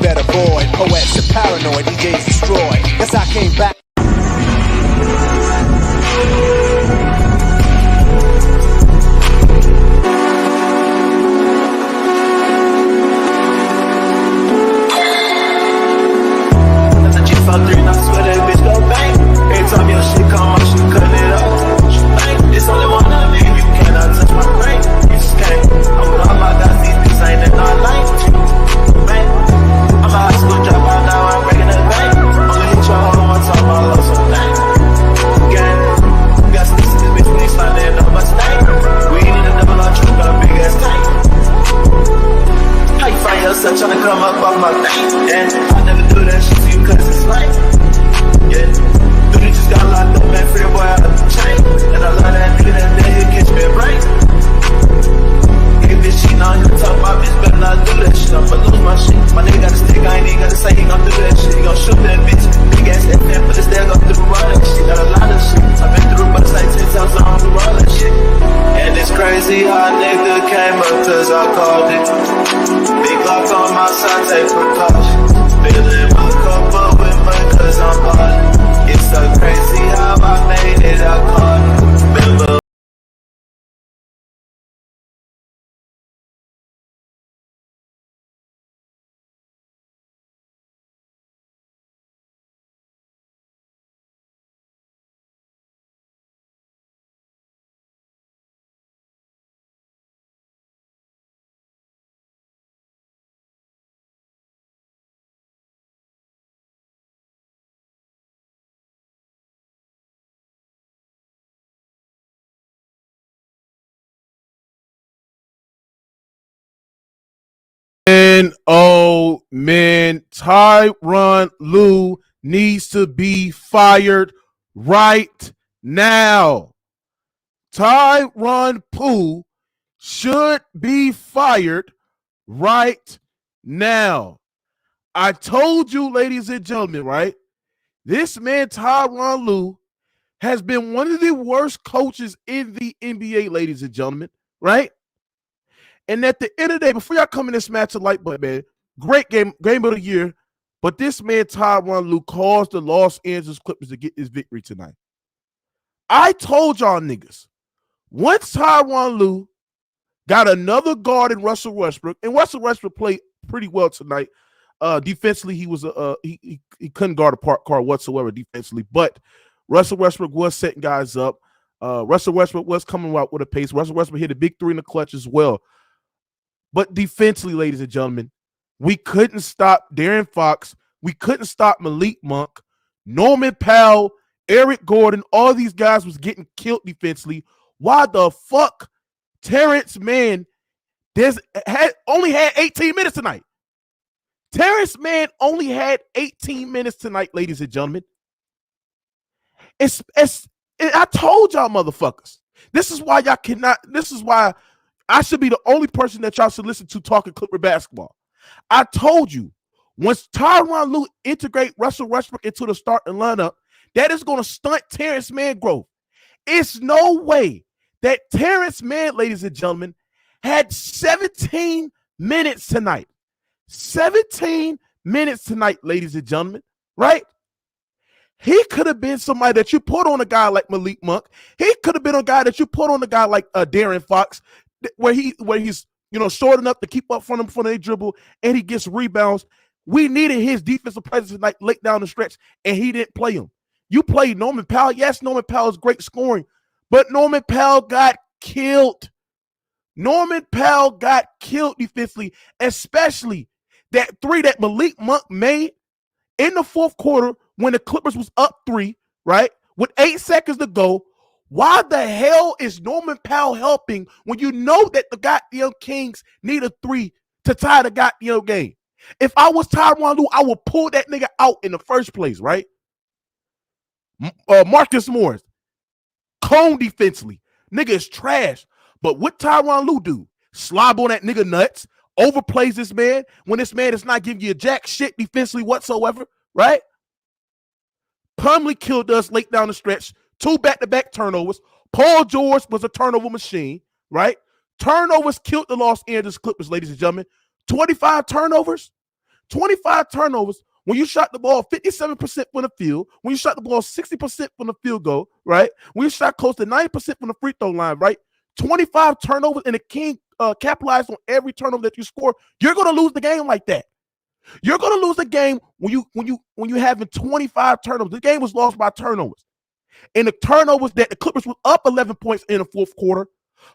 better avoid. Poets are paranoid, DJs destroy. Guess I came back. Time your shit come up, she cut it up. She bang, it's only one of me. You cannot touch my brain. You just can't. I'm with all my guys, these niggas ain't in our lane. Man, I'm a high school dropout now, I'm breaking the bank. I'm gonna hit y'all all one time, I love some thing. Gang, we got sticks in this bitch, we slide there, no mistake. We need a double R truck, got a big ass tank. How you find yourself trying to come up off my thing? Yeah, I never do that shit to you cause it's lame. Yeah. You just got locked up, man, free boy out of the chain. And I love that nigga that day, he'll catch me a break. Hey, bitch, cheating on you, talk about bitch, better not do that shit. I'ma lose my shit. My nigga got a stick, I ain't even gotta say he gon' do that shit. He gon' shoot that bitch. Big ass FM, but it's there, gon' do all that shit. Got a lot of shit. I've been through but it's like 10 times, I don't do all that shit. And it's crazy how a nigga came up, cause I called it. Big lock on my side, take precautions. Filling my cup up with mud, cause I'm ballin'. It's so crazy how I made it, I caught it. Remember. Man, Tyronn Lue needs to be fired right now. Tyronn Lue should be fired right now. I told you, ladies and gentlemen, right? This man, Tyronn Lue, has been one of the worst coaches in the NBA, ladies and gentlemen, right? And at the end of the day, before y'all come in this match of light, but man, great game of the year. But this man, Tyronn Lue, caused the Los Angeles Clippers to get his victory tonight. I told y'all niggas, once Tyronn Lue got another guard in Russell Westbrook, and Russell Westbrook played pretty well tonight. Defensively, he was he couldn't guard a park car whatsoever defensively, but Russell Westbrook was setting guys up. Russell Westbrook was coming out with a pace. Russell Westbrook hit a big three in the clutch as well. But defensively, ladies and gentlemen, we couldn't stop De'Aaron Fox. We couldn't stop Malik Monk, Norman Powell, Eric Gordon. All these guys was getting killed defensively. Why the fuck Terrence Mann only had 18 minutes tonight? Terrence Mann only had 18 minutes tonight, ladies and gentlemen. I told y'all motherfuckers. This is why I should be the only person that y'all should listen to talking Clipper basketball. I told you, once Tyronn Lue integrate Russell Westbrook into the starting lineup, that is going to stunt Terrence Mann growth. It's no way that Terrence Mann, ladies and gentlemen, had 17 minutes tonight. 17 minutes tonight, ladies and gentlemen, right? He could have been somebody that you put on a guy like Malik Monk. He could have been a guy that you put on a guy like De'Aaron Fox, where he's short enough to keep up from him for the dribble and he gets rebounds. We needed his defensive presence tonight late down the stretch, and he didn't play him. You played Norman Powell. Yes, Norman Powell is great scoring, but Norman Powell got killed. Norman Powell got killed defensively, especially that three that Malik Monk made in the fourth quarter when the Clippers was up 3, right? With 8 seconds to go. Why the hell is Norman Powell helping when you know that the goddamn Kings need a 3 to tie the goddamn game? If I was Tyronn Lue, I would pull that nigga out in the first place, right? Marcus Morris, cone defensively. Nigga is trash. But what Tyronn Lue do? Slob on that nigga nuts, overplays this man when this man is not giving you a jack shit defensively whatsoever, right? Plumlee killed us late down the stretch. 2 back-to-back turnovers. Paul George was a turnover machine, right? Turnovers killed the Los Angeles Clippers, ladies and gentlemen. 25 turnovers. 25 turnovers when you shot the ball 57% from the field, when you shot the ball 60% from the field goal, right? When you shot close to 90% from the free throw line, right? 25 turnovers and the King capitalized on every turnover that you score. You're going to lose the game like that. You're going to lose the game when you having 25 turnovers. The game was lost by turnovers. And the turnovers that the Clippers were up 11 points in the fourth quarter.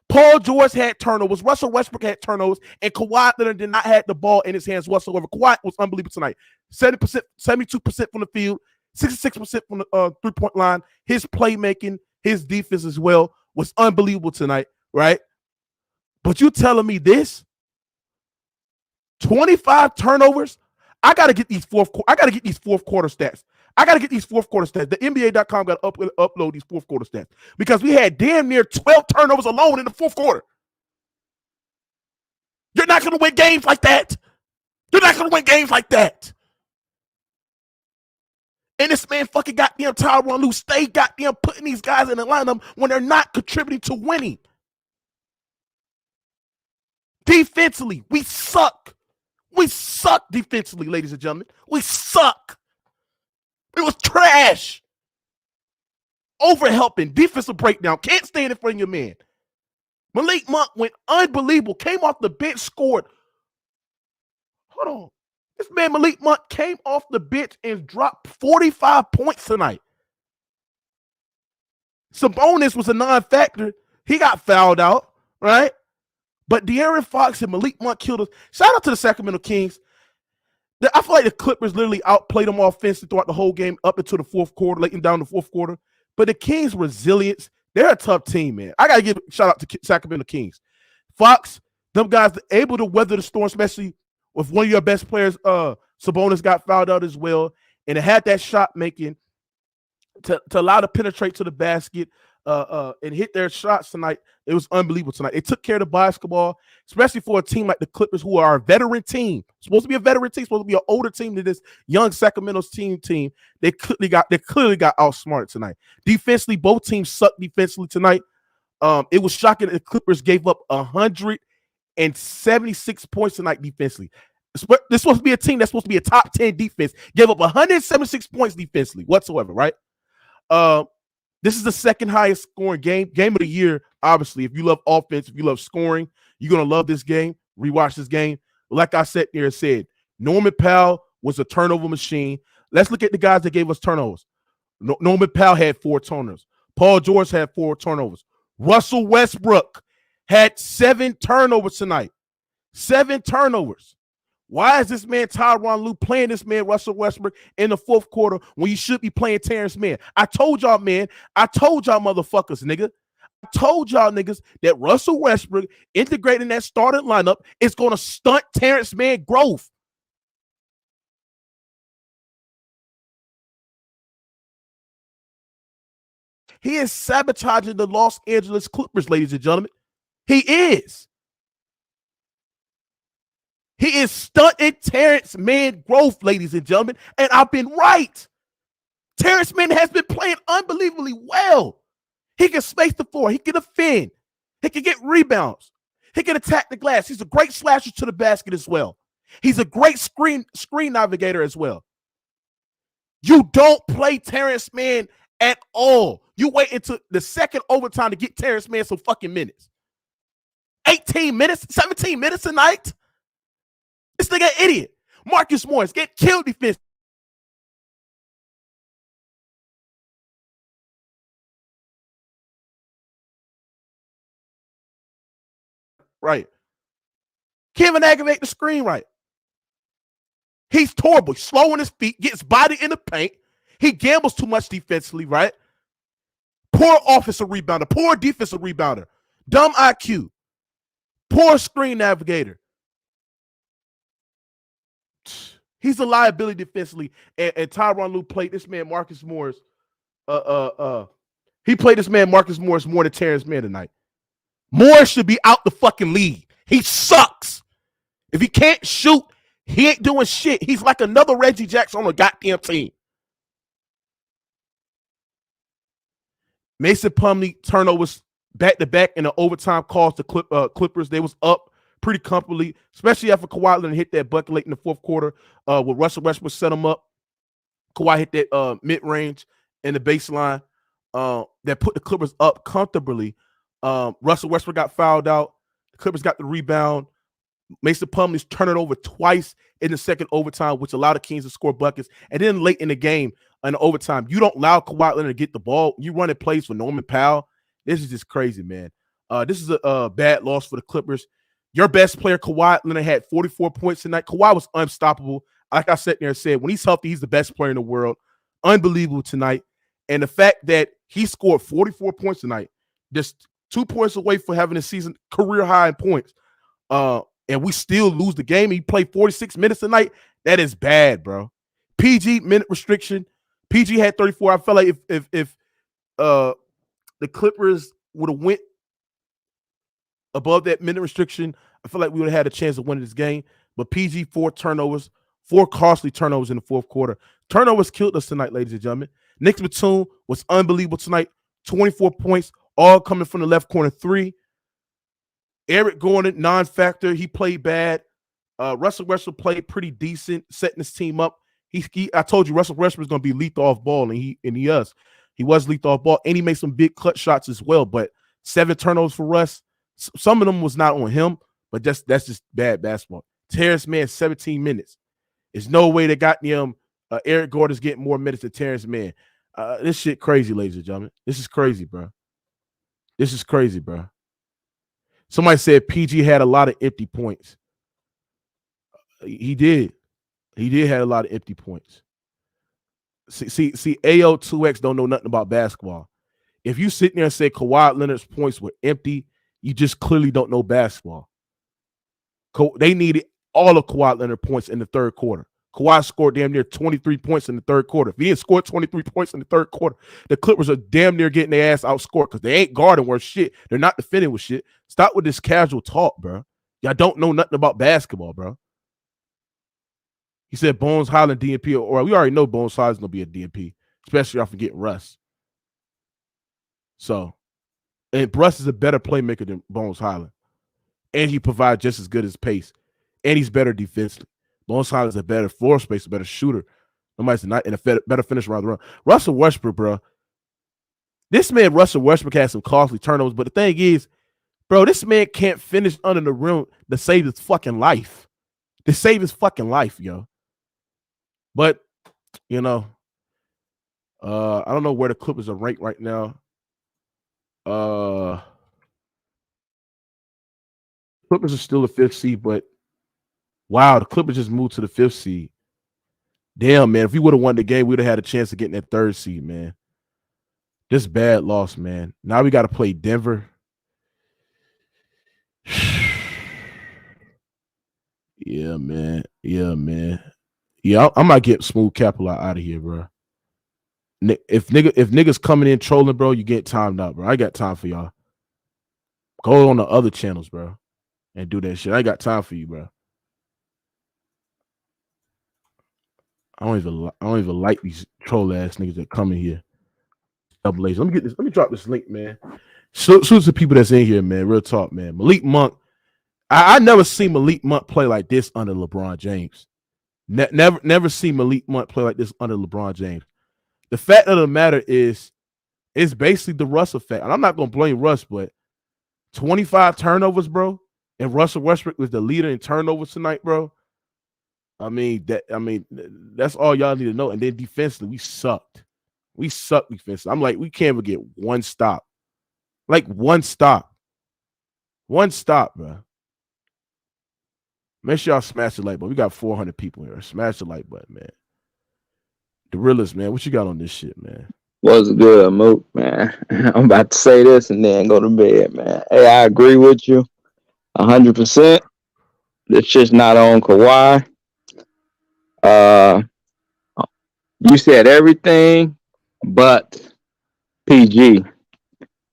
Paul George had turnovers. Russell Westbrook had turnovers. And Kawhi Leonard did not have the ball in his hands whatsoever. Kawhi was unbelievable tonight. 70%, 72% from the field, 66% from the three-point line. His playmaking, his defense as well was unbelievable tonight, right? But you telling me this? 25 turnovers? I got to get these fourth quarter stats. I got to get these fourth quarter stats. The NBA.com got to upload these fourth quarter stats because we had damn near 12 turnovers alone in the fourth quarter. You're not going to win games like that. You're not going to win games like that. And this man fucking goddamn Tyronn Lue stay goddamn putting these guys in the lineup when they're not contributing to winning. Defensively, we suck. We suck defensively, ladies and gentlemen. We suck. It was trash. Overhelping, defensive breakdown. Can't stand in front of your man. Malik Monk went unbelievable. Came off the bench, scored. Hold on. This man Malik Monk came off the bench and dropped 45 points tonight. Sabonis was a non-factor. He got fouled out, right? But De'Aaron Fox and Malik Monk killed us. Shout out to the Sacramento Kings. I feel like the Clippers literally outplayed them offensively throughout the whole game up into the fourth quarter, late and down the fourth quarter. But the Kings' resilience, they're a tough team, man. I got to give a shout out to Sacramento Kings. Fox, them guys able to weather the storm, especially with one of your best players, Sabonis got fouled out as well. And it had that shot making to allow to penetrate to the basket and hit their shots tonight. It was unbelievable tonight. They took care of the basketball, especially for a team like the Clippers, who are a veteran team. Supposed to be a veteran team, supposed to be an older team than this young Sacramento's team. They clearly got outsmarted tonight. Defensively, both teams sucked defensively tonight. It was shocking that the Clippers gave up 176 points tonight defensively. This is supposed to be a team that's supposed to be a top 10 defense. Gave up 176 points defensively whatsoever, right? This is the second highest scoring game of the year. Obviously, if you love offense, if you love scoring, you're going to love this game. Rewatch this game. Like I said there, said Norman Powell was a turnover machine. Let's look at the guys that gave us turnovers. Norman Powell had 4 turnovers. Paul George had 4 turnovers. Russell Westbrook had 7 turnovers tonight. 7 turnovers. Why is this man Tyronn Lue playing this man Russell Westbrook in the fourth quarter when you should be playing Terrence Mann? I told y'all, man. I told y'all motherfuckers, nigga. I told y'all niggas that Russell Westbrook integrating that starting lineup is going to stunt Terrence Mann growth. He is sabotaging the Los Angeles Clippers, ladies and gentlemen. He is. He is stunting Terrence Mann growth, ladies and gentlemen, and I've been right. Terrence Mann has been playing unbelievably well. He can space the floor. He can defend. He can get rebounds. He can attack the glass. He's a great slasher to the basket as well. He's a great screen navigator as well. You don't play Terrence Mann at all. You wait until the second overtime to get Terrence Mann some fucking minutes. 18 minutes, 17 minutes a night? This nigga an idiot. Marcus Morris get killed defense. Right. Can't even aggravate the screen right. He's horrible. Slow on his feet, gets body in the paint. He gambles too much defensively, right? Poor offensive rebounder, poor defensive rebounder, dumb IQ, poor screen navigator. He's a liability defensively. And Tyronn Lue played this man Marcus Morris. He played this man Marcus Morris more than Terrence Mann tonight. Morris should be out the fucking league. He sucks. If he can't shoot, he ain't doing shit. He's like another Reggie Jackson on a goddamn team. Mason Plumlee turnovers back-to-back in the overtime calls to Clippers. They was up pretty comfortably, especially after Kawhi Leonard hit that bucket late in the fourth quarter. With Russell Westbrook set him up. Kawhi hit that mid-range and the baseline that put the Clippers up comfortably. Russell Westbrook got fouled out. The Clippers got the rebound. Mason Plumlee's turned it over twice in the second overtime, which allowed the Kings to score buckets. And then late in the game, in overtime, you don't allow Kawhi Leonard to get the ball. You run in plays for Norman Powell. This is just crazy, man. This is a bad loss for the Clippers. Your best player, Kawhi Leonard, had 44 points tonight. Kawhi was unstoppable. Like I sat there and said, when he's healthy, he's the best player in the world. Unbelievable tonight. And the fact that he scored 44 points tonight, just 2 points away from having a season career high in points, and we still lose the game. He played 46 minutes tonight. That is bad, bro. PG minute restriction. PG had 34. I felt like if the Clippers would have went above that minute restriction, I feel like we would have had a chance of winning this game. But PG, 4 turnovers, 4 costly turnovers in the fourth quarter. Turnovers killed us tonight, ladies and gentlemen. Nick Batum was unbelievable tonight. 24 points, all coming from the left corner 3. Eric Gordon, non-factor. He played bad. Russell Westbrook played pretty decent, setting his team up. I told you Russell Westbrook is going to be lethal off ball, and he is. He was lethal off ball, and he made some big clutch shots as well. But 7 turnovers for Russ. Some of them was not on him, but that's just bad basketball. Terrence Mann, 17 minutes. There's no way they got him. Eric Gordon's getting more minutes than Terrence Mann. This shit crazy, ladies and gentlemen. This is crazy, bro. This is crazy, bro. Somebody said PG had a lot of empty points. He did. He did have a lot of empty points. See, AO2X don't know nothing about basketball. If you sit there and say Kawhi Leonard's points were empty, you just clearly don't know basketball. They needed all of Kawhi Leonard points in the third quarter. Kawhi scored damn near 23 points in the third quarter. If he didn't score 23 points in the third quarter, the Clippers are damn near getting their ass outscored because they ain't guarding worth shit. They're not defending with shit. Stop with this casual talk, bro. Y'all don't know nothing about basketball, bro. He said Bones Highland DNP, or we already know Bones Highland's going to be a DNP, especially off of getting Russ. So, and Russ is a better playmaker than Bones Highland. And he provides just as good as pace. And he's better defensively. Bones Highland's a better floor space, a better shooter. Nobody's not in a better finish around the run. Russell Westbrook, bro. This man, Russell Westbrook, has some costly turnovers, but the thing is, bro, this man can't finish under the rim to save his fucking life. To save his fucking life, yo. But, you know, I don't know where the Clippers are ranked right now. Clippers are still the 5th seed, but wow, the Clippers just moved to the 5th seed. Damn, man, if we would have won the game, we would have had a chance of getting that 3rd seed, man. This bad loss, man. Now we got to play Denver. Yeah, man. Yeah, I might get Smooth Capital out of here, bro. If niggas coming in trolling, bro, you get timed out, bro. I got time for y'all. Go on the other channels, bro, and do that shit. I got time for you, bro. I don't even like these troll ass niggas that come in here. Double A's. Let me drop this link, man. Shoot to the people that's in here, man. Real talk, man. Malik Monk. I never seen Malik Monk play like this under LeBron James. Never seen Malik Monk play like this under LeBron James. The fact of the matter is, it's basically the Russ effect. And I'm not gonna blame Russ, but 25 turnovers, bro, and Russell Westbrook was the leader in turnovers tonight, bro. That's all y'all need to know. And then defensively, we sucked. We sucked defensively. I'm like, we can't even get one stop. Like one stop. One stop, bro. Make sure y'all smash the like button. We got 400 people here. Smash the like button, man. The realest, man. What you got on this shit, man? What's good, Mook, man? I'm about to say this and then go to bed, man. Hey, I agree with you 100%. This shit's not on Kawhi. You said everything but PG.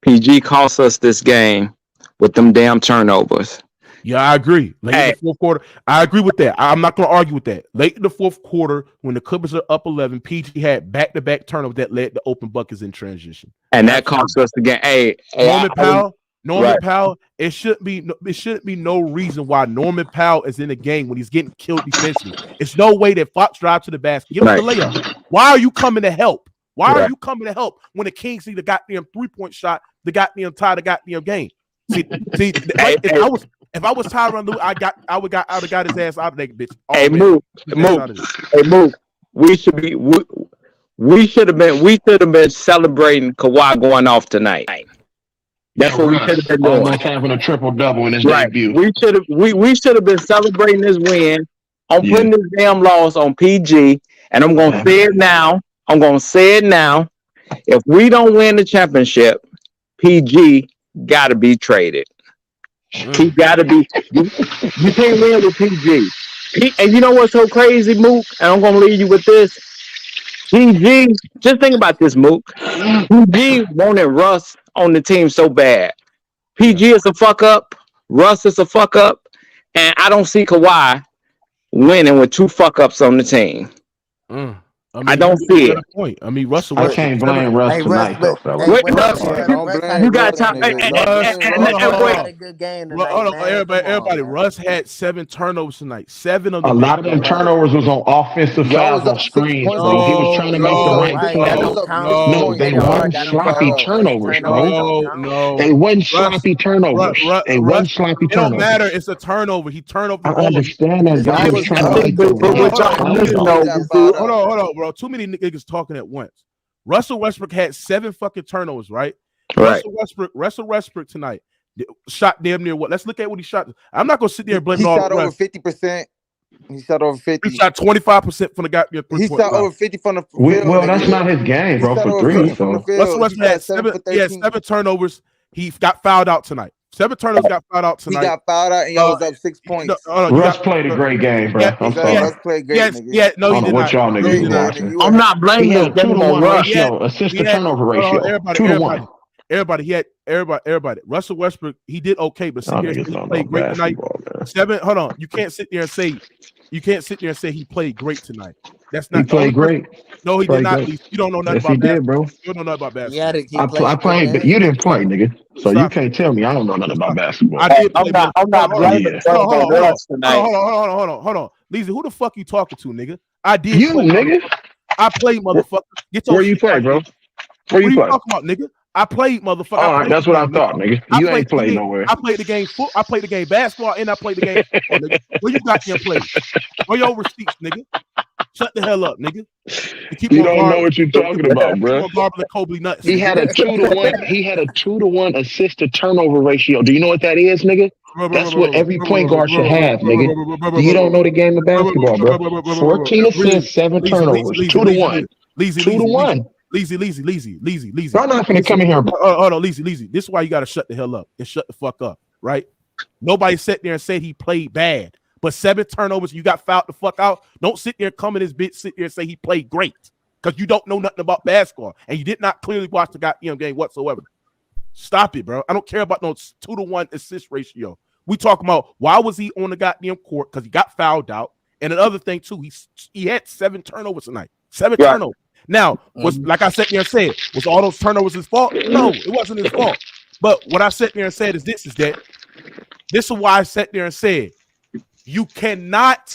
PG cost us this game with them damn turnovers. Yeah, I agree. Late in the fourth quarter, I agree with that. I'm not going to argue with that. Late in the fourth quarter, when the Clippers are up 11, PG had back-to-back turnovers that led to open buckets in transition. And that cost us the game. Hey, Norman Powell, Norman Powell, it shouldn't be no reason why Norman Powell is in the game when he's getting killed defensively. It's no way that Fox drive to the basket. Give him the layup. Why are you coming to help? Why are you coming to help when the Kings see the goddamn 3-point shot, the goddamn tie, the goddamn game? See, if I was Tyronn Lue, I would have got his ass out of that bitch. Move. We should have been celebrating Kawhi going off tonight. That's what we should have been doing. Almost having a triple double in his debut. We should have been celebrating this win. I'm putting this damn loss on PG, and I'm gonna say it now. If we don't win the championship, PG gotta be traded. He gotta be. You can't win with PG. And you know what's so crazy, Mook? And I'm gonna leave you with this. PG, just think about this, Mook. PG wanted Russ on the team so bad. PG is a fuck up. Russ is a fuck up. And I don't see Kawhi winning with 2 fuck ups on the team. I don't see it. Point. I mean, Russell. I can't blame Russ tonight, though, fellas. You got time. Everybody. Russ had 7 turnovers tonight. 7 of them. A lot of them turnovers was on offensive fouls on screens, bro. He was trying to make the right play. No, they weren't sloppy turnovers, bro. No, they weren't sloppy turnovers. They weren't sloppy turnovers. It don't matter. It's a turnover. He turned over. I understand that. He was trying to make the Hold on, bro. Too many niggas talking at once. Russell Westbrook had 7 fucking turnovers, right? Russell Westbrook tonight shot damn near what? Let's look at what he shot. I'm not gonna sit there and blame all. He shot over 50%. He shot over 50. He shot 25% from the goddamn 3-point line. He shot over 50 from the field. Well, that's not his game, bro. For 3, so Russell Westbrook had 7 turnovers. He got fouled out tonight. 7 turnovers got fouled out tonight. He got fouled out and y'all was up 6 points. Russ played a great game, bro. I'm sorry. Russ played great. He did not. What y'all niggas watching? I'm not blaming him. 2-to-1 ratio, assist to turnover ratio. 2-to-1. Everybody. Russell Westbrook, he did okay, but he played great tonight. 7. Hold on. You can't sit there and say he played great tonight. That's not. He played great. No, he did not. You don't know nothing about basketball. Did, bro. You don't know nothing about basketball. I played, but you didn't play, nigga. So you can't tell me I don't know nothing about basketball. I did play. I'm not blaming Hold on. Lisa, who the fuck you talking to, nigga? I did. You, nigga. I played, motherfucker. Where you play, bro? Where you talking about, nigga? I played, motherfucker. All right, that's what I thought, nigga. You ain't played nowhere. I played the game I played the game basketball and I played the game football, nigga. Where you got your play? Where your receipts, nigga? Shut the hell up, nigga. You don't know what you're talking about, bro. Nuts, he had a 2-to-1. He had a 2-to-1 assist to turnover ratio. Do you know what that is, nigga? That's what every point guard should have, nigga. You don't know the game of basketball, bro. 14 assists, 7 turnovers, 2-to-1. 2-to-1. Leezy. I'm not gonna come in here. Hold on, Leezy. This is why you gotta shut the hell up and shut the fuck up, right? Nobody sat there and said he played bad, but 7 turnovers, you got fouled the fuck out. Don't sit there and come in this bitch, sit there and say he played great because you don't know nothing about basketball and you did not clearly watch the goddamn game whatsoever. Stop it, bro. I don't care about no 2-to-1 assist ratio. We talking about why was he on the goddamn court because he got fouled out, and another thing too, he had 7 turnovers tonight. 7 turnovers. Now, like I sat there and said, was all those turnovers his fault? No, it wasn't his fault. But what I sat there and said is this is why I sat there and said, you cannot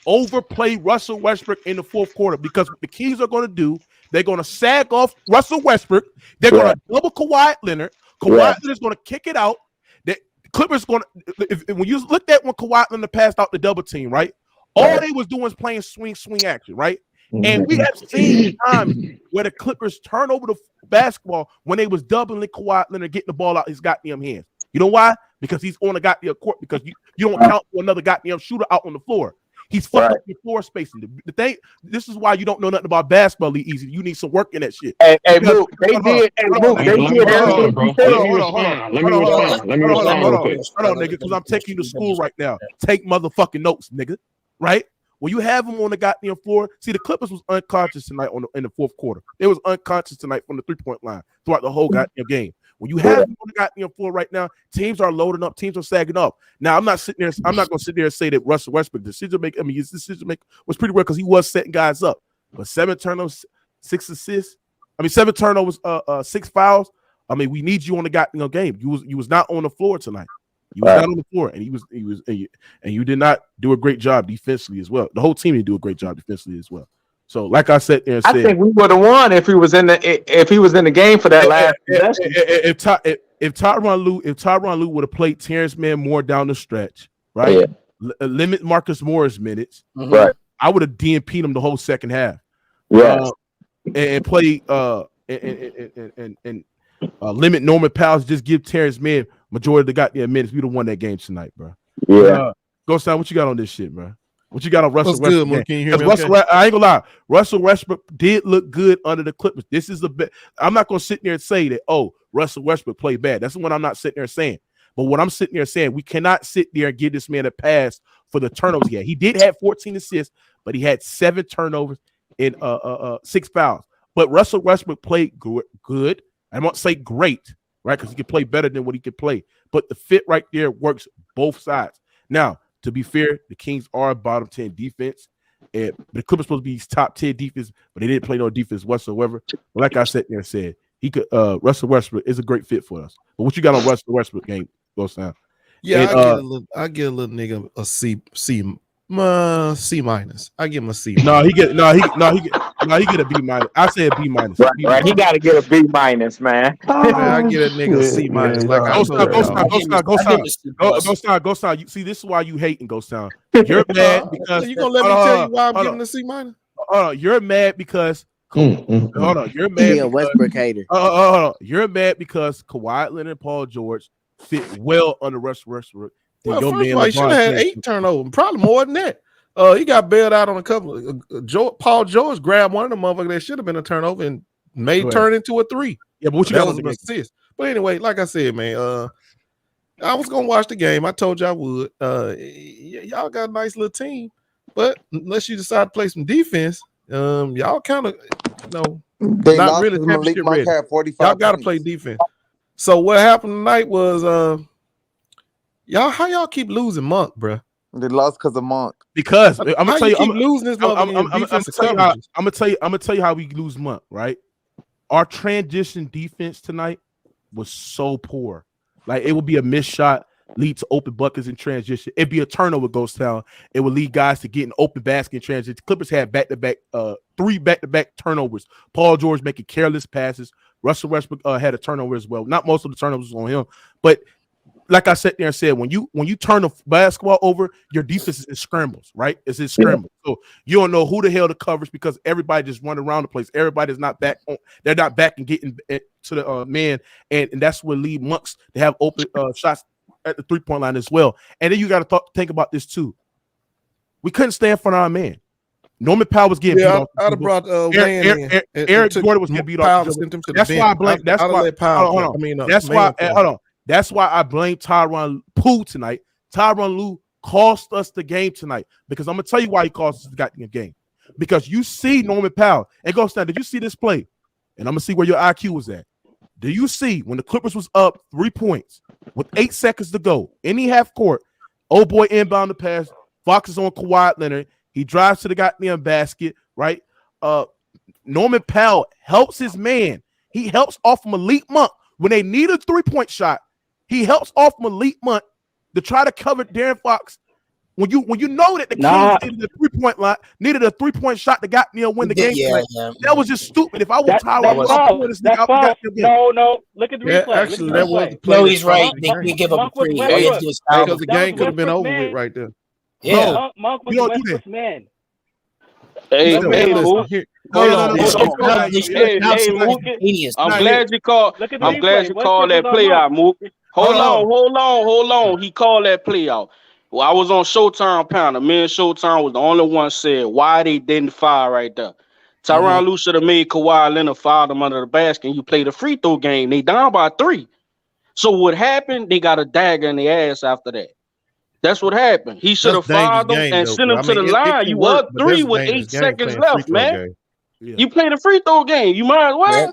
overplay Russell Westbrook in the 4th quarter because what the Kings are going to do, they're going to sag off Russell Westbrook. They're going to double Kawhi Leonard. Kawhi Leonard's going to kick it out. The Clippers going to, when you looked at when Kawhi Leonard passed out the double team, right? All they was doing was playing swing action, right? And we have seen times where the Clippers turn over the basketball when they was doubling Kawhi Leonard, getting the ball out his goddamn hands. You know why? Because he's on the goddamn court. Because you don't count for another goddamn shooter out on the floor. He's fucking up your floor spacing. The thing. This is why you don't know nothing about basketball, Easy. You need some work in that shit. Hey, Mook, they did. Let me respond. Hold on, nigga, because I'm taking you to school right now. Take motherfucking notes, nigga. Right? When you have them on the goddamn floor, see the Clippers was unconscious tonight in the 4th quarter. They was unconscious tonight from the 3-point line throughout the whole goddamn game. When you have them on the goddamn floor right now, teams are loading up, teams are sagging up. Now I'm not going to sit there and say that Russell Westbrook his decision make was pretty well because he was setting guys up. But 7 turnovers, 6 assists. 7 turnovers, 6 fouls. I mean, we need you on the goddamn game. You was not on the floor tonight. You was not on the floor, and you did not do a great job defensively as well. The whole team didn't do a great job defensively as well. So, like I said there and said, I think we would have won if he was in the game for that last possession. If Tyronn Lue would have played Terrence Mann more down the stretch, right? Yeah. Limit Marcus Morris minutes, right? I would have DNP'd him the whole second half. Yeah, and play limit Norman Powell, just give Terrence Mann majority of the goddamn minutes. We'd have won that game tonight, bro. Yeah. Ghost Town, what you got on this shit, bro? What you got on Russell Westbrook? Good, can you hear me? Okay? I ain't gonna lie. Russell Westbrook did look good under the Clippers. This is the best. I'm not gonna sit there and say that, oh, Russell Westbrook played bad. That's what I'm not sitting there saying. But what I'm sitting there saying, we cannot sit there and give this man a pass for the turnovers he had. He did have 14 assists, but he had 7 turnovers and 6 fouls. But Russell Westbrook played good. I won't say great, right? Because he could play better than what he could play. But the fit right there works both sides. Now, to be fair, the Kings are a bottom 10 defense. And the Clippers supposed to be top 10 defense, but they didn't play no defense whatsoever. But like I said there and said, he could Russell Westbrook is a great fit for us. But what you got on Russell Westbrook game goes down? Yeah, I get a little nigga a C minus. I give him a C. No, he get a B minus. I say a B minus. Right. He got to get a B minus, man. I get a nigga a C minus. Like Ghost Town. You see, this is why you hating Ghost Town. You're mad because you gonna let me tell you why I'm giving a C minus? You're mad because hold on. You're mad. A Westbrook hater. You're mad because Kawhi Leonard and Paul George fit well under Russell Westbrook. Well, first of all, he should have had 8 turnovers, probably more than that. He got bailed out on a couple. Paul George grabbed one of the motherfuckers that should have been a turnover and turn into a 3. Yeah, but what you got on an assist? But anyway, like I said, man, I was gonna watch the game. I told you I would. Y'all got a nice little team, but unless you decide to play some defense, y'all kind of, they not really championship ready. Y'all got to play defense. So what happened tonight was, how y'all keep losing Monk, bro? They lost because of Monk. Because I'm gonna tell you, I'm losing this. I'm gonna tell you how we lose Monk. Right, our transition defense tonight was so poor. Like it would be a missed shot, lead to open buckets in transition. It'd be a turnover, Ghost Town. It would lead guys to get an open basket in transition. The Clippers had 3 back-to-back turnovers. Paul George making careless passes. Russell Westbrook had a turnover as well. Not most of the turnovers was on him, but like I sat there and said, when you turn the basketball over, your defense is in scrambles, right? It's in scrambles. So you don't know who the hell to covers because everybody just run around the place. Everybody's not back on. They're not back and getting to the man, and that's what lead Monks to have open shots at the 3-point line as well. And then you got to think about this too. We couldn't stand for our man. Norman Powell was getting beat off. I'd have brought Eric Gordon was getting beat off. That's why I blame. That's why. Hold on. That's why I blame Tyronn Lue tonight. Tyronn Lue cost us the game tonight because I'm gonna tell you why he cost us the goddamn game. Because you see Norman Powell and Ghost Town. Did you see this play? And I'm gonna see where your IQ was at. Do you see when the Clippers was up 3 points with 8 seconds to go, any half court? Old boy inbound the pass. Fox is on Kawhi Leonard. He drives to the goddamn basket. Right. Norman Powell helps his man. He helps off Malik Monk when they need a 3-point shot. He helps off Malik Monk to try to cover Darren Fox. When you know that the Kings needed a 3-point line, needed a 3-point shot to win the game. That was just stupid. If I was Tyronn, no. Look at the replay. Actually, that was the play. No, he's right. They give up a 3. Because the game could have been over with right there. Yeah, Monk was Westbrook's man. Hey, I'm glad you called. I'm glad you called that play out, Mook. Hold on. He called that play out. Well, I was on Showtime Pounder. Me and Showtime was the only one said why they didn't foul right there. Tyronn Lue should have made Kawhi Leonard foul them under the basket. And you play the free throw game. They down by 3. So what happened? They got a dagger in their ass after that. That's what happened. He should have fouled them and sent them to the line. You up 3 with 8 seconds left, man. Yeah. You play the free throw game. You might as well.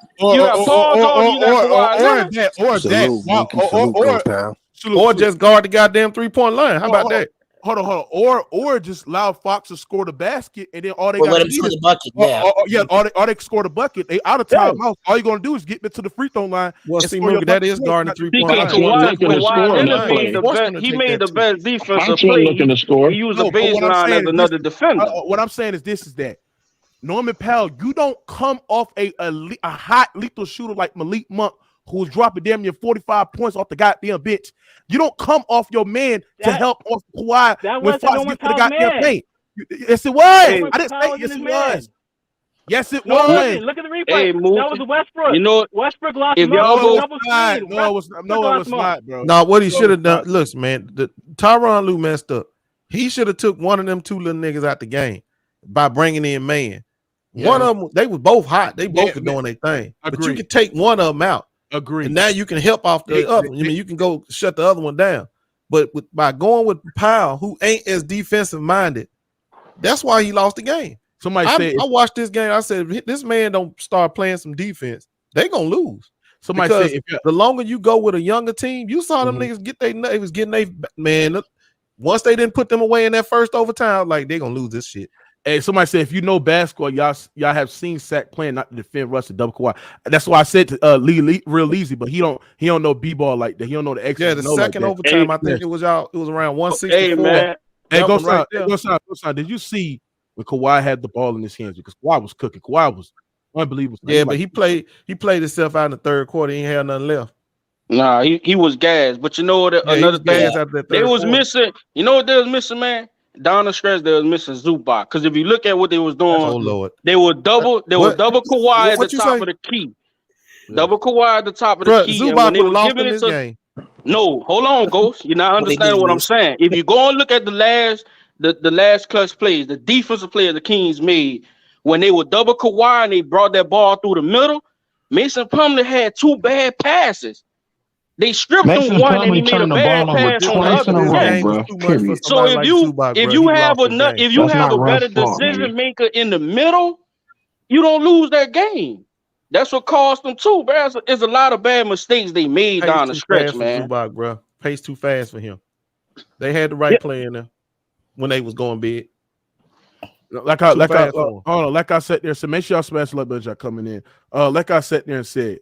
Or just guard the goddamn 3-point line. How about that? Hold on. Or just allow Fox to score the basket, and then all they got let to him do score is the bucket. Yeah, all they score the bucket. They out of timeout. All you gonna do is get me to the free throw line. Well, and see, score your Mookie, that bucket. is guarding 3-point Fox line. wasn't looking to score on that play. He made the best defensive Fox play. wasn't looking to score. He used No, a but what I'm baseline saying as is another this- defender. What I'm saying is this: is that Norman Powell, you don't come off a hot lethal shooter like Malik Monk, who's dropping damn near 45 points off the goddamn bench. You don't come off your man to help off Kawhi That when wasn't Fox Norman get to the Powell's goddamn man. paint. Yes, it was. Norman I didn't Powell say wasn't yes, his it man. was. Yes, it No, was. listen, look at the replay. Hey, that Mookie, was Westbrook. you know, Westbrook lost if him y'all up go- with double screen. No, it was not, bro. No, what he No, should have it's done. not. Listen, man, Tyronn Lue messed up. He should have took one of them two little niggas out the game by bringing in man. Yeah. One of them, they was both hot. They both Yeah, were doing their thing. But you Agreed. can take one of them out. Agreed. And now you can help off the other. I mean, you can go shut the other one down. But by going with Powell, who ain't as defensive minded, that's why he lost the game. Somebody said I watched this game. I said, if this man don't start playing some defense, they gonna lose. Somebody Because said the longer you go with a younger team, you saw them niggas get they was getting they man. Once they didn't put them away in that first overtime, like they gonna lose this shit. Hey, somebody said if you know basketball, y'all have seen Sack playing not to defend Russ and double Kawhi. That's why I said to Lee real easy, but he don't know b-ball like that. He don't know the X. Yeah, the second overtime, I think it was around 164. Hey, man. Hey, go sign. Did you see when Kawhi had the ball in his hands? Because Kawhi was cooking. Kawhi was unbelievable. Yeah, but he played himself out in the third quarter. He ain't had nothing left. Nah, he was gassed. But you know what? Another thing, they was missing. You know what they was missing, man? Down the stretch, they was missing Zubac. Because if you look at what they was doing, oh Lord, they were double Kawhi at the top of the key. Double Kawhi at the top of the key. Zubac And when they were lost giving in it this to game. no, hold on, Ghost. You're not understanding what I'm saying. If you go and look at the last clutch plays, the defensive plays the Kings made when they were double Kawhi and they brought that ball through the middle, Mason Plumlee had two bad passes. They stripped him one and he made a bad pass on the other. So if you have a better decision maker in the middle, you don't lose that game. That's what cost them too, bro. It's a lot of bad mistakes they made down the stretch, man. Zubac, bro. Pace too fast for him. They had the right play in there when they was going big. Like I said there, so make sure y'all smash the like button, y'all coming in. Like I sat there and said,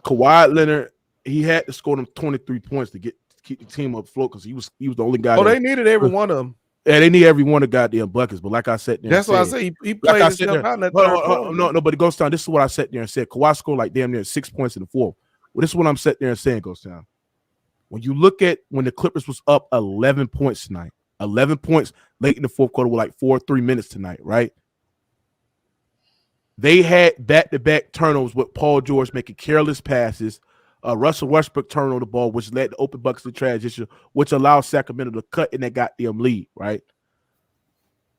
Kawhi Leonard, he had to score them 23 points to keep the team up afloat because he was the only guy. Oh, they needed every one of them. Yeah, they need every one of the goddamn buckets. But like I said there, that's why I say he played himself out in that third quarter. No, but it goes down. This is what I sat there and said. Kawhi scored like damn near 6 points in the fourth. Well, this is what I'm sitting there and saying goes down. When you look at when the Clippers was up 11 points tonight, 11 points late in the fourth quarter with like 3 minutes tonight, right? They had back-to-back turnovers with Paul George making careless passes. Russell Westbrook turned on the ball, which led to open buckets in transition, which allowed Sacramento to cut in that goddamn lead, right?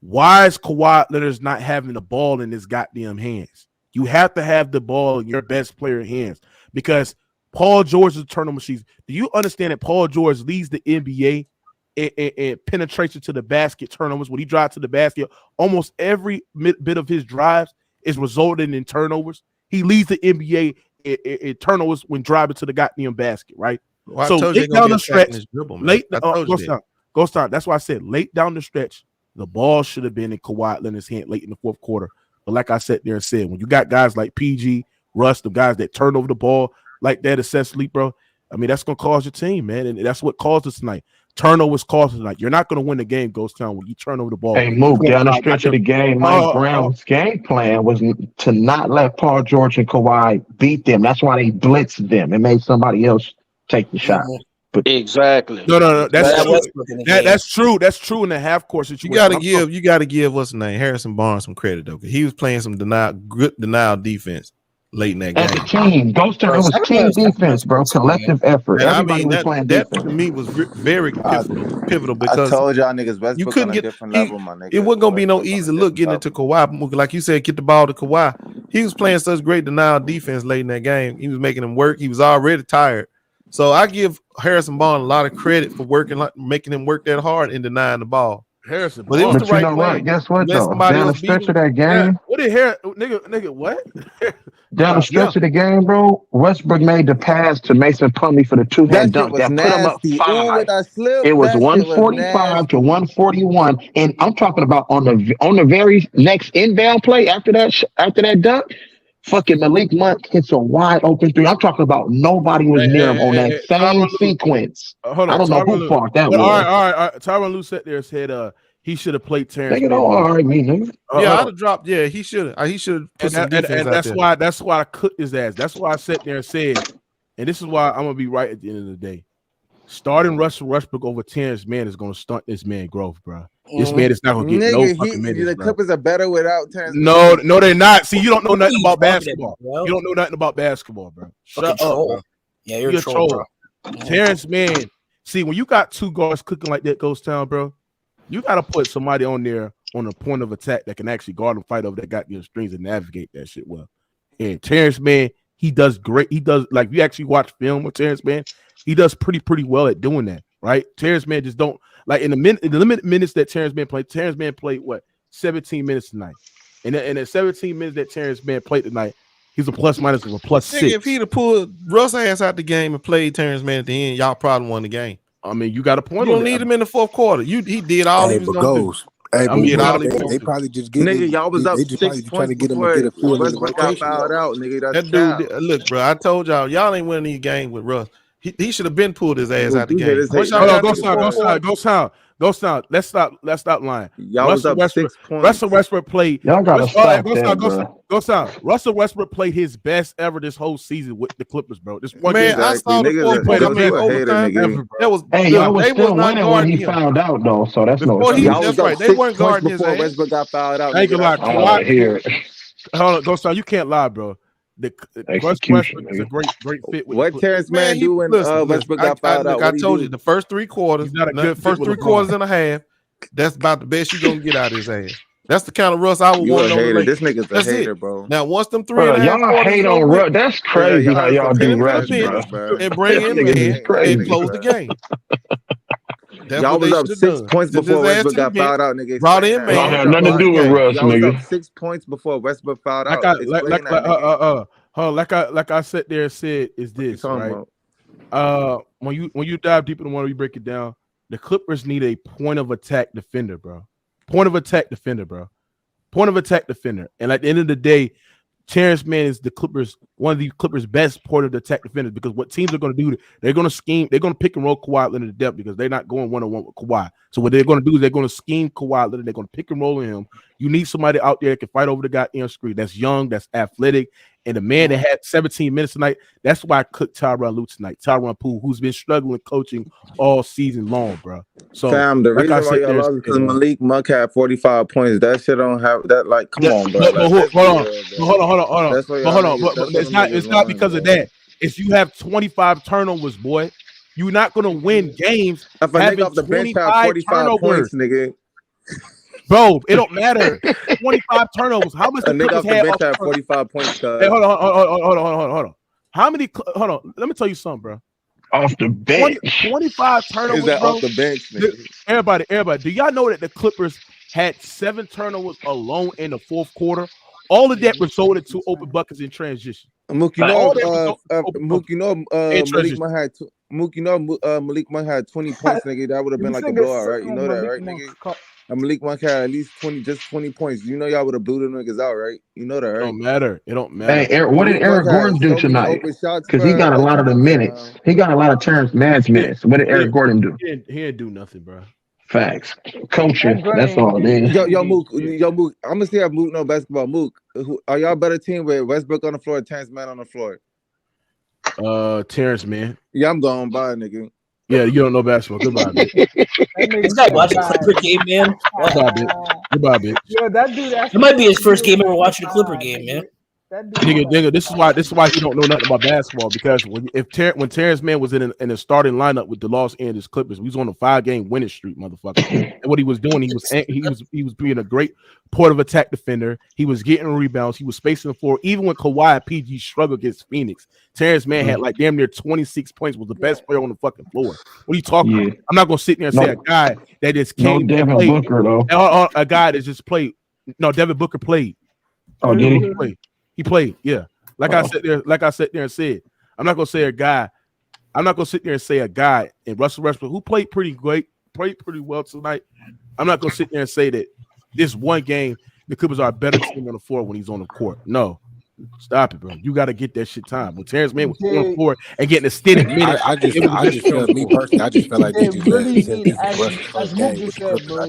Why is Kawhi Leonard not having the ball in his goddamn hands? You have to have the ball in your best player hands because Paul George is a turnover machine. Do you understand that Paul George leads the NBA in penetration to the basket turnovers? When he drives to the basket, almost every bit of his drives is resulting in turnovers. He leads the NBA in turnovers when driving to the goddamn basket, right? Well, so late down the stretch, Ghost time. That's why I said late down the stretch, the ball should have been in Kawhi Leonard's hand late in the fourth quarter. But like I sat there and said, when you got guys like PG, Russ, the guys that turn over the ball like that essentially, bro, I mean, that's going to cause your team, man. And that's what caused us tonight. Turnovers caused us tonight. You're not going to win the game, Ghost Town, when you turn over the ball. Hey, Mook, down the stretch of the game, Mike Brown's game plan was to not let Paul George and Kawhi beat them. That's why they blitzed them and made somebody else take the shot. But exactly. No. That's true. That's true in the half court situation. You gotta give what's the name, Harrison Barnes, some credit though. He was playing some good denial defense late in that game. As a team, Ghost Town was team defense, bro. Collective effort. And Everybody was playing defense. That to me was very pivotal because I told y'all niggas Westbrook you couldn't on get a different level, my nigga. It wasn't gonna be no easy look getting it to Kawhi. Like you said, get the ball to Kawhi. He was playing such great denial defense late in that game. He was making him work. He was already tired. So I give Harrison Barnes a lot of credit for making him work that hard and denying the ball. Harrison, but it was But the right you know play. what? Guess what Let though? somebody Down the else beat stretch him. of that game, what did nigga? What? down the stretch of the game, bro. Westbrook made the pass to Mason Plumlee for the That two-hand shit dunk was that put him up nasty. Ooh, with 5. that slip, It was that shit was 145 to nasty. 141, and I'm talking about on the very next inbound play after that dunk. Fucking Malik Monk hits a wide open three. I'm talking about nobody was near him on that same sequence. Hold on, I don't know who fault that was. All right. Tyronn Lue sat there and said, he should have played Terrence Nigga, Mann. don't all right me, nigga. Yeah, I'd have dropped. Yeah, he should have put some defense out there. That's why I cooked his ass. That's why I sat there and said, and this is why I'm gonna be right at the end of the day. Starting Russell Westbrook over Terrence Mann is gonna stunt this man growth, bro. This man is not gonna get no fucking minutes. The bro. Clippers are better without Terrence. No, they're not. See, you don't know nothing about basketball. You don't know nothing about basketball, bro. Shut up, bro. Yeah, you're a troll, bro. Terrence Mann. See, when you got two guards cooking like that, Ghost Town, bro, you gotta put somebody on there on the point of attack that can actually guard and fight over that goddamn strings and navigate that shit well. And Terrence Mann, he does great. He does, like, you actually watch film with Terrence Mann, he does pretty well at doing that, right? Terrence Mann just don't, like, in the limited minutes that Terrence Mann played what, 17 minutes tonight. And in 17 minutes that Terrence Mann played tonight, he's a plus minus of a plus 6. If he'd have pulled Russ ass out the game and played Terrence Mann at the end, y'all probably won the game. I mean, you got a point. You don't need him in the fourth quarter. He did all he was gonna do. Hey, they probably just get Nigga, y'all was up 6 points trying to get him before to get a feel of the Westbrook got rotation. fouled out, nigga. That dude, look, bro. I told y'all ain't winning these games with Russ. He should have been pulled his ass out the game. Go sound. Let's stop lying. Y'all was up 6 points. Russell Westbrook played. Y'all gotta stop that, Go sound. Russell Westbrook played his best ever this whole season with the Clippers, bro. This one man, game, I saw the fourth quarter man overtime. That was y'all was still winning when he fouled out though. So that's That's right. They weren't guarding his ass. Westbrook got fouled out. I ain't gonna lie. Kawhi, hold on, go sound. You can't lie, bro. The Westbrook is a great fit. With what Terrence Mann do when Westbrook got fouled out? I told you the first 3 quarters, first 3 quarters and a half. That's about the best you're gonna get out of his ass. That's the kind of Russ I would want to. This nigga's a hater, bro. Now once them 3.5 y'all hate on Russ. That's crazy how y'all do Russ, bro. And bring him in and close the game. Y'all was up 6 points before Westbrook got fouled out, nigga. Brought in, man. Had nothing to do with Russ, y'all was nigga. up 6 points before Westbrook fouled out. Like I sat there and said, is this right? When you dive deep in the water, you break it down. The Clippers need a point of attack defender, bro. Point of attack defender. And at the end of the day, Terrence Mann is one of the Clippers' best point of attack defenders, because what teams are going to do, they're going to scheme, they're going to pick and roll Kawhi Leonard to depth because they're not going one-on-one with Kawhi. So what they're going to do is they're going to scheme Kawhi Leonard, they're going to pick and roll him. You need somebody out there that can fight over the goddamn screen, that's young, that's athletic, and the man that had 17 minutes tonight, that's why I cooked Tyronn Lue tonight. Tyronn Poole, who's been struggling coaching all season long, bro. So Fam, the reason why y'all lost is because Malik Monk had 45 points. That shit don't have that. Like, come on, bro. Hold on. But it's not because of that. It's you have 25 turnovers, boy. You're not gonna win games. If a nigga off the bench had 45 points, nigga. Bro, it don't matter. 25 turnovers. How much a nigga off the bench had 45 points? Hey, hold on. How many? Hold on. Let me tell you something, bro. Off the bench. 25 turnovers. Is that bro? Off the bench? Nigga? Everybody. Do y'all know that the Clippers had 7 turnovers alone in the fourth quarter? All of that resulted to open buckets in transition. Mook, Malik Monk had 20 points, nigga. That would have been like a blowout, right? You know that, right, nigga? Malik Monk had at least 20 points. You know y'all would have blew them niggas out, right? You know that, right? It don't matter. Hey, what did Eric Gordon do tonight? Because he got a lot of the minutes. He got a lot of Terrence Mann's minutes. What did Eric Gordon do? He didn't do nothing, bro. Facts. Coaching. That's all it is. Yo, Mook. I'm gonna see how Mook know basketball. Mook, are y'all better team with Westbrook on the floor or Terrence Mann on the floor? Terrence Mann. Yeah, I'm going by, nigga. Yeah, you don't know basketball. Goodbye, bitch. He's not watching a Clipper game, man. Goodbye, bitch. Yo, that dude. It might be his first game ever watching a Clipper game, man. Nigga, this is why you don't know nothing about basketball, because when Terrence Mann was in the starting lineup with the Los Angeles Clippers, we was on a 5-game winning streak, motherfucker. And what he was doing, he was being a great point of attack defender. He was getting rebounds. He was spacing the floor. Even when Kawhi and PG struggled against Phoenix, Terrence Mann had like damn near 26 points. Was the best player on the fucking floor. What are you talking about? I'm not gonna sit there and say a guy that just came. No Devin Booker though. A guy that just played. No, Devin Booker played. Oh, did he? He played, yeah. I sat there and said, I'm not gonna say a guy. I'm not gonna sit there and say a guy in Russell Westbrook who played pretty pretty well tonight. I'm not gonna sit there and say that this one game the Clippers are a better team on the floor when he's on the court. No. Stop it, bro. You got to get that shit time. When Terrence Mann was on the floor and getting extended minutes, I just feel like they just really need as Mook said, bro.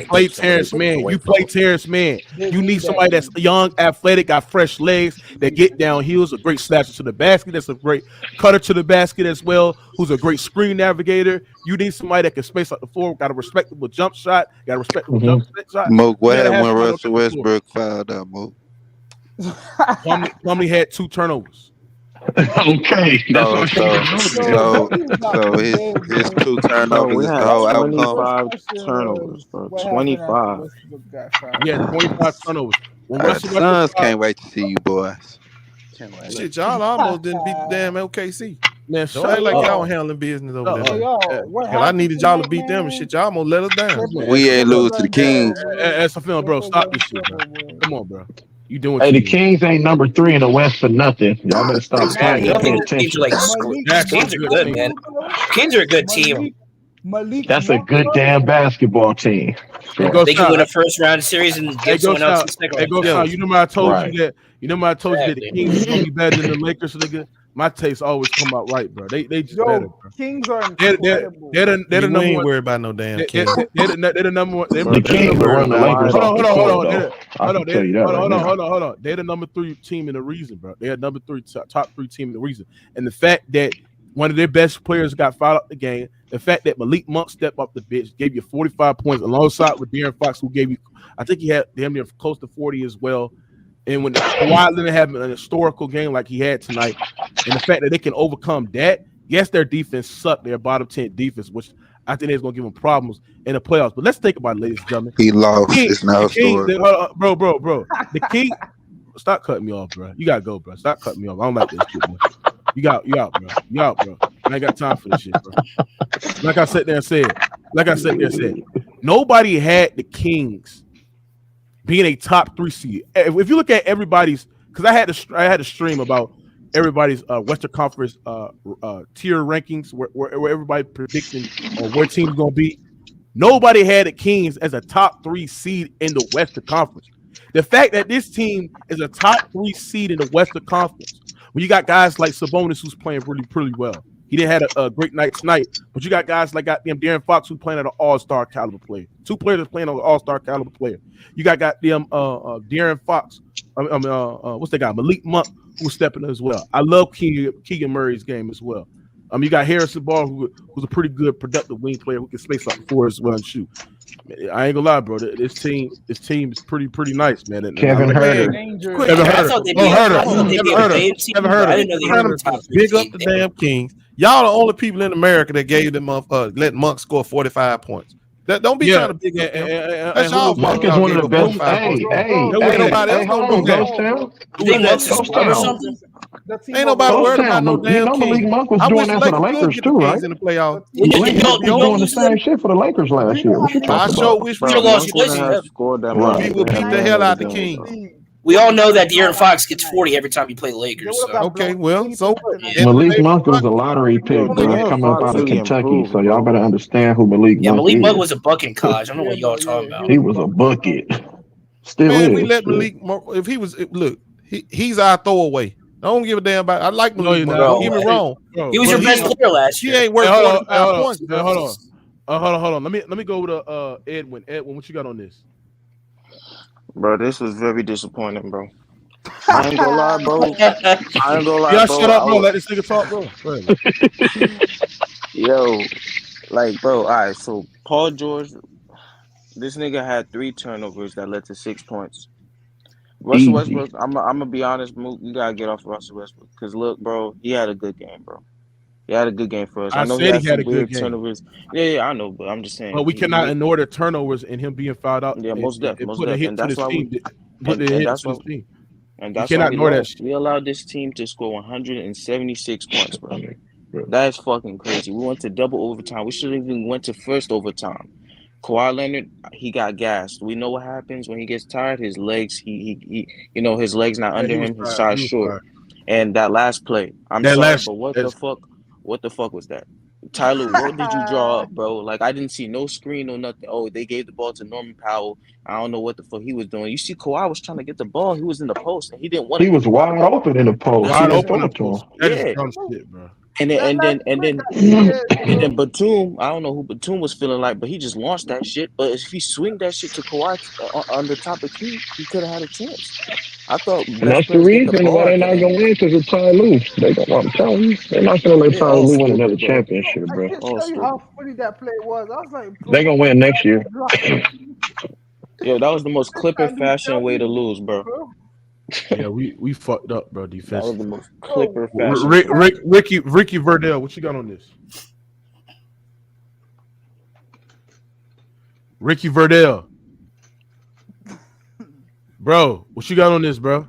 Play Terrence Mann. You play Terrence Mann. You need somebody that's young, athletic, got fresh legs, that get down heels, a great slasher to the basket, that's a great cutter to the basket as well, who's a great screen navigator. You need somebody that can space out the floor, got a respectable jump shot, got a respectable jump shot. Mook, what happened when Russell Westbrook fouled out, Mook? Plumlee had 2 turnovers. Okay. So his 2 turnovers is the whole outcome. 25 turnovers, bro. 25. Yeah, 25 turnovers. The Suns can't wait to see you boys. Shit, y'all almost didn't beat the damn OKC. Man, don't act like y'all handling business over there. I needed y'all to beat them and shit. Y'all almost let us down. We ain't lose to the Kings. That's a feeling, bro. Stop this shit, bro. Come on, bro. You doing? Hey, the Kings ain't number 3 in the West for nothing. Y'all better stop paying attention. Kings are good, man. Kings are a good team. That's a good damn basketball team. They can win a first round series and get someone else in second round. You know what I told you that? You know what I told you that the Kings is gonna be better than the Lakers, nigga. My tastes always come out right, bro. They just better, bro. Kings are incredible. They're the number ain't one. Worried about no damn Kings. They're the number one. The Kings are on the Lakers. Hold on. They're the number 3 team in the reason, bro. They're number 3 top 3 team in the reason. And the fact that one of their best players got fouled out the game, the fact that Malik Monk stepped up the bench, gave you 45 points alongside with De'Aaron Fox, who gave you, I think he had damn near close to 40 as well. And when Kawhi Leonard having an historical game like he had tonight, and the fact that they can overcome that, yes, their defense sucked. Their bottom 10 defense, which I think is going to give them problems in the playoffs. But let's think about it, ladies and gentlemen. He lost. It's now story. Bro. The King, stop cutting me off, bro. You got to go, bro. Stop cutting me off. I don't like this shit, bro. You out, bro. You out, bro. I ain't got time for this shit, bro. Like I said, nobody had the Kings being a top 3 seed. If you look at everybody's, because I had a stream about everybody's Western Conference tier rankings where everybody predicting where teams gonna be. Nobody had the Kings as a top 3 seed in the Western Conference. The fact that this team is a top 3 seed in the Western Conference, when you got guys like Sabonis who's playing really pretty well. He didn't have a great night tonight, but you got guys like goddamn De'Aaron Fox who playing at an all-star caliber player. 2 players that's playing on an all-star caliber player. You got goddamn De'Aaron Fox. What's that guy? Malik Monk who's stepping as well. I love Keegan Murray's game as well. You got Harrison Ball who's a pretty good productive wing player who can space up the floor as well and shoot. I ain't gonna lie, bro. This team is pretty nice, man. Kevin Huerter. Big up the damn Kings. Y'all the only people in America that gave them let Monk score 45 points. Don't be trying to big up him. That's y'all. Monk is one of the best. Ain't nobody worried about no damn King. Malik Monk was doing that for the Lakers too, right? In the playoffs. Malik was doing the same shit for the Lakers last year. I sure wish we would beat the hell out of the Kings. We all know that De'Aaron Fox gets 40 every time you play the Lakers. So. Okay, well, so Malik Monk was a lottery pick, bro, coming up out of Kentucky. So y'all better understand who Malik Monk is. Malik Monk was a bucket in college. I don't know what y'all talking about. He was a bucket. Still is. We let Malik Monk. If he was, look, he's our throwaway. I don't give a damn about. I like Malik Monk. Don't get me wrong. He was your best player last year. He ain't worth 45 points. Hold on. Let me go to Edwin. Edwin, what you got on this? Bro, this was very disappointing, bro. I ain't gonna lie, bro. Y'all shut up, bro. Let this nigga talk, bro. Yo, like, bro, all right, so Paul George, this nigga had 3 turnovers that led to 6 points. Russell Westbrook, I'm gonna be honest, Mook, you gotta get off Russell Westbrook because look, bro, he had a good game, bro. He had a good game for us. I know he had some weird turnovers. Yeah, I know, but I'm just saying. But we cannot ignore the turnovers and him being fouled out. Yeah, most definitely. Put a hit to his team. And that's why we allowed this team to score 176 points, bro. That's fucking crazy. We went to double overtime. We should have even went to first overtime. Kawhi Leonard, he got gassed. We know what happens when he gets tired. His legs, his legs not under him. His size short. And that last play, but what the fuck? What the fuck was that? Tyler, what did you draw up, bro? Like, I didn't see no screen or nothing. Oh, they gave the ball to Norman Powell. I don't know what the fuck he was doing. You see, Kawhi was trying to get the ball. He was in the post, and he didn't want. He was wide open in the post. Wide open in the post. That is dumb shit, bro. And then Batum, I don't know who Batum was feeling like, but he just launched that shit. But if he swing that shit to Kawhi on the top of key, he could have had a chance. I thought that's the reason why they're not gonna win because of Ty Lue. I'm telling you, they're not gonna let Ty Lue win another championship, bro. I can't tell you how funny that play was. I was like, they're gonna win next year. Yo, that was the most Clipper fashion way to lose, bro. Yeah, we fucked up, bro. Defense. That was the most Clipper fashion. Ricky Verdell, what you got on this? Ricky Verdell. Bro, what you got on this, bro?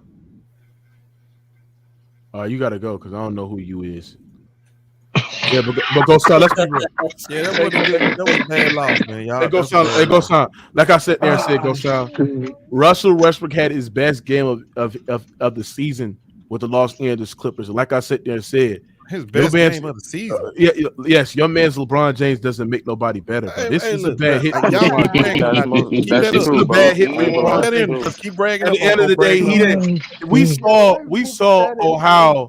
You gotta go because I don't know who you is. Yeah, but go start. Let's be real. Yeah, that was bad loss, man. Y'all, It go sound. Like I said there and said, go sound. Russell Westbrook had his best game of the season with the Los Angeles Clippers. Like I said there and said, his best game of the season. Yes, your man's LeBron James doesn't make nobody better. This is a bad hit. This is a bad hit. Keep bragging. At the end of the day, he didn't. We saw how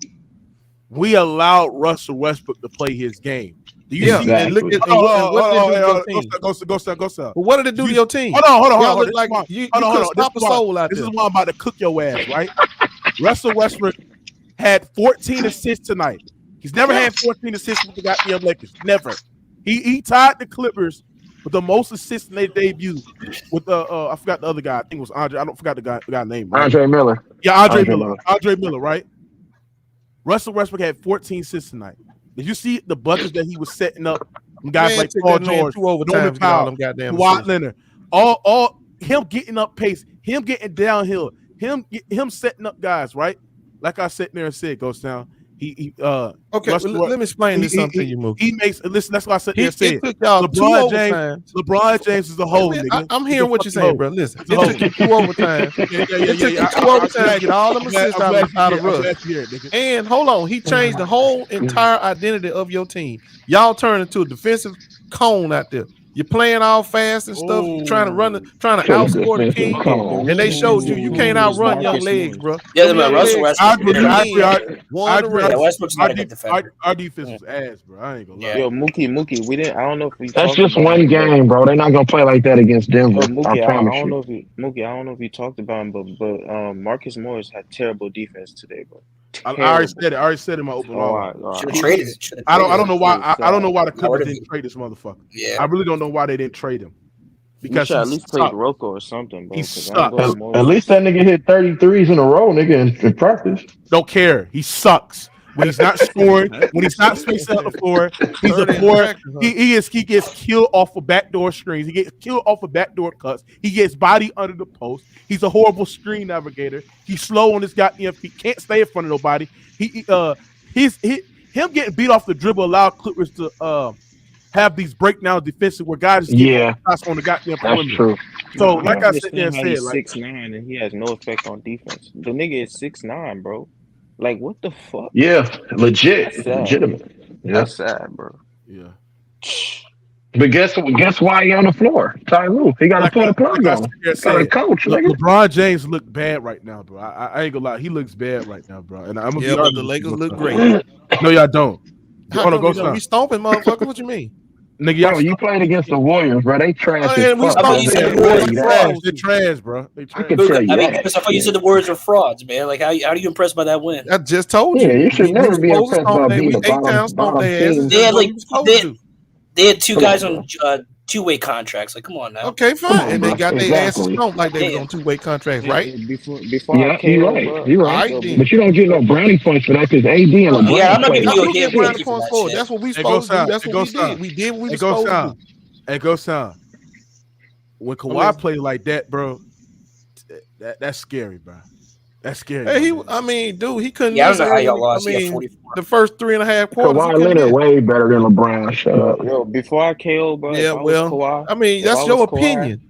we allowed Russell Westbrook to play his game. Do you see? And look at what did it do to your team? Go. But what did it do to your team? Hold on. Like you could stop a soul out there. This is why I'm about to cook your ass, right? Russell Westbrook had 14 assists tonight. He's never had 14 assists with the goddamn Lakers. Never. He tied the Clippers with the most assists in their debut with the I forgot the other guy. I think it was Andre. I don't forgot the guy name. Right? Andre Miller. Yeah, Andre Miller, right? Russell Westbrook had 14 assists tonight. Did you see the buckets that he was setting up? Guys like Paul George, Norman Powell, Kawhi Leonard, all him getting up pace, him getting downhill, him setting up guys, right? Like I sat there and said, goes down. Let me explain this something to you, Mookie. He makes listen. That's why I said there and said LeBron James is a hole. I'm hearing what you're saying, bro. Listen, it took you 2 overtimes. It took you 2 overtimes to get all them assists out of Russ. And hold on, he changed the whole entire identity of your team. Y'all turned into a defensive cone out there. You're playing all fast and stuff. You're trying to outscore the King, and they showed you can't outrun young legs, bro. Yeah, man, Russell Westbrook. I agree. Westbrook's not a good defender. Our defense was ass, bro. I ain't gonna lie. Yo, Mookie, we didn't. I don't know if we. That's just one game, bro. They're not gonna play like that against Denver. Mookie, I promise I don't know if you talked about him, but Marcus Morris had terrible defense today, bro. I already said it in my open line. Should have traded. I don't know why. I don't know why the Clippers didn't trade this motherfucker. Yeah, I really don't know why they didn't trade him. Because at least play Rocco or something, bro. He sucks. At least that nigga hit 33s in a row, nigga, in practice. Don't care. He sucks. When he's not scoring, when he's not spacing out the floor, he's a poor. He gets killed off of backdoor screens. He gets killed off of backdoor cuts. He gets body under the post. He's a horrible screen navigator. He's slow on his goddamn feet. Can't stay in front of nobody. Him getting beat off the dribble allowed Clippers to have these breakdown defensive where guys get on the goddamn perimeter. True. So like I said, there said, like 6'9" and he has no effect on defense. The nigga is 6'9", bro. Like, what the fuck? Yeah, legitimate. Yeah. That's sad, bro. Yeah. But guess why he on the floor? Ty Lue. He got to put a plug on him. Got a coach. LeBron James look bad right now, bro. I ain't gonna lie. He looks bad right now, bro. And I'm gonna but the Lakers look great. No, y'all don't. We stomping, motherfucker. What you mean? Nigga, you played against the Warriors, bro. They trash. They're trash, bro. They trash. I thought you said the Warriors are frauds, man. Like, how are you impressed by that win? I just told you. Yeah, you should never be impressed by being a bottom team. They had 2 guys on two-way contracts. Like, come on now. Okay, fine. And they got their asses stumped like they was on two-way contracts, right? Before you're right. You're right. But you don't get no brownie points for that because AD and LeBron. Yeah, I'm not giving you a get damn brownie points for it. That's what we supposed to do. That's what we did. We did what we were supposed to do. Hey, go sound. When Kawhi played like that, bro, that's scary, bro. That's scary. Hey, dude, he couldn't. Yeah, I don't know how y'all lost. The first 3.5 quarters. Kawhi Leonard way better than LeBron. Shut up. Yo, before I KO, bro. Yeah, well, Kawhi, that's your opinion.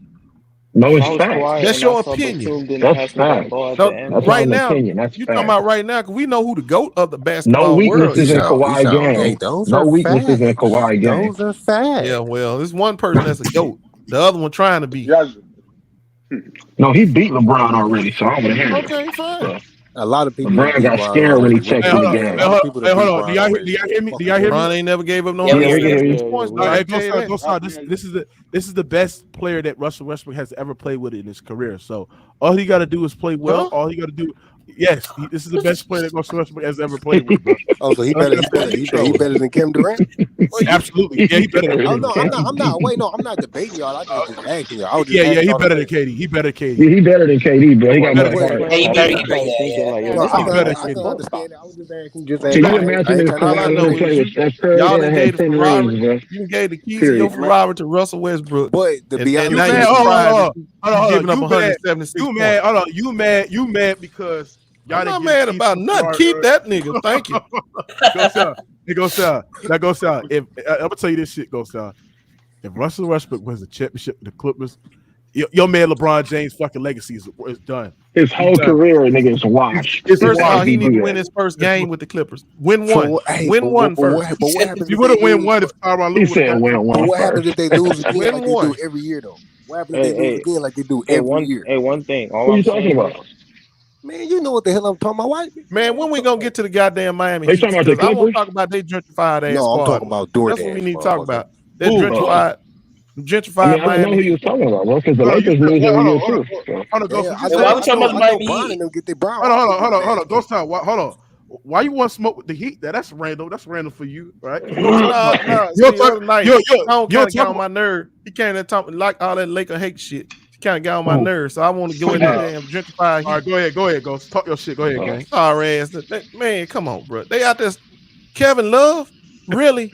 No, it's fact. That's your opinion. That's fact. Right now, you talking about right now because we know who the GOAT of the basketball world. No weaknesses in Kawhi game. No weaknesses in Kawhi game. Those are facts. Yeah, well, there's one person that's a GOAT. The other one trying to be. No, he beat LeBron already, so I would hear it. Okay, fine. A lot of people. LeBron got scared when he checked in the game. Hey, hold on. Do y'all hear me? Do y'all hear me? LeBron ain't never gave up no points. This is the best player that Russell Westbrook has ever played with in his career. So all he got to do is play well. All he got to do. Yes, this is the best player that Russell Westbrook has ever played with. Bro. Oh, so he better than Kevin Durant? Absolutely. Yeah, he better. I'm not debating y'all. I just asking y'all. Yeah, he better than KD. He better than KD. Yeah, he better than KD, bro. He got better heart. Hey, he better. I was just asking. Can you imagine if Kawhi Leonard played with Steph Curry? Y'all They done had gave 10 rings, bro. You gave the keys to your Ferrari to Russell Westbrook. But to be honest, giving up 176. You mad because y'all I'm not mad about nothing. Keep that nigga. Thank you. Go south. Now go south. I'm gonna tell you this shit. Go south. If Russell Westbrook wins the championship with the Clippers, your man LeBron James' fucking legacy is done. His whole career, nigga, is washed. First of all, he need to win his first game with the Clippers. Win one. Win one first. But what happens? You would have win one if Tyronn Lue. He said win one. But what happens if they lose again Win like they one. do every year though? What happens if they lose again like they do every year? Hey, one thing. What are you talking about? Man, you know what the hell I'm talking about, right? Man, when we gonna get to the goddamn Miami? They talking about the I Clippers? want to talk about they gentrified ass. No, I'm talking about DoorDash. That's what we need to talk about. They gentrified I mean, I don't know who you're talking about, bro, because the Lakers lose every year too. Why we talking about the Miami Heat? Get their brown. Hold on. Ghost Town. Hold on. Why you want to smoke with the Heat? That's random. That's random for you, right? You're talking on my nerve. He can't talk like all that Laker hate shit. He kind of got on my nerves, so I want to go in there and gentrify. All right, go ahead, Ghost. Talk your shit. Go ahead, gang. Sorry ass, man. Come on, bro. They out there. Kevin Love, really?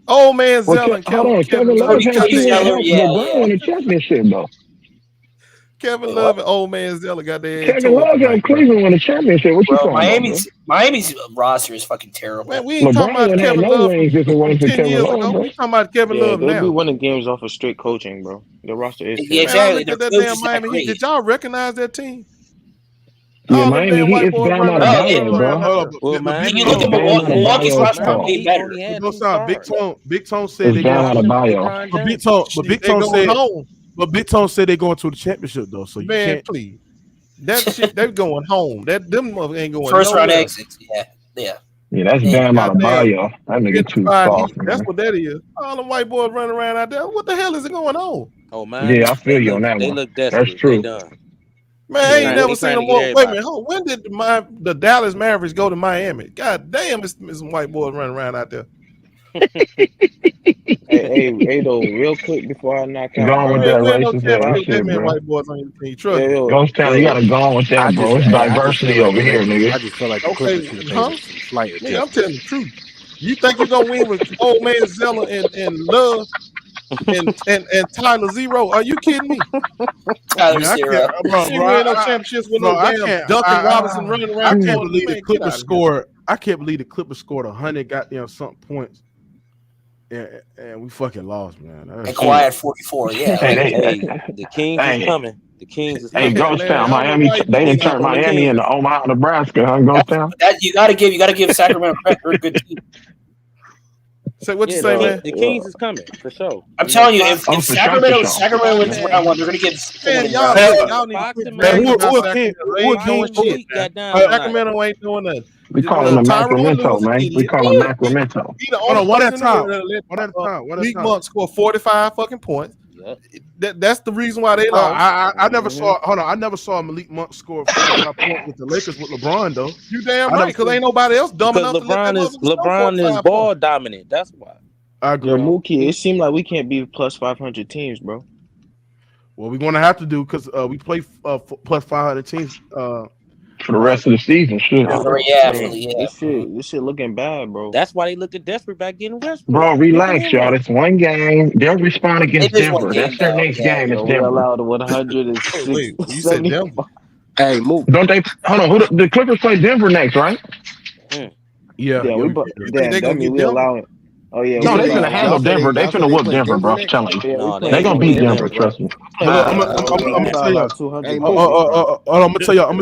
Old man Zell and Kevin Love had LeBron win a championship though. Kevin Love and old man Zella got their Kevin Love got Cleveland win a championship. What you talking about? Miami's roster is fucking terrible. Man, we ain't talking about Kevin Love 10 years ago. We talking about Kevin Love now. They be winning games off of straight coaching, bro. Their roster is yeah, exactly. Man, that damn Miami Heat. Did y'all recognize that team? Yeah, Miami Heat is down out of Bayou, bro. You look at Milwaukee's roster, way better. Big Tone said they down out of Bayou. But Big Tone said they going to the championship though. So you can't please. That shit, they're going home. Them mother ain't going first round exits. Yeah, that's damn out of Bayou. That nigga too soft. That's what that is. All them white boys running around out there. What the hell is it going on? Oh man. Yeah, I feel you on that one. They look desperate. That's true. Man, I ain't never seen them walk. Wait a minute, when did the Dallas Mavericks go to Miami? God damn, it's some white boys running around out there. hey, though, real quick before I knock out. Gone with that racist shit, bro. White boys on your team. Trust me. Ghost Town, you gotta go on with that, bro. It's diversity over here, nigga. I just feel like the Clippers should have paid slight nigga, I'm telling the truth. You think you're gonna win with old man Zella and Love and Tyler Zero? Are you kidding me? Tyler Zero. She win no championships with no damn Duncan Robinson running around. I can't believe the Clippers scored. I can't believe the Clippers scored 100 goddamn something points. And we fucking lost, man. And Kawhi at 44, yeah. Hey, the Kings is coming. The Kings is coming. Hey, Ghost Town, Miami. They didn't turn Miami into Omaha, Nebraska, huh, Ghost Town? You gotta give Sacramento credit for a good team. So what you say, man? The Kings is coming for sure. I'm telling you, if Sacramento wins round one, they're gonna get. Y'all need to Sacramento ain't doing nothing. We call him Sacramento, man. We call him Sacramento. Hold on, one at a time. League Monk scored 45 fucking points. That's the reason why they lost. I never saw. Hold on, I never saw Malik Monk score 45 points with the Lakers with LeBron though. You damn right, because ain't nobody else dumb enough. LeBron is ball dominant. That's why. I agree. Yo, Mookie, it seemed like we can't be plus 500 teams, bro. Well, we're gonna have to do because we play plus 500 teams. For the rest of the season, shit. This shit looking bad, bro. That's why they looking desperate back getting Westbrook. Bro, relax, y'all. It's one game. They'll respond against Denver. That's their next game. It's We Denver. allowed 106. Wait, you said Denver? Hey, Mook. Don't they? Hold on. The Clippers play Denver next, right? Yeah, that mean we allowing. Oh yeah. No, they finna handle Denver. They finna whoop Denver, bro. I'm telling you. They gonna beat Denver. Trust me. I'm gonna tell y'all. I'm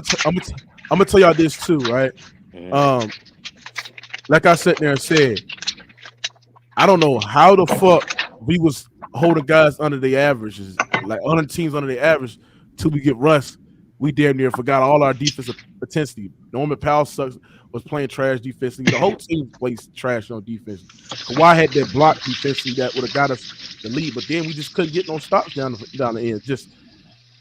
gonna tell y'all this too, right? Like I sat there and said, I don't know how the fuck we was holding guys under the averages, like other teams under the average, till we get rust. We damn near forgot all our defensive intensity. Norman Powell was playing trash defensively. The whole team plays trash on defense. Kawhi had that block defensively that would have got us the lead, but then we just couldn't get no stops down the end.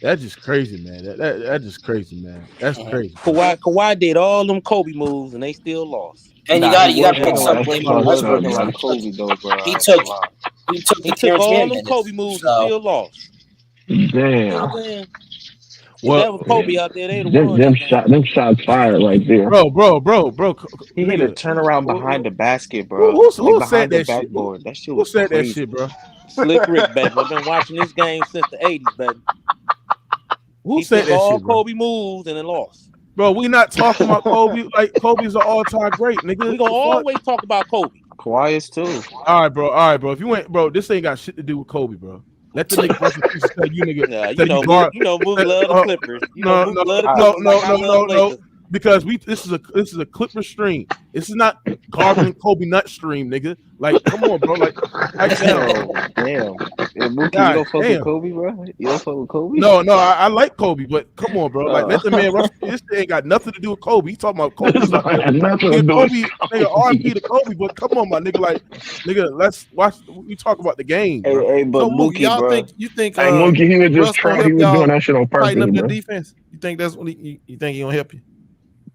That's just crazy, man. That's just crazy, man. That's crazy. Kawhi did all them Kobe moves and they still lost. And you got to pick some blame on Westbrook. Kobe though, bro. He took all them Kobe moves and still lost. Damn. Well, that was Kobe out there. Them shots fired right there, bro. He hit a turnaround behind the basket, bro. Who like said that backboard. shit? That shit was Who said crazy. that shit, bro? Slick Rick, baby. I've been watching this game since the '80s, baby. Who said that all shit, bro? Kobe moves and then lost. Bro, we not talking about Kobe like Kobe's an all-time great, nigga. We gonna always talk about Kobe. Kawhi is too. All right, bro. If you ain't, bro, this ain't got shit to do with Kobe, bro. Let the nigga tell you, nigga. Yeah, you know, Mook love the Clippers. No. Because this is a Clipper stream. This is not Garvin and Kobe nut stream, nigga. Like, come on, bro. Like, damn. Yeah, Mookie, you don't fuck with Kobe, bro? You don't fuck with Kobe? No, I like Kobe, but come on, bro. Like, let the man rush. This thing ain't got nothing to do with Kobe. He talking about Kobe. Kobe, nigga, R.I.P. to Kobe, but come on, my nigga. Like, nigga, let's watch. We talk about the game. Bro. Hey, but Mookie, y'all bro. You think Mookie, he was just trying. He was doing that shit on purpose, tighten up bro. the defense? You think that's what you think he gonna help you?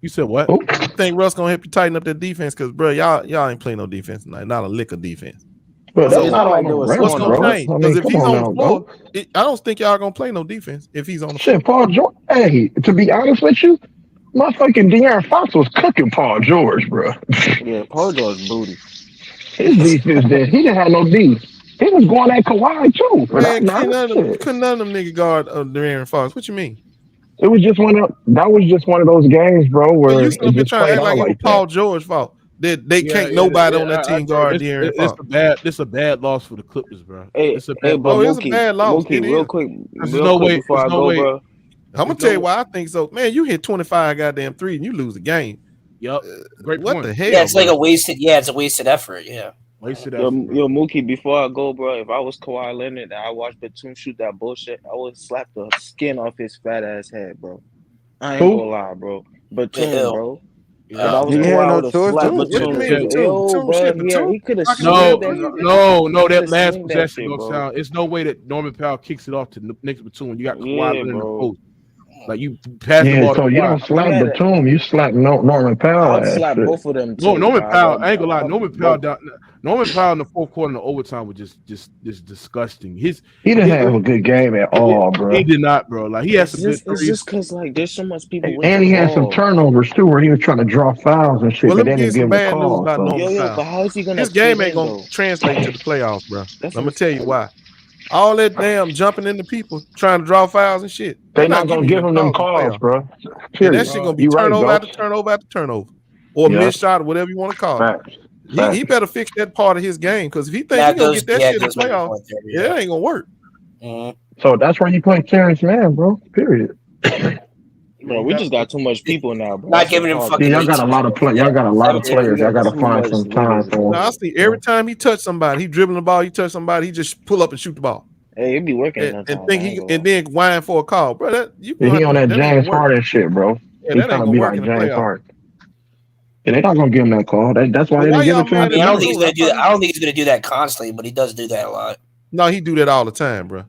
You said what? You think Russ gonna help you tighten up that defense? Because, bro, y'all ain't playing no defense tonight. Not a lick of defense. But that's not like what's gonna change? Because if he's on the floor, I don't think y'all gonna play no defense if he's on the floor. Shit, Paul George. Hey, to be honest with you, my fucking De'Aaron Fox was cooking Paul George, bro. Yeah, Paul George booty. His defense did. He didn't have no D. He was going at Kawhi too. Man, couldn't none of them nigga guard De'Aaron Fox. What you mean? It was just one of those games, bro, where you still been trying to act like it was Paul that. George's fault. They can't nobody on that team guard De'Aaron Fox. It's a bad loss for the Clippers, bro. It's a bad loss. Mookie, real quick, before I go, bro. I'm gonna tell you why I think so. Man, you hit 25 goddamn threes and you lose the game. Yup. Great what point. The hell? Yeah, it's like a wasted. Yeah, it's a wasted effort. Yeah. Wasted effort. effort. Yo, Mookie, before I go, bro, if I was Kawhi Leonard and I watched Batum shoot that bullshit, I would slap the skin off his fat ass head, bro. I ain't gonna lie, bro. Batum, bro. If I was Kawhi, I would have slapped Batum. He could have. No, that last possession gonna sound. It's no way that Norman Powell kicks it off to Nick Batum when you got Kawhi in the post. Like you pass the ball. So you don't slap Batum, you slap Norman Powell. I'd slap both of them. No, Norman Powell. I ain't gonna lie. Norman Powell in the fourth quarter in the overtime was just disgusting. He didn't have a good game at all, bro. He did not, bro. Like he has some good threes. It's just because like there's so much people. And he had some turnovers too, where he was trying to draw fouls and shit. Well, but let me give some bad news about Norman Powell. But how is he gonna? This game ain't gonna translate to the playoffs, bro. I'm gonna tell you why. All that damn jumping into people trying to draw fouls and shit. They're not gonna give him them calls, bro. And that shit gonna be turnover after turnover after turnover, or missed shot, or whatever you want to call it. He better fix that part of his game, because if he thinks he gonna get that shit in the playoffs, it ain't gonna work. So that's where you play Terrence Mann, bro. Period. Bro, we just got too much people now, bro. Not giving him fucking. Y'all got a lot of players. Y'all got a lot of players. Y'all got to find some time for him. Now, I see every time he touch somebody, he dribbling the ball. He touch somebody, he just pull up and shoot the ball. Hey, it be working. And then whine for a call, bro. He on that James Harden shit, bro. Yeah, He's trying to be like James Harden. And they're not gonna give him that call. That's why they didn't give it to him. I don't think he's gonna do that. I don't think he's gonna do that constantly, but he does do that a lot. No, he do that all the time, bro.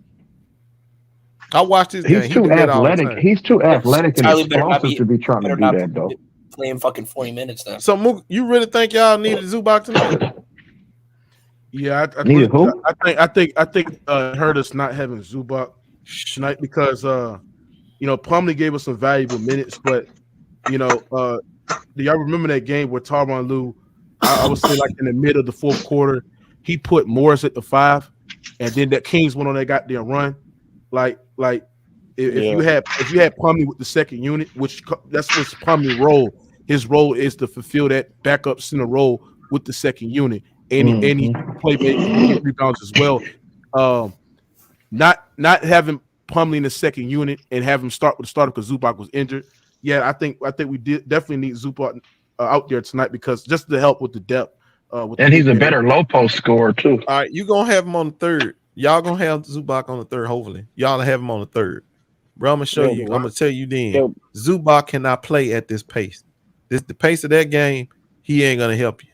I watched his game. He's too athletic. He's too athletic and explosive to be trying to do that, though. Play him fucking 40 minutes then. So, Mook, you really think y'all needed Zubac tonight? Yeah, who? I think it hurt us not having Zubac tonight because Plumlee gave us some valuable minutes, but do y'all remember that game where Tyronn Lue, I would say like in the mid of the fourth quarter, he put Morris at the 5, and then that Kings went on that goddamn run. If you had Plumlee with the second unit, which that's what's Plumlee's role. His role is to fulfill that backup center role with the second unit. Any play make rebounds as well. Not having Plumlee in the second unit and have him start with the starter because Zubac was injured. Yeah, I think we definitely need Zubac out there tonight because just to help with the depth. And he's a better low post scorer too. All right, you gonna have him on the third. Y'all gonna have Zubac on the third. Hopefully, y'all have him on the third. Bro, I'm gonna show you. I'm gonna tell you then. Zubac cannot play at this pace. The pace of that game, he ain't gonna help you.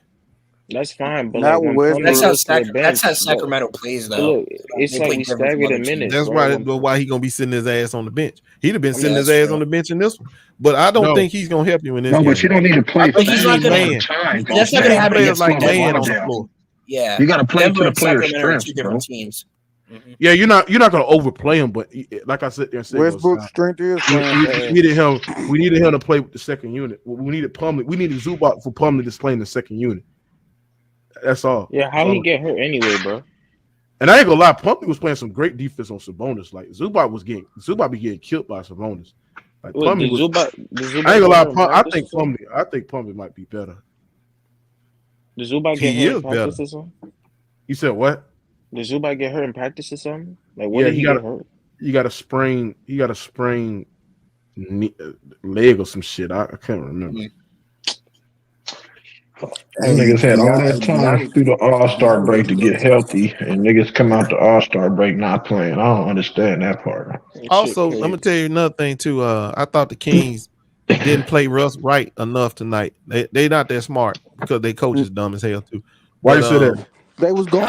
That's fine, but that's how bench, Sacramento plays, though. Look, it's like we staggered a minute. That's why he gonna be sitting his ass on the bench. He'd have been sitting his ass on the bench in this one, but I don't think he's gonna help you in this. No, game. but you don't need to play. He's not gonna. That's not gonna happen against like man on the floor. Yeah, you got to play Denver to the and player's Sacramento are strength, two different teams. Mm-hmm. Yeah, you're not gonna overplay him, but like I said there and said, Westbrook's strength is we needed him to play with the second unit. We needed Plumlee. We needed Zubac for Plumlee to play in the second unit. That's all. Yeah, how he get hurt anyway, bro? And I ain't gonna lie, Plumlee was playing some great defense on Sabonis. Like Zubac be getting killed by Sabonis. Like Plumlee was. Zubac I ain't gonna lie, I think Plumlee might be better. Does Zubac get hurt in practice or something? You said what? Does Zubac get hurt in practice or something? Like what did he get hurt? He got a sprain leg or some shit. I can't remember. Niggas had all that time through the All-Star break to get healthy, and niggas come out the All-Star break not playing. I don't understand that part. Also, let me tell you another thing too. I thought the Kings didn't play Russ right enough tonight. They not that smart because they coach is dumb as hell too. Why you say that? They was going.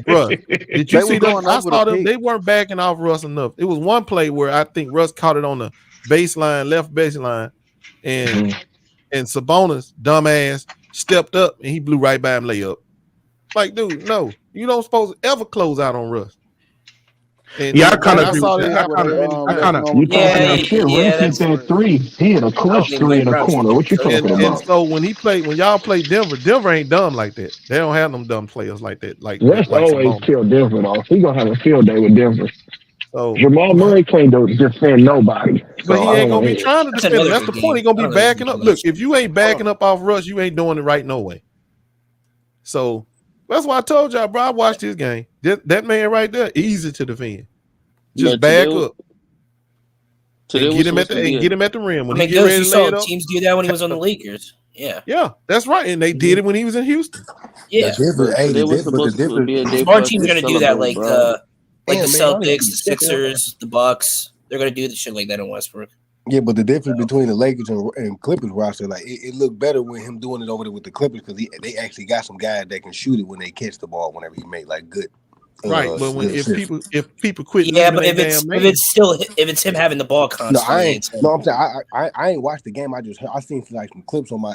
Bro, did you see them? I saw them. They weren't backing off Russ enough. It was one play where I think Russ caught it on the baseline, left baseline, and Sabonis, dumbass, stepped up and he blew right by him layup. Like, dude, no, you don't supposed to ever close out on Russ. And I kind of saw that. That three. He had a clutch three in the corner. What you talking about? And so when y'all play Denver ain't dumb like that. They don't have them dumb players like that. Like Russ always kill Denver though. He gonna have a field day with Denver. So Jamal Murray can't defend nobody. But he ain't gonna be trying to defend. That's the point. He gonna be backing up. Look, if you ain't backing up off Russ, you ain't doing it right no way. So that's why I told y'all, bro. I watched his game. That man right there, easy to defend. Just back up. And get him at the rim when he get ready to lay it up. Teams do that when he was on the Lakers. Yeah, that's right, and they did it when he was in Houston. Yeah, smart teams are gonna do that, like the Celtics, the Sixers, the Bucks. They're gonna do the shit like that in Westbrook. Yeah, but the difference between the Lakers and Clippers roster, like it looked better with him doing it over there with the Clippers because they actually got some guys that can shoot it when they catch the ball whenever he make like good. Right, but if people quit, but if it's him having the ball constantly, I'm saying I ain't watched the game. I seen like some clips on my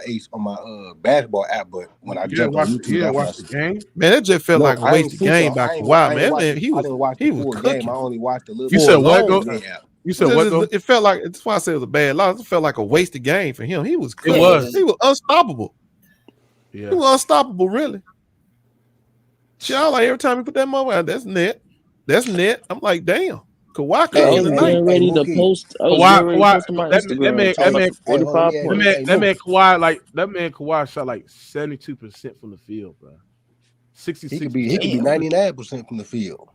basketball app, but when I jumped on YouTube, I watched the game. Man, it just felt like a wasted game by Kawhi, man. He was cooking. I only watched a little. You said what? You said what? It felt like that's why I said it was a bad loss. It felt like a wasted game for him. He was cooking. He was unstoppable. Yeah, he was unstoppable, really. Y'all like every time you put that mother out, that's net. I'm like, damn. Kawhi cooking tonight. Ready to post. That man Kawhi shot like 72% from the field, bro. 66%. He could be 99% from the field.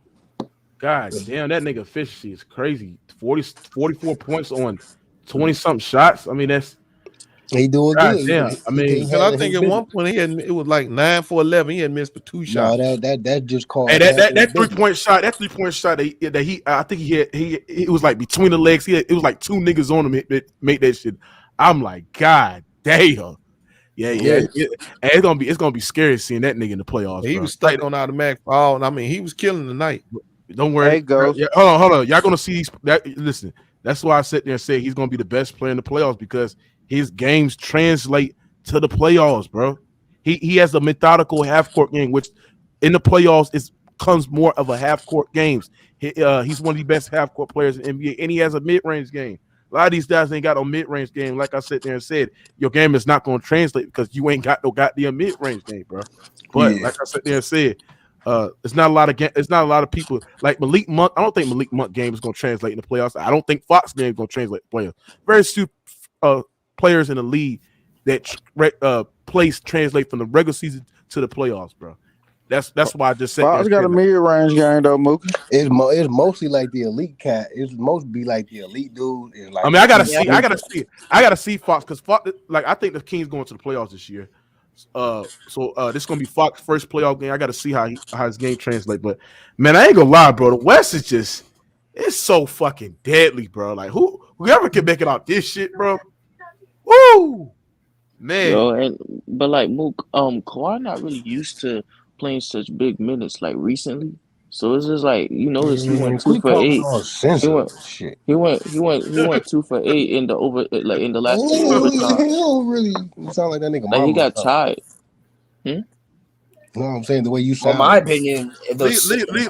God damn, that nigga efficiency is crazy. 44 points on 20-something shots. I mean, that's he doing good. Yeah, I mean, I think at one point it was like 9 for 11. He had missed for 2 shots. No, that just called. Hey, that 3-point shot. That 3-point shot that he I think it was like between the legs. It was like 2 niggas on him that made that shit. I'm like, God damn. Yeah. It's gonna be scary seeing that nigga in the playoffs. He was stuck on automatic foul, and I mean, he was killing the night. Don't worry. Hey, go. Yeah, hold on. Y'all gonna see listen. That's why I sit there and say he's gonna be the best player in the playoffs because his games translate to the playoffs, bro. He has a methodical half-court game, which in the playoffs, it comes more of a half court games. He's one of the best half court players in NBA, and he has a mid range game. A lot of these guys ain't got no mid range game. Like I sat there and said, your game is not going to translate because you ain't got no goddamn mid range game, bro. But like I sat there and said, it's not a lot of people like Malik Monk. I don't think Malik Monk game is going to translate in the playoffs. I don't think Fox game is going to translate in the playoffs. Very few players in the league that plays translate from the regular season to the playoffs, bro. That's why I just said Fox got a mid-range game though, Mookie. It's mostly like the elite cat. It's mostly like the elite dude. And like, I mean, I gotta see Fox because Fox, like I think the Kings going to the playoffs this year. So this is gonna be Fox's first playoff game. I gotta see how his game translates. But man, I ain't gonna lie, bro. The West is just it's so fucking deadly, bro. Like whoever can make it out this shit, bro. Woo, man. Yo, but like Mook, Kawhi not really used to playing such big minutes like recently. So it's just like he went 2 for 8. He went 2 for 8 in the last 2 overtimes. He don't really sound like that nigga. Like he got tired. No, I'm saying the way you sound. Well, my opinion, those Clippers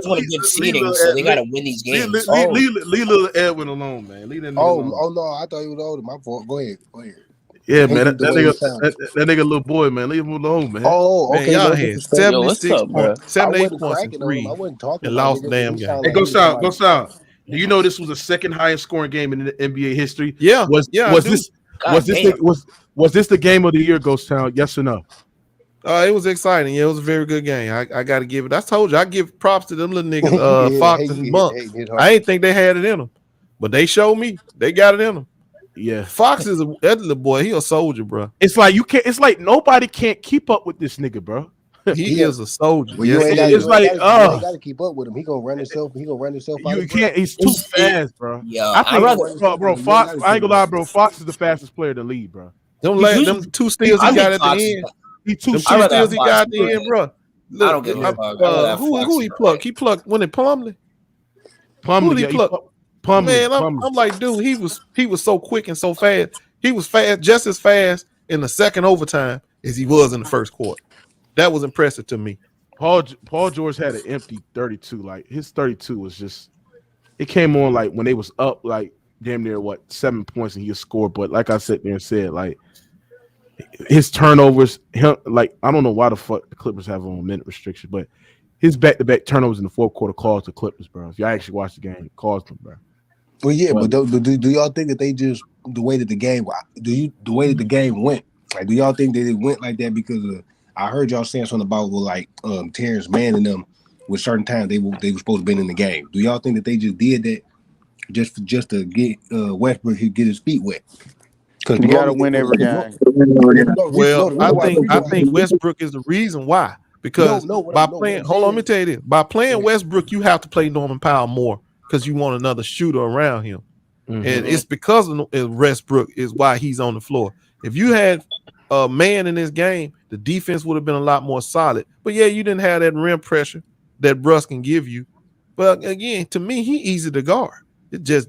want a good seeding, so they got to win these games. Leave little Edwin alone, man. Leave that nigga alone. Oh no, I thought he was older. My fault. Go ahead. Yeah, man, that nigga little boy, man. Leave him alone, man. Oh, okay. Man, y'all had 76 points, 78 points from three, and lost the damn game. Hey, go South. Do you know this was the second highest scoring game in the NBA history? Yeah. Was this the game of the year, Ghost Town? Yes or no? It was exciting. Yeah, it was a very good game. I got to give it. I told you, I give props to them little niggas, Fox and Monk. I ain't think they had it in them, but they showed me they got it in them. Yeah, Fox is that little boy. He a soldier, bro. It's like you can't. It's like nobody can't keep up with this nigga, bro. He is a soldier. Well, yes, you got to keep up with him. He gonna run himself. Out. You can't. He's too fast, bro. Yeah, bro. Fox. I ain't gonna lie, bro. Fox is the fastest player in the league, bro. Them 2 steals he got at the end. He 2 steals he got at the end, bro. Look, I don't give a fuck. Who he plucked? He plucked when it Plumlee. Who did he pluck? Man, I'm like, dude, he was so quick and so fast. He was fast, just as fast in the second overtime as he was in the first quarter. That was impressive to me. Paul George had an empty 32. Like his 32 was just it came on like when they was up like damn near 7 points and he scored. But like I sat there and said, like his turnovers, like I don't know why the fuck the Clippers have on a minute restriction, but his back-to-back turnovers in the fourth quarter caused the Clippers, bro. If y'all actually watch the game, it caused them, bro. Well, yeah, but do y'all think that they just the way that the game went? Like, do y'all think that it went like that because I heard y'all saying something about Terrence Mann and them with certain times they were supposed to be in the game. Do y'all think that they just did that just to get Westbrook to get his feet wet? Because you got to win every game. Well, I think Westbrook is the reason why. Because by playing, hold on, let me tell you this. By playing Westbrook, you have to play Norman Powell more because you want another shooter around him. Mm-hmm. And it's because of Westbrook is why he's on the floor. If you had a man in this game, the defense would have been a lot more solid. But yeah, you didn't have that rim pressure that Russ can give you. But again, to me, he easy to guard. It just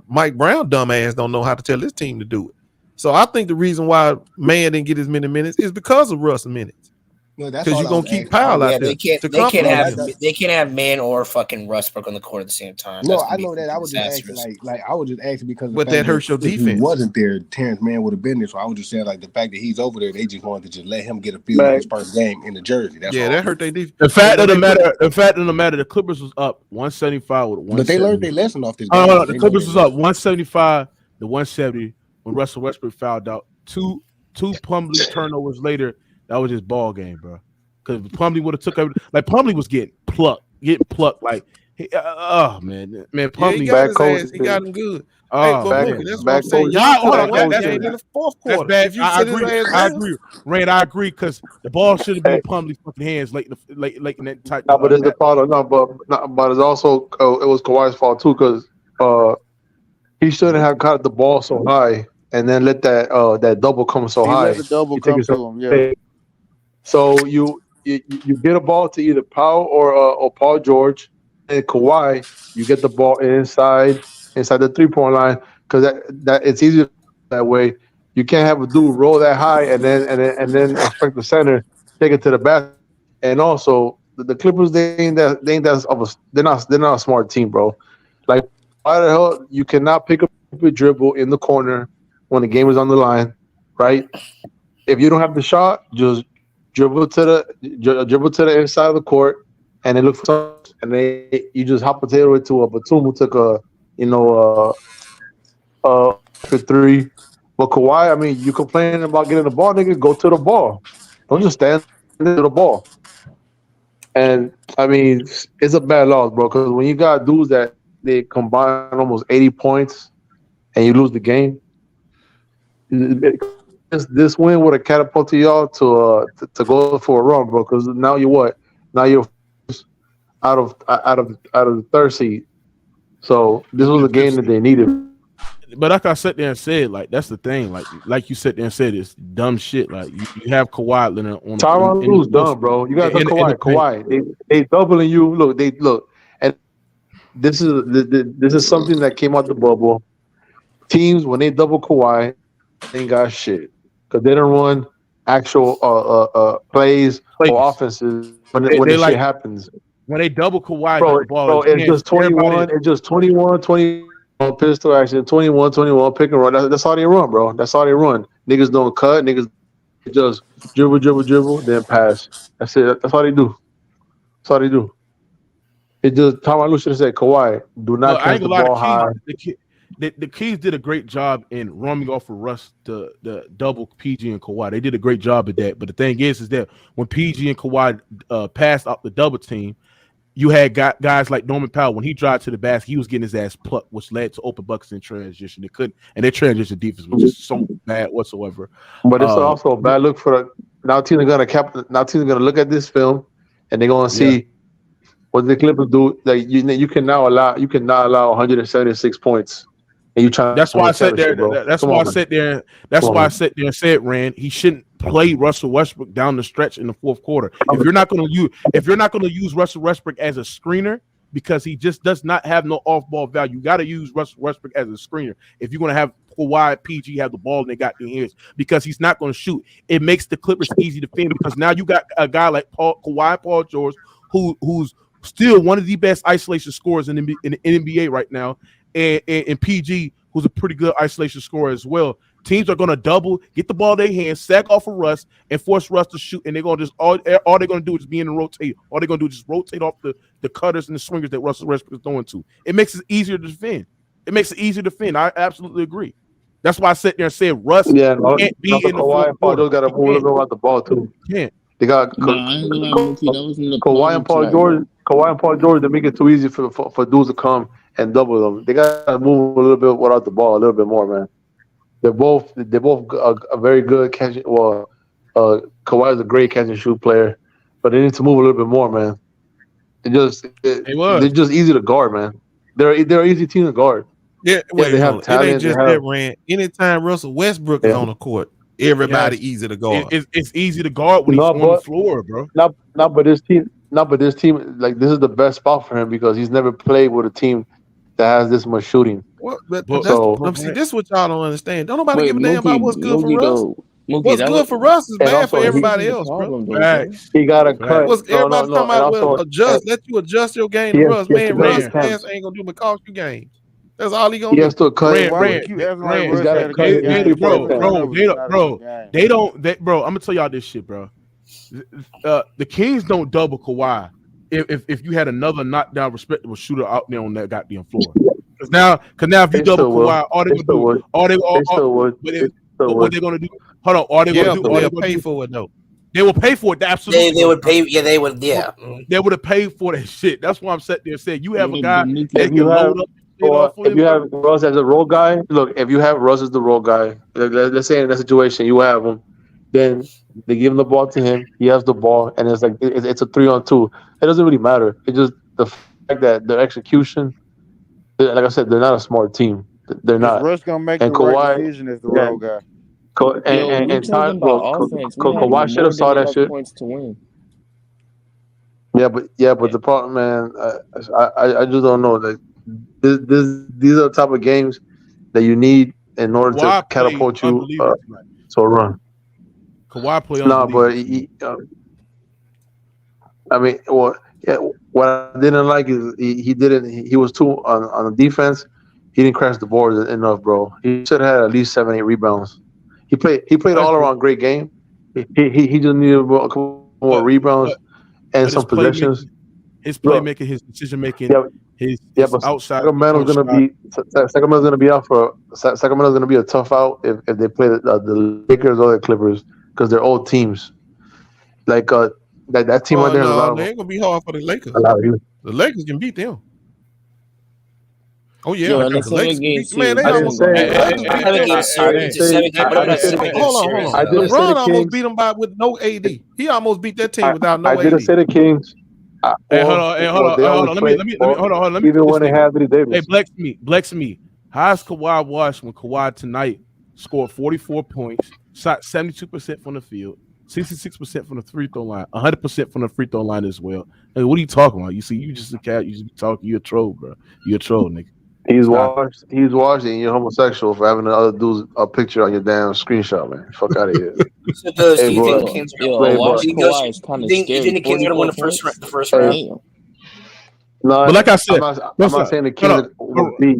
Mike Brown, dumbass, don't know how to tell his team to do it. So I think the reason why Man didn't get as many minutes is because of Russ minutes. Because you're gonna keep Powell out there. They can't have Man or fucking Westbrook on the court at the same time. No, I know that. I was just asking, I was just asking because but that hurts your defense. If he wasn't there, Terrence Mann would have been there. So I was just saying, like the fact that he's over there, they just wanted to just let him get a feel of his first game in the jersey. That's all. That hurt their defense. The fact of the matter, the Clippers was up 175 with 170. But they learned their lesson off this game. The Clippers was up 175 to 170 when Russell Westbrook fouled out. Two Plumlee turnovers later, that was his ball game, bro. Because Plumlee would have took over. Like Plumlee was getting plucked. Like, man, Plumlee he got him good. Oh, man. That's what I'm saying. That in the fourth quarter. That's bad. I agree. Rain, I agree because the ball should have been in Plumlee's fucking hands late in that type. No, but it's the fault. But it's also it was Kawhi's fault too because he shouldn't have caught the ball so high and then let that double come so high. Let the double come to him. Yeah. So you get a ball to either Powell or Paul George, and Kawhi, you get the ball inside the 3-point line because that it's easier that way. You can't have a dude roll that high and then expect the center take it to the basket And also the Clippers, they ain't that of a, they're not a smart team, bro. Like, why the hell you cannot pick up a dribble in the corner when the game is on the line, right? If you don't have the shot, just dribble to the inside of the court, and then look for something, and then you just hot potato it to a Batum who took a for three. But Kawhi, I mean, you complaining about getting the ball, nigga, go to the ball. Don't just stand to the ball. And I mean, it's a bad loss, bro. Because when you got dudes that they combine almost 80 points, and you lose the game, this win would have catapulted y'all to go for a run, bro. Because now you're what? Now you're out of the third seed. So this was a game that they needed. But like I sat there and said, like, that's the thing. Like you sat there and said, it's dumb shit. Like you have Kawhi Leonard on. Tyronn Lue's dumb, bro. You got to Kawhi. They doubling you. Look, and this is something that came out the bubble. Teams when they double Kawhi, they ain't got shit because they don't run actual plays or offenses when the shit happens. When they double Kawhi, bro, it's just 21. It's just 21, 20 pistol action, 21, pick and run. That's all they run, bro. That's all they run. Niggas don't cut. Niggas just dribble, then pass. That's it. That's all they do. That's all they do. It just Tyronn Lue should have said, Kawhi, do not catch the ball high. The Kings did a great job in roaming off of Russ the double PG and Kawhi. They did a great job at that. But the thing is that when PG and Kawhi passed out the double team, you had guys like Norman Powell. When he drive to the basket, he was getting his ass plucked, which led to open buckets in transition. They couldn't, and their transition defense was just so bad whatsoever. But it's also a bad look for now. Teams are gonna look at this film, and they're gonna see what the Clippers do. Like you can not allow 176 points. And you trying. That's why I sat there. That's why I sat there. That's why I sat there and said, Rand, he shouldn't play Russell Westbrook down the stretch in the fourth quarter. If you're not going to use Russell Westbrook as a screener, because he just does not have no off-ball value, you got to use Russell Westbrook as a screener. If you're going to have Kawhi, PG have the ball and they got their hands, because he's not going to shoot. It makes the Clippers easy to defend because now you got a guy like Kawhi, Paul George, who's still one of the best isolation scorers in the NBA right now. And PG, who's a pretty good isolation scorer as well. Teams are going to double, get the ball in their hands, sack off of Russ, and force Russ to shoot. And they're going to just all they're going to do is be in the rotate. All they're going to do is just rotate off the cutters and the swingers that Russell Westbrook is throwing to. It makes it easier to defend. I absolutely agree. That's why I sat there and said Russ can't be in the Kawhi and Paul George got to move a little bit about the ball too. Can't. They got Kawhi and Paul George. Kawhi and Paul George, they make it too easy for dudes to come and double them. They got to move a little bit without the ball, a little bit more, man. They're both a very good catch. Well, Kawhi is a great catch and shoot player, but they need to move a little bit more, man. They're just easy to guard, man. They're an easy team to guard. Yeah, they have talent. It ain't just that, Rand. Anytime Russell Westbrook is on the court, everybody easy to guard. It's easy to guard when he's on the floor, bro. But this team, like this is the best spot for him because he's never played with a team that has this much shooting. Well, see, this is what y'all don't understand. Don't nobody give a damn about what's good for Russ. What's good for Russ is bad for everybody else, bro. He got to cut. Everybody's talking about adjust. Let you adjust your game to Russ. Man, Russ ass ain't gonna do but cost you games. That's all he gonna do. He has to cut. Bro, I'm gonna tell y'all this shit, bro. The Kings don't double Kawhi if you had another knockdown respectable shooter out there on that goddamn floor. Because now if you double Kawhi, what they're gonna do? Hold on, they'll pay for it though. They will pay for it. Absolutely, they would pay. Yeah, they would. Yeah, they would have paid for that shit. That's why I'm sitting there saying you have a guy that can load up. If you have Russ as a role guy, look. If you have Russ as the role guy, let's say in that situation you have him, then they give him the ball to him. He has the ball, and it's like it's a 3-on-2. It doesn't really matter. It's just the fact that their execution, like I said, they're not a smart team. They're not. Russ gonna make the right decision as the role guy. Kawhi should have saw that shit. To win. Yeah, but the problem, man, I just don't know. Like these are the type of games that you need in order to catapult you to a run. Kawhi play but I mean, well, yeah. What I didn't like is he didn't. He was too on the defense. He didn't crash the boards enough, bro. He should have had at least 7, 8 rebounds. He played all around great game. He just needed a couple more rebounds and some possessions. His playmaking, his decision making, his outside. Sacramento's gonna be out for Sacramento's gonna be a tough out if they play the Lakers or the Clippers because they're old teams. Like that team right there has a lot of. They ain't gonna be hard for the Lakers. The Lakers can beat them. Oh yeah, Yo, the Lakers can beat, man. They I almost didn't hold on. LeBron almost beat them with no AD. He almost beat that team without no AD. I didn't say the Kings. Hold on. Let me. Even when they have it, Davis. Hey, Blacksmith. How's Kawhi watched when Kawhi tonight scored 44 points, shot 72% from the field, 66% from the free throw line, 100% from the free throw line as well? Hey, what are you talking about? You see, you just a cat. You just be talking. You're a troll, bro. You're a troll, nigga. He's washed, and you're homosexual for having the other dude's a picture on your damn screenshot, man. Fuck out of here. So do you think the Kings are gonna win the first round? No, but like I said, I'm not saying the Kings will beat.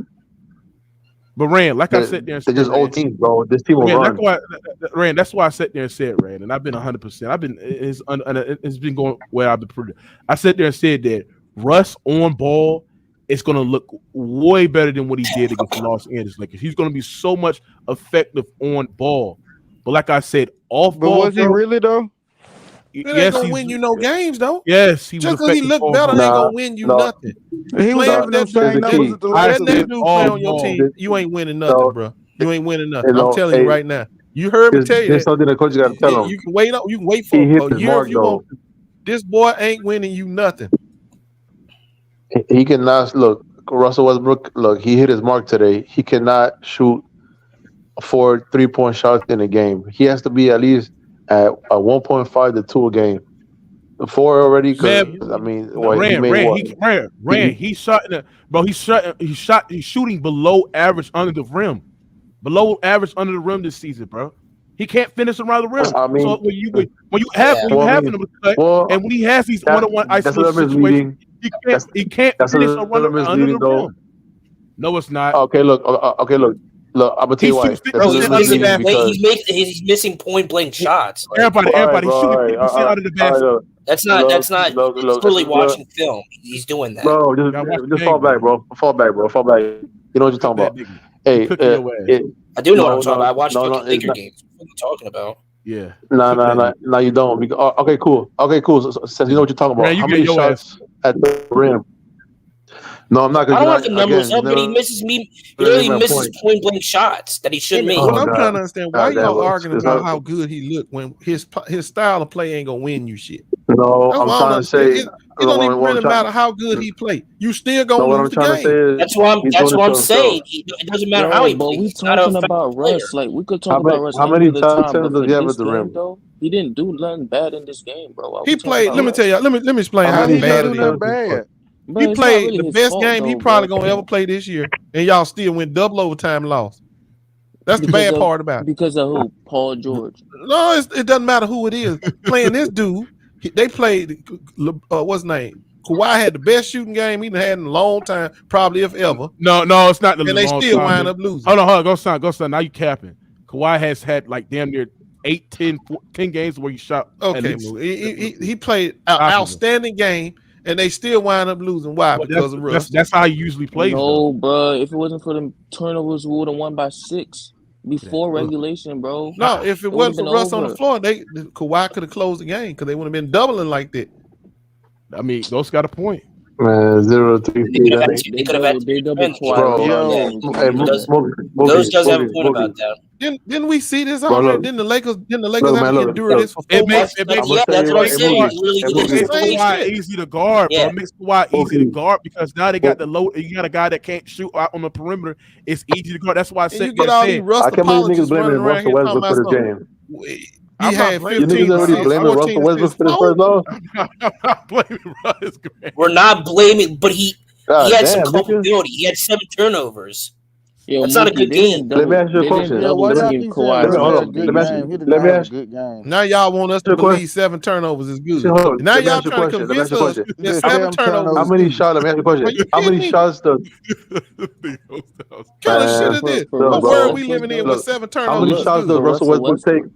But Rand, like I said there, they're just old teams, bro. This team will run. That's why I sat there and said, Rand, and I've been 100%. It's been going where I've been prudent. I sat there and said that Russ on ball is going to look way better than what he did against the Los Angeles Lakers. He's going to be so much effective on ball. But like I said, off ball. But was he really though? It ain't gonna win you no games though. Yes, he just because he looked better ain't gonna win you nothing. He was playing that dude play on your team. You ain't winning nothing, bro. You ain't winning nothing. I'm telling you right now. You heard me tell you there's something the coach got to tell him. You can wait. You can wait for a year if you want. This boy ain't winning you nothing. He cannot look. Russell Westbrook, look, he hit his mark today. He cannot shoot 4 3-point shots in a game. He has to be at least at a 1.5 to 2 a game. 4 already. I mean, he's shooting below average under the rim. Below average under the rim this season, bro. He can't finish around the rim. I mean, so when you have him cut, and when he has these one-on-one isolation situations, he can't finish around under the rim. No, it's not. Okay, look. I'm gonna tell you why. He's missing point blank shots. Everybody shooting 50% out of the basket. That's not clearly watching film. He's doing that. Bro, just fall back, bro. Fall back. You know what you're talking about. Hey, I do know what I'm talking about. I watched Laker games. What are you talking about? Yeah. No, you don't. Okay, cool. So, since you know what you're talking about, how many shots at the rim? No, I'm not. I don't have the numbers up, but he misses point blank shots that he shouldn't make. What I'm trying to understand, why y'all arguing about how good he looked when his style of play ain't gonna win you shit? No, I'm trying to say it don't even really matter how good he play. You still gonna lose the game. That's what I'm saying. It doesn't matter how he plays. We talking about Russ. Like we could talk about Russ. How many times does he have at the rim? Though, he didn't do nothing bad in this game, bro. He played. Let me tell you. Let me explain how bad it is. He played the best game he probably gonna ever play this year, and y'all still went double overtime and lost. That's the bad part about it. Because of who? Paul George. No, it doesn't matter who it is. Playing this dude, they played. What's his name? Kawhi had the best shooting game he had in a long time, probably if ever. No, it's not. And they still wind up losing. Hold on, go son. Now you capping. Kawhi has had like damn near 10 games where he shot. Okay, he played an outstanding game. And they still wind up losing. Why? Because of Russ. That's how he usually plays. No, bro. If it wasn't for them turnovers, we would have won by 6 before regulation, bro. No, if it wasn't for Russ on the floor, Kawhi could have closed the game because they would have been doubling like that. I mean, those got a point. Man, 0-3. They could have had to double Those does have a point about that. Didn't we see this already? Didn't the Lakers have to endure this for 4 months? That's what I'm saying. It makes Kawhi easy to guard, bro. It makes Kawhi easy to guard because now they got you got a guy that can't shoot out on the perimeter. It's easy to guard. That's why I said you get all these Russ apologists running around here talking about something. He had 15. You niggas already blaming Russell Westbrook for this first loss? I'm not blaming Russ. We're not blaming, but he had some culpability. He had 7 turnovers. Yo, That's not a Mookie, good they didn't game. Let me ask you a they question. didn't Yeah, why double y'all team keep saying Let me Kawhi Russ hold had on. a last good Let me ask game. game? He you. did Let not me have a ask good game. Now y'all want us you to a question. believe 7 turnovers is See, good. hold on. Now Let me y'all ask you a trying to question. Let me convince ask you a us question. that The 7 Sam turnovers How is turnovers. many good. shots? Let me ask you a question. Are you How kidding many me? shots does What kind of shit man? is this? For Look, What Russell world bro. we Westbrook living in though. where Look. 7 How turnovers many is Look, shots good? does for Russell Russell Westbrook take? Westbrook.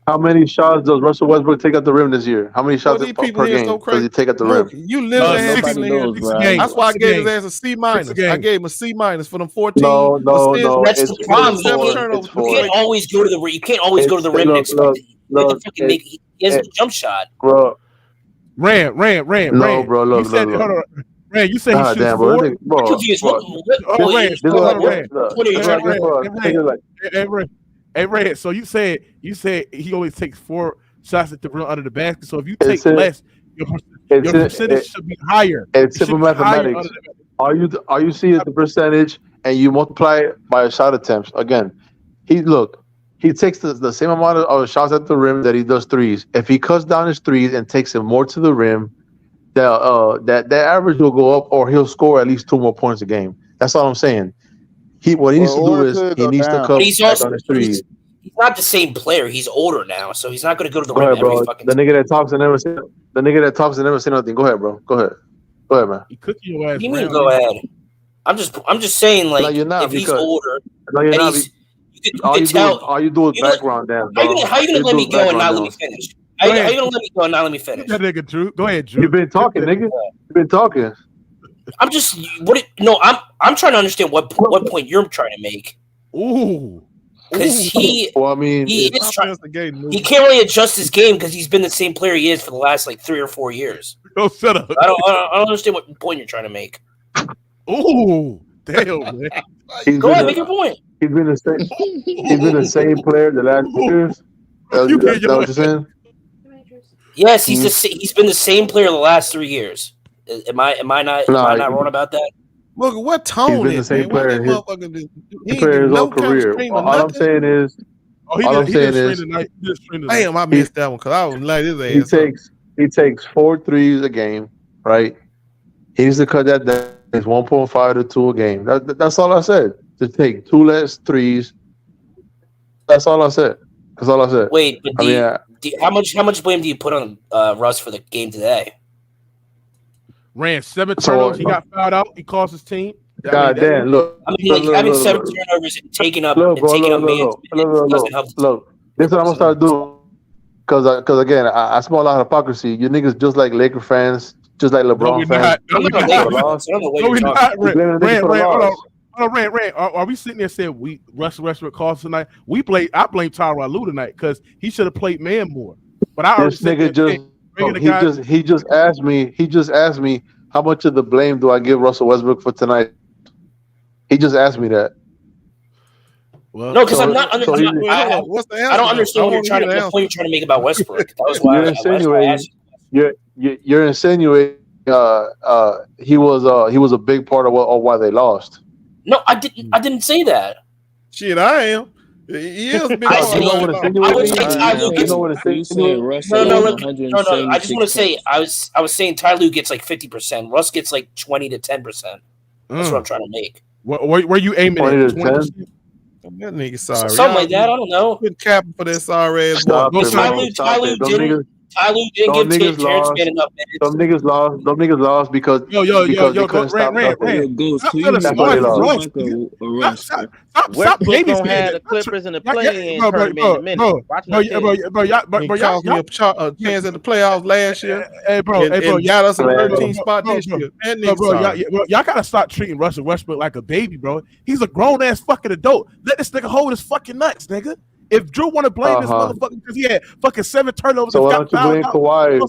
How many shots does Russell Westbrook take at the rim this year? How many Boy, shots these people per here so game does crazy. he take at the Mook, rim? you literally have Nobody people in here. knows, Six a bro. game. That's why I Six a gave his game. ass a C 6 a minus. I game. gave him a C minus for them 14 No, no, assists no. That's the and them problem. You 7 4. can't. It's turnovers for You four. can't straight. always go to the. You can't always go to the rim and Look, expect. look, You have to look. fucking make. He has no jump shot. Bro. Rand. No, bro. You Look, said, look. hold on. Rand, you said he God shoots damn, bro. four. This nigga, I'm bro, confused. bro. Oh, Rand, This hold like on, this. Rand. Look, What are you this Hey, like trying this, to? bro. Rand. Nigga like Hey, Rand. So you said he always takes 4 shots at the rim under the basket. So if you it's take in, less, your percentage should be higher. it's It should simple be higher under mathematics. the basket. All you see is the percentage, and you multiply it by shot attempts. Again, he takes the same amount of shots at the rim that he does threes. If he cuts down his threes and takes it more to the rim, that average will go up, or he'll score at least 2 more points a game. That's all I'm saying. What he needs to do Or it is could he go needs to down. But cut he's back also on his threes. he's not the same player. He's older now, so he's not going to go to the Go rim ahead, every bro. fucking The time. nigga that talks and never say nothing. Go ahead, bro. Go ahead, man. He cooking your What ass do you mean? round. Go ahead. I'm just saying, No, like, you're not if he's because older no, you're and not. you All could you do is tell. You know, background dance, how you bro. gonna All you let do me is go and background not let me dance. finish? Go How ahead. you gonna let me go and not let me Shoot finish? that nigga, Drew. Go ahead, Drew. You've been talking, nigga. You've been talking. I'm just I'm trying to understand what point you're trying to make. Ooh. Because Well, I mean, he can't really adjust his game because he's been the same player he is for the last like 3 or 4 years. Oh, shut up. I don't understand what point you're trying to make. Ooh, damn, man. Go ahead, make your point. He's been the same. He's been the same player the last 2 years. Is that what you're saying? Yes, he's been the same player the last 3 years. Am I not wrong about that? Look, what He's tone been the is, same man? Why player that motherfucker just he ain't his getting whole no kind of career. screen or All I'm nothing? saying is, Oh, he did screen tonight. He did screen tonight. Damn, I missed that one because I was light his ass up. he takes 4 threes a game, right? He needs to cut that down. It's 1.5 to 2 a game. That's all I said. To take 2 less threes. That's all I said. Wait, but how much blame do you put on Russ for the game today? Ran 7 turnovers. He got fouled out. He cost his team. God damn! Look, having 7 turnovers and taking up look. doesn't help. This is what I'm gonna start doing. Because again, I smell a lot of hypocrisy. You niggas just like Laker fans, just like LeBron fans. Rand, are we sitting there saying Russell Westbrook cost tonight? I blame Tyronn Lue tonight because he should have played man more. But I this nigga he just asked me how much of the blame do I give Russell Westbrook for tonight? He just asked me that. Well, no, because I'm not. What's the answer? I don't understand what point you're trying to make about Westbrook. That was why you're insinuating he was a big part of why they lost. No, I didn't say that. Shit, I am. He is a big part. I would say Ty Lue gets. No. I just want to say I was saying Ty Lue gets like 50%. Russ gets like 20 to 10%. That's what I'm trying to make. Where you aiming at? 20%? That nigga sorry. Something like that. I don't know. Good cap for that sorry ass boy. Ty Lue didn't give Terrence Mann enough minutes. Some niggas lost because they couldn't stop nothing. Stop baby had the Clippers in the play-in tournament in a minute. He cost me a chance at the playoffs last year. And got us a 13 spot this year. Y'all gotta stop treating Russell Westbrook like a baby, bro. He's a grown ass fucking adult. Let this nigga hold his fucking nuts, nigga. If Drew want to blame this motherfucker because he had fucking 7 turnovers, so why don't you blame Kawhi?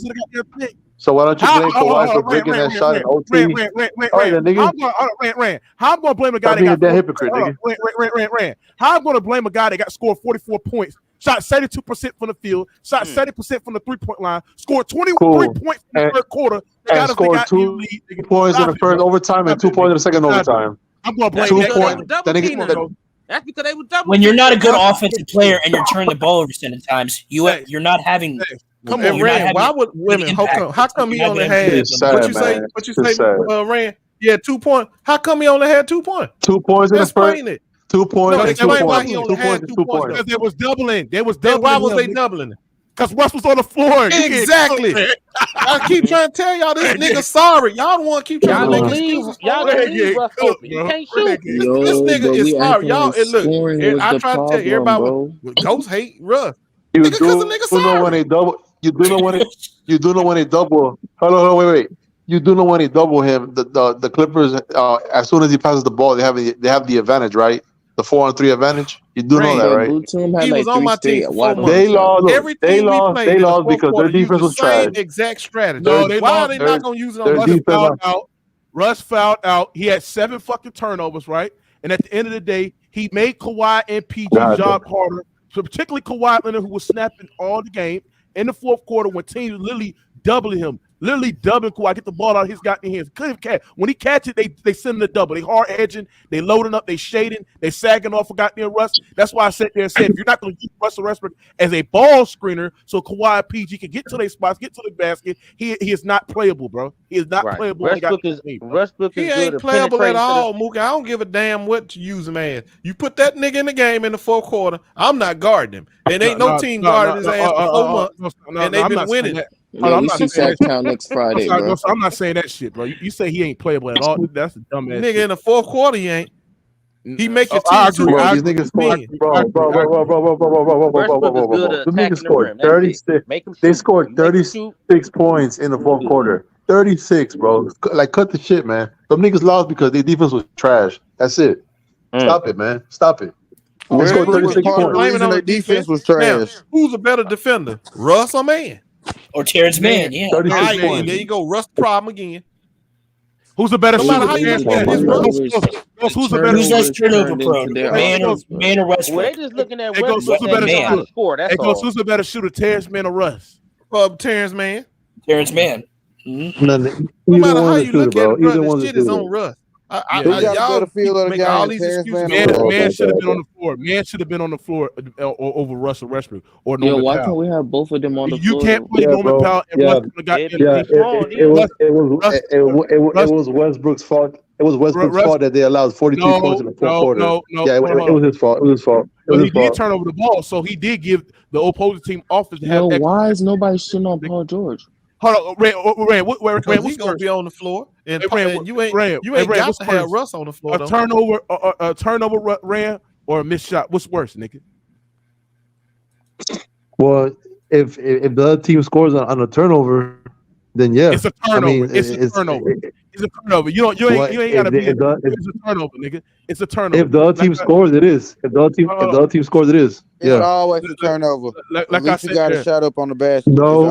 So why don't you blame Kawhi for breaking that shot in OT? How I'm gonna blame a guy that got hypocrite, nigga. How I'm gonna blame a guy that got scored 44 points, shot 72% from the field, shot 70% from the 3-point line, scored 23 points in the third quarter, and scored 2 points in the first overtime and 2 points in the second overtime. I'm gonna blame 2 points. That's because they were double. When you're not a good offensive player and you're turning the ball over at times, you're not having. Come on, Rand. Why would women? How come he only had? What you say, Rand? Yeah, 2 points. How come he only had 2 points? 2 points in the first. Explain it. 2 points. No, and 2 explain why points. he only 2 had points. 2 points. Because they was doubling. They was Then doubling. why was they doubling it? Because Russ was on the floor. Exactly. I keep trying to tell y'all this nigga sorry. Y'all don't want to keep trying to make excuses. Y'all don't leave Russ open. He can't shoot. This nigga is sorry. Y'all, and look, I try to tell everybody with Ghost hate Russ. You Nigga, do know when they double. You do know when it. You do know when they double. Hold on, wait. You do know when they double him. The Clippers. As soon as he passes the ball, they have the advantage, right? The 4-on-3 advantage. You do know that, right? He was on my team for 4 months. They lost. Every They team lost. we They played lost because their defense was trash. Same exact strategy. No, they Why lost. are they not going to use it on Russ Russ? fouled out. Russ fouled out. He had 7 fucking turnovers, right? And at the end of the day, he made Kawhi and PG's job harder. So particularly Kawhi Leonard, who was snapping all the game in the fourth quarter when teams literally doubling him. Literally doubling Kawhi, get the ball out of his goddamn hands. Couldn't catch. When he catch it, they send him the double. They hard edging, they loading up, they shading, they sagging off for goddamn Russ. That's why I sat there and said, if you're not going to use Russell Westbrook as a ball screener so Kawhi and PG can get to their spots, get to the basket, he is not playable, bro. He is not playable. Westbrook is He ain't playable at all, Mookie. I don't give a damn what you use him as. You put that nigga in the game in the fourth quarter, I'm not guarding him. And ain't no team guarding his ass for 4 months, and they've been winning. Yeah, we see Sacktown next Friday, bro. I'm not saying that shit, bro. You say he ain't playable at all. That's a dumb ass nigga shit. in the fourth quarter. He ain't. He make your I team agree. too. These niggas scored, bro. The niggas scored 36. They scored 36 points in the fourth quarter. 36, bro. Like, cut the shit, man. Them niggas lost because their defense was trash. That's it. Stop it, man. Stop it. They scored 36 points. Their defense was trash. Now, who's a better defender, Russ or Man? Or Terrence Mann, yeah. 36 All right, points. there you go. Russ problem again. Who's a better No shooter? matter how you look at it, it's Russ. Who's a better Who's less turnover turned prone? into their Man or Westbrook? Well, they just looking at Hey, Westbrook who's a better and shooter? trying to score. That's all. Who's a better shooter, Terrence Mann or Russ? Terrence Mann. Terrence Mann. No matter how you look at it, bro, the shit is on Russ. Who got a better feel of the make all game? these Terrence excuses. Man should have been on the floor. Man should have been on the floor over Russell Westbrook or Yo, Norman why Powell. can't we have both of them on the You floor? can't play Norman Powell and Russ on the goddamn It was Westbrook's fault. It was Westbrook's fault that they allowed 42 points in the fourth quarter. Yeah, it was his fault. It was his fault. But he did turn over the ball, so he did give the opposing team offense to have. Yo, why is nobody shitting on Paul George? Hold on, Rand, He's gonna be on the floor, and you ain't Rand, got to have Russ on the floor. A turnover, Rand, or a missed shot. What's worse, nigga? Well, if the other team scores on a turnover, then yeah, it's a turnover. I mean, it's a turnover. It's a turnover. You ain't gotta be. It's a turnover, nigga. It's a turnover. If the other team scores, it is. If the other team scores, it is. Yeah. It's always a turnover. Like At least you got a shot up on the basket. No.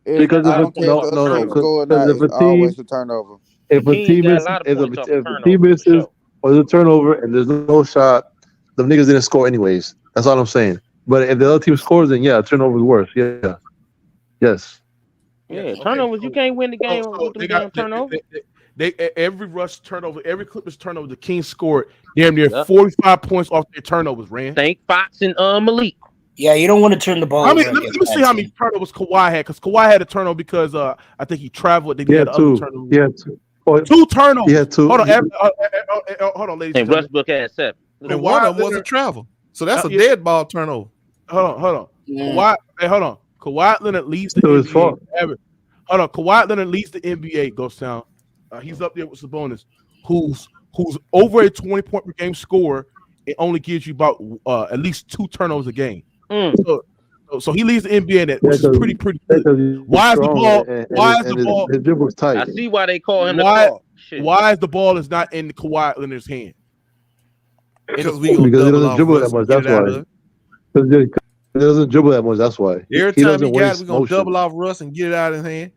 Because I don't care if the team score or not. It's always a turnover. If a team misses or there's a turnover and there's no shot, the niggas didn't score anyways. That's all I'm saying. But if the other team scores, then yeah, turnover is worse. Yeah. Yes. Yeah, turnovers. You can't win the game with the damn turnover. Every rush turnover, every Clippers turnover, the Kings scored damn near 45 points off their turnovers, Rand. Thank Fox and Malik. Yeah, you don't want to turn the ball. Let me see how many turnovers Kawhi had, because Kawhi had a turnover because I think he traveled. They had two. Yeah, two turnovers. Yeah, two. Hold on, ladies. And Westbrook had 7. And one of them was a travel, so that's a dead ball turnover. Hold on. Yeah. Kawhi Leonard leads the NBA. Hold on, Kawhi Leonard leads the NBA. Ghost Town. He's up there with Sabonis, who's over a 20-point per game scorer. It only gives you about at least 2 turnovers a game. So he leads the NBA in that, which is pretty good. Why is the ball? Why is the ball? His dribble was tight. I see why they call him the ball. Why is the ball is not in Kawhi Leonard's hand? Because he doesn't dribble that much. That's why. He doesn't dribble that much. That's why. Every time he got it, we're gonna double off Russ and get it out of his hand.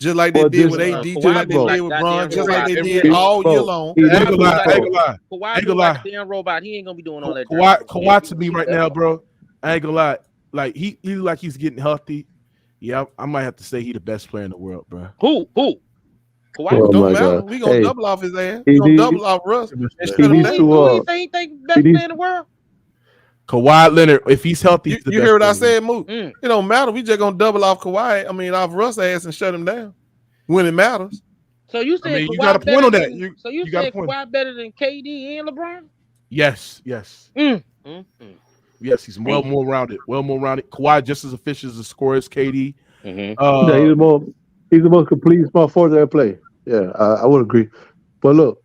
Just like they did with AD, just like they did with Bron, just like they did all year long. I ain't gonna lie. Kawhi like a damn robot. He ain't gonna be doing all that. Kawhi to me right now, bro. I ain't gonna lie. Like he's getting healthy. Yeah, I might have to say he the best player in the world, bro. Who? Kawhi don't matter. We gonna double off his ass. We gonna double off Russ. Who you think best player in the world? Kawhi Leonard, if he's healthy, he's the you best heard what I player. said, Mook. It don't matter. We just gonna double off Kawhi. I mean, off Russ ass and shut him down when it matters. So you said you got a point on that. So you said Kawhi better than KD and LeBron? Yes. Yes, he's well more rounded. Kawhi just as efficient as a scorer as KD. Mm-hmm. He's the most complete small forward that play. Yeah, I would agree. But look,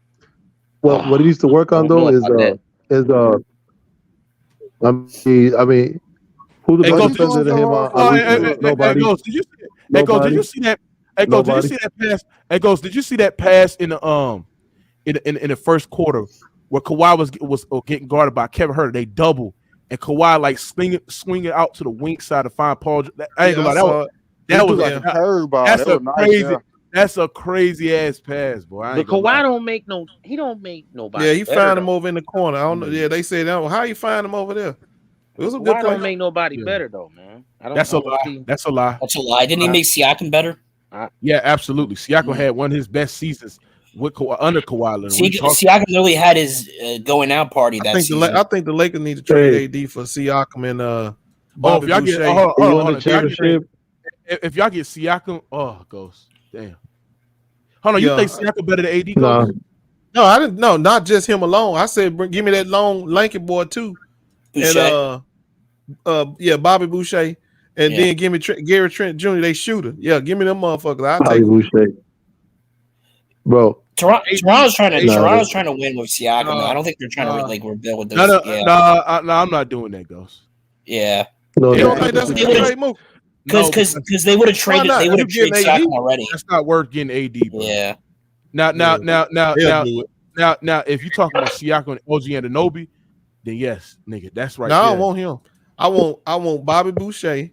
what he needs to work on though is I mean, who's the best defender than him on nobody. Did you see that? Did you see that pass? Did you see that pass in the in the first quarter where Kawhi was getting guarded by Kevin Huerter? They double and Kawhi like swinging out to the wing side to find Paul. I ain't gonna lie, that was like a curveball. That's a crazy. That's a crazy ass pass, boy. But Kawhi don't make nobody. Yeah, he found him over in the corner. I don't know. Yeah, they said that. How you find him over there? It was a good play. Don't make nobody better though, man. That's a lie. That's a lie. Didn't he make Siakam better? Yeah, absolutely. Siakam had one of his best seasons with under Kawhi Leonard. Siakam really had his going out party that season. I think the Lakers need to trade AD for Siakam and Bobby Boucher. If y'all get Siakam, Ghost, damn. Hold on, you think Siakam better than AD? No, I didn't. No, not just him alone. I said, give me that long, lanky boy too, Boucher. and Bobby Boucher, and then give me Gary Trent Jr. They shooter. Yeah, give me them motherfuckers. I'll Bobby take Boucher, bro. Toronto's trying to win with Siakam. I don't think they're trying to rebuild with those. No, I'm not doing that, Ghost. Yeah. No, you don't think that's a great move? Because they would have traded. They would have traded Siakam already. That's not worth getting AD, bro. Yeah. Now, if you talking about Siakam and OG Anunoby, then yes, nigga, that's right. No, I don't want him. I want Bobby Boucher.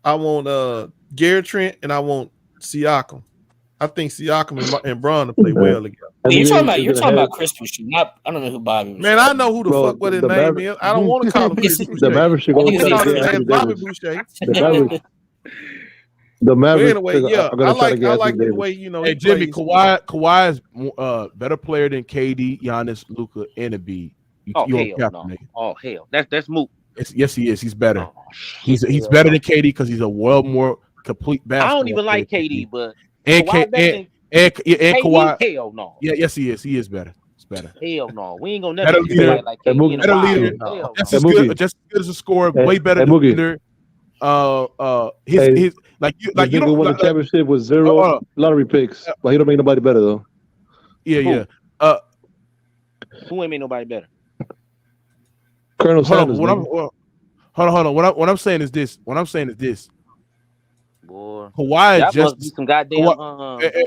I want Gary Trent, and I want Siakam. I think Siakam and Bron to play well together. You're talking about Chris Boucher. I don't know who Bobby Boucher. Man, I know who the fuck what his name is. I don't want to call him Chris Boucher. The Mavericks should go Bobby Boucher. The Mavericks. Anyway, yeah, I like the way Hey Jimmy, Kawhi is better player than KD, Giannis, Luka, and Embiid. Hell, that's moot. Yes, he is. He's better. He's better than KD because he's a well more complete basketball. I don't even like KD, but and Kawhi. Hell no. Yeah, yes, he is. He is better. It's better. Hell no. We ain't gonna never do like KD. Better leader. Just as good as a scorer. Way better than leader. His you don't win the championship with 0 lottery picks, but he don't make nobody better though. Yeah. Who ain't made nobody better? Colonel Sanders. Hold on. What I'm saying is this. Boy, Kawhi just be some goddamn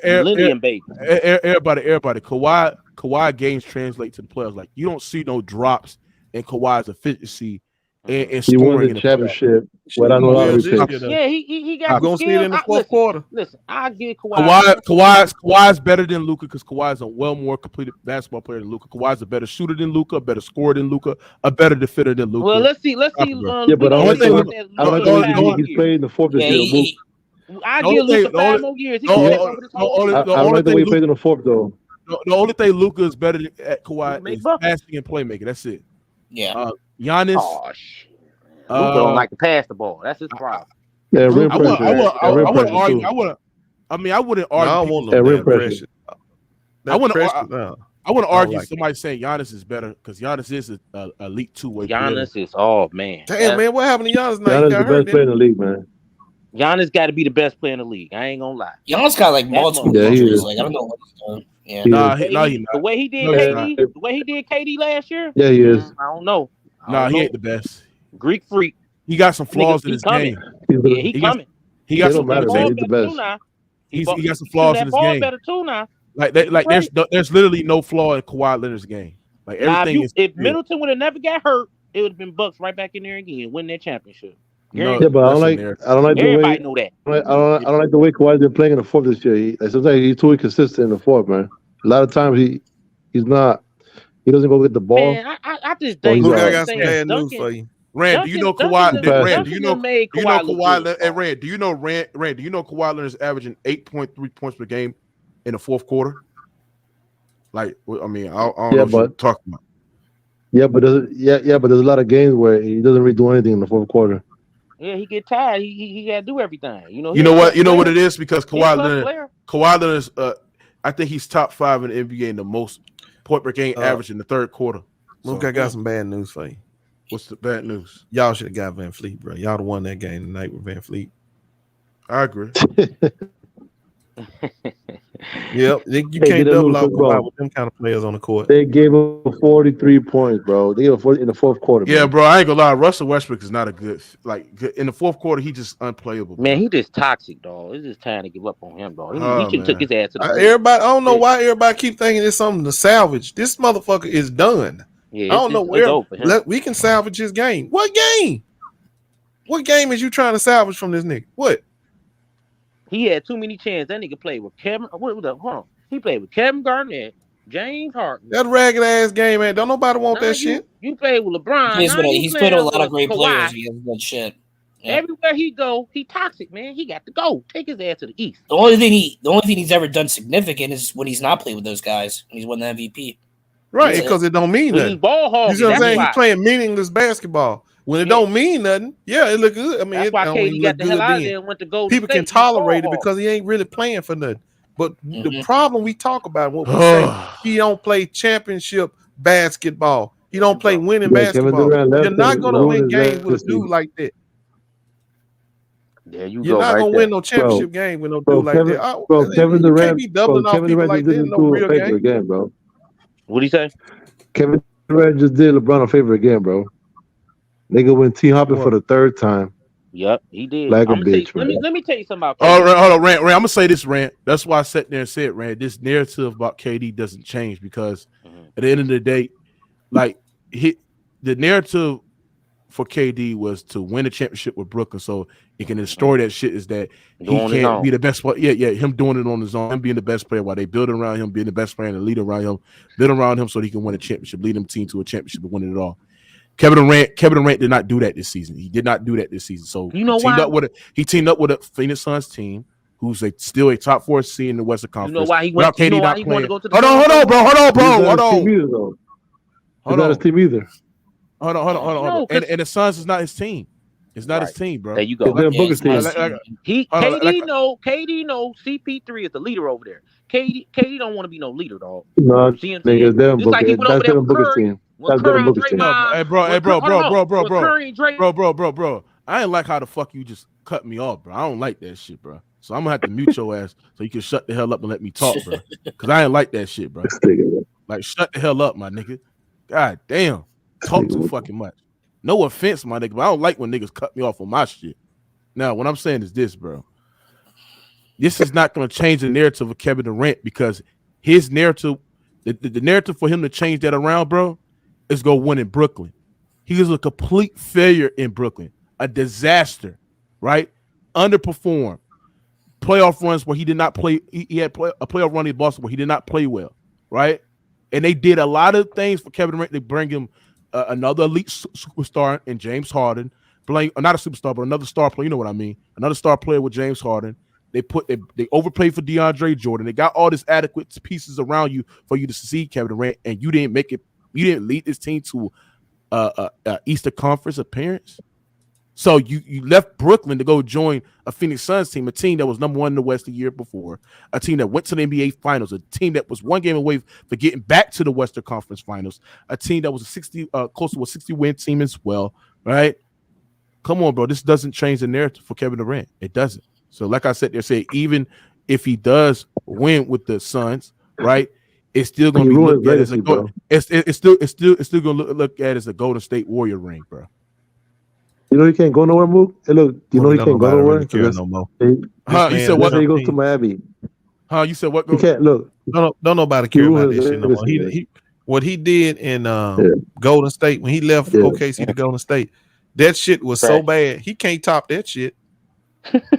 millennium baby. Everybody. Kawhi games translate to the players. Like you don't see no drops in Kawhi's efficiency and he scoring won the championship. But I know he got. I'm gonna see it in the fourth quarter. Listen, I give Kawhi. Kawhi's better than Luka because Kawhi's a well more completed basketball player than Luka. Kawhi's a better shooter than Luka, a better scorer than Luka, a better defender than Luka. Well, let's see. Yeah, but I don't think he's played in the fourth this year. I give Luka 5 more years. I don't like the way he played in the fourth though. The only thing Luka is better at Kawhi is passing and playmaking. That's it. Yeah. Giannis. Oh shit. Luka don't like to pass the ball. That's his problem. Yeah, rim pressure. I wouldn't argue. I wouldn't argue. I don't want no rim pressure. I wouldn't argue somebody saying Giannis is better because Giannis is an elite two-way player. Giannis is man. Damn, man, what happened to Giannis? Giannis is the best player in the league, man. Giannis got to be the best player in the league. I ain't gonna lie. Giannis got like multiple injuries. Like I don't know what he's doing. Yeah. The way he did KD last year. Yeah, he is. I don't know. He ain't the best. Greek freak. He got some flaws in his game. Yeah, he coming. He got some matter, man. He's the best. He got some flaws in his game. Better too now. Like there's literally no flaw in Kawhi Leonard's game. Like everything is. If Middleton would have never got hurt, it would have been Bucks right back in there again, win that championship. Yeah, but I don't like the way. Everybody know that. I don't like the way Kawhi's been playing in the fourth this year. Sometimes he's too inconsistent in the fourth, man. A lot of times he's not. He doesn't go get the ball. Man, I just think I got some bad news for you. Rand, do you know Kawhi? Rand, do you know Kawhi? And Rand, do you know Kawhi Leonard is averaging 8.3 points per game in the fourth quarter? Like, I mean, I don't know what you're talking about. Yeah, but there's a lot of games where he doesn't really do anything in the fourth quarter. Yeah, he get tired. He got to do everything. You know what? You know what it is because Kawhi Leonard is I think he's top 5 in the NBA in the most point per game average in the third quarter. Luke, I got some bad news for you. What's the bad news? Y'all should have got Van Fleet, bro. Y'all won that game tonight with Van Fleet. I agree. Yep, you can't double up with them kind of players on the court. They gave him 43 points, bro. They gave him 40 in the fourth quarter. Yeah, man. bro, I ain't gonna lie. Russell Westbrook is not a good in the fourth quarter. He just unplayable. Man, he just toxic, dog. It's just time to give up on him, dog. He should have took his ass to the everybody. I don't know why everybody keep thinking it's something to salvage. This motherfucker is done. Yeah, I don't know where we can salvage his game. What game? What game is you trying to salvage from this nigga? What? He had too many chances. That nigga played with Kevin. Hold on. He played with Kevin Garnett, James Harden. That ragged ass game, man. Don't nobody want that shit. You played with LeBron. He's played with a lot of great players. He has good shit. Yeah. Everywhere he go, he toxic, man. He got to go. Take his ass to the East. The only thing he's ever done significant is when he's not playing with those guys. When he's won the MVP. Right, because it don't mean nothing. He's ball hog. You see what I'm saying? He's playing meaningless basketball. When it don't mean nothing, yeah, it look good. I mean, that's why KD got the hell out of there and went to Golden People can tolerate it because he ain't really playing for nothing. But the problem we talk about, what we say, he don't play championship basketball. He don't play winning basketball. You're not going to win games with a dude like that. There you You're go. not right going to win no championship game with no dude like that. Kevin Durant can't be doubling off people like that in no real game. Again, bro. What do you say? Kevin Durant just did LeBron a favor again, bro. Nigga went T-hopping for the third time. Yep, he did. Like a bitch, let me tell you something about KD. Hold on, Rand. I'm gonna say this, Rand. That's why I sat there and said, Rand, this narrative about KD doesn't change because at the end of the day, like the narrative for KD was to win a championship with Brooklyn, so he can destroy that shit. Is that he can't be the best player? Yeah, him doing it on his own, him being the best player while they build around him, being the best player and the leader around him, build around him so he can win a championship, lead them team to a championship and win it all. Kevin Durant did not do that this season. He did not do that this season. So you know he teamed up with a Phoenix Suns team who's still a top 4 seed in the Western Conference. You know why he went? You know why he wanted to go to the Hold on, bro. Hold on. He's not his team either. Hold on. And the Suns is not his team. It's not his team, bro. There you go. KD know CP3 is the leader over there. KD don't want to be no leader, dog. No, niggas, that's Devin Booker's team. That's Devin Booker's team. Hey, bro. I ain't like how the fuck you just cut me off, bro. I don't like that shit, bro. So I'm gonna have to mute your ass so you can shut the hell up and let me talk, bro. Because I ain't like that shit, bro. Like, shut the hell up, my nigga. God damn. Talk too fucking much. No offense, my nigga, but I don't like when niggas cut me off on my shit. Now, what I'm saying is this, bro. This is not going to change the narrative of Kevin Durant because his narrative, the narrative for him to change that around, bro, is go win in Brooklyn. He was a complete failure in Brooklyn, a disaster, right? Underperformed. Playoff runs where he did not play. He had a playoff run in Boston where he did not play well, right? And they did a lot of things for Kevin Durant. They bring him another elite superstar in James Harden, not a superstar, but another star player. You know what I mean? Another star player with James Harden. They overplayed for DeAndre Jordan. They got all this adequate pieces around you for you to succeed, Kevin Durant, and you didn't make it. You didn't lead this team to Eastern Conference appearance. So you left Brooklyn to go join a Phoenix Suns team, a team that was number 1 in the West the year before, a team that went to the NBA Finals, a team that was one game away for getting back to the Western Conference Finals, a team that was close to a 60-win team as well, right? Come on, bro. This doesn't change the narrative for Kevin Durant. It doesn't. So, like I said, even if he does win with the Suns, right, it's still going to be looked at as it's still going to look at as a Golden State Warrior ring, bro. You know he can't go nowhere, Mook. Hey, look, you know he can't go nowhere. Really no more. You said what? He goes to Miami. You said what? He can't look. Don't nobody care about this shit no more. What he did in Golden State when he left OKC to Golden State, that shit was so bad. He can't top that shit.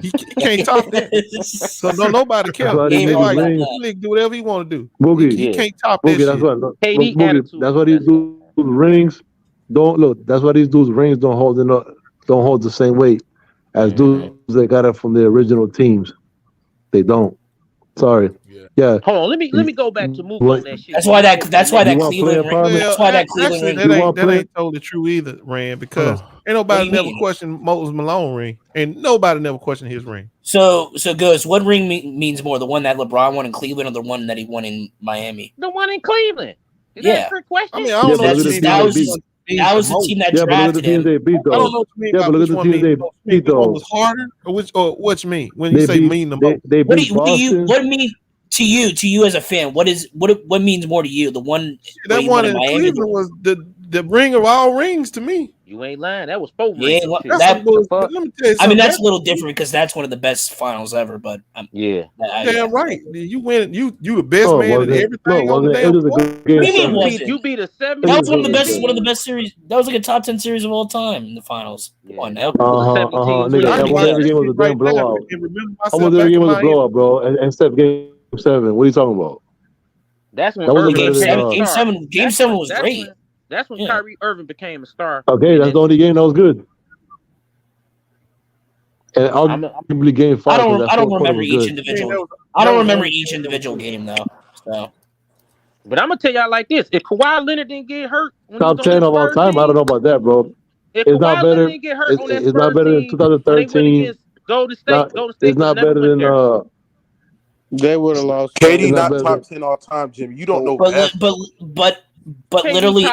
He can't top that. So nobody cares. He do whatever he want to do. Boogie, he can't top that shit. That's what he do. Rings don't look. That's why these dudes' rings don't hold the same weight as dudes that got it from the original teams. They don't. Sorry. Yeah. Hold on, let me go back to Mook on that shit. That's why that Cleveland ring. Well, That's why that Cleveland ring. That ain't totally true either, Rand, because ain't nobody never questioned Moses Malone ring, and nobody never questioned his ring. So Goose, what ring means more, the one that LeBron won in Cleveland or the one that he won in Miami? The one in Cleveland. Is that a trick question? I mean, I don't know. That was the team that drafted him. They beat, though. I don't know what you mean. Yeah, but look at the team they beat, though. Which one was harder, or what you mean when you say mean the most? What mean to you as a fan? What means more to you? The one that one in Miami was the ring of all rings to me. You ain't lying. That was 4 rings. Yeah, let me tell you something. I mean, that's a little different because that's one of the best finals ever. But damn right. You win. You the best man and everything on the damn court. You beat a 7. That was one of the best series. That was like a top 10 series of all time in the finals. Nigga, every game was a damn blowout. Almost every game was a blowout, bro. And except game 7. What are you talking about? That's when Game 7 was great. That's when Kyrie Irving became a star. Okay, that's the only game that was good. And arguably game 5. I don't remember each individual. I don't remember each individual game though. So, but I'm gonna tell y'all like this: if Kawhi Leonard didn't get hurt, top 10 of all time, I don't know about that, bro. It's not better. It's not better than 2013. Golden State. It's not better than They would have lost. KD not top 10 all time, Jimmy. You don't know. But literally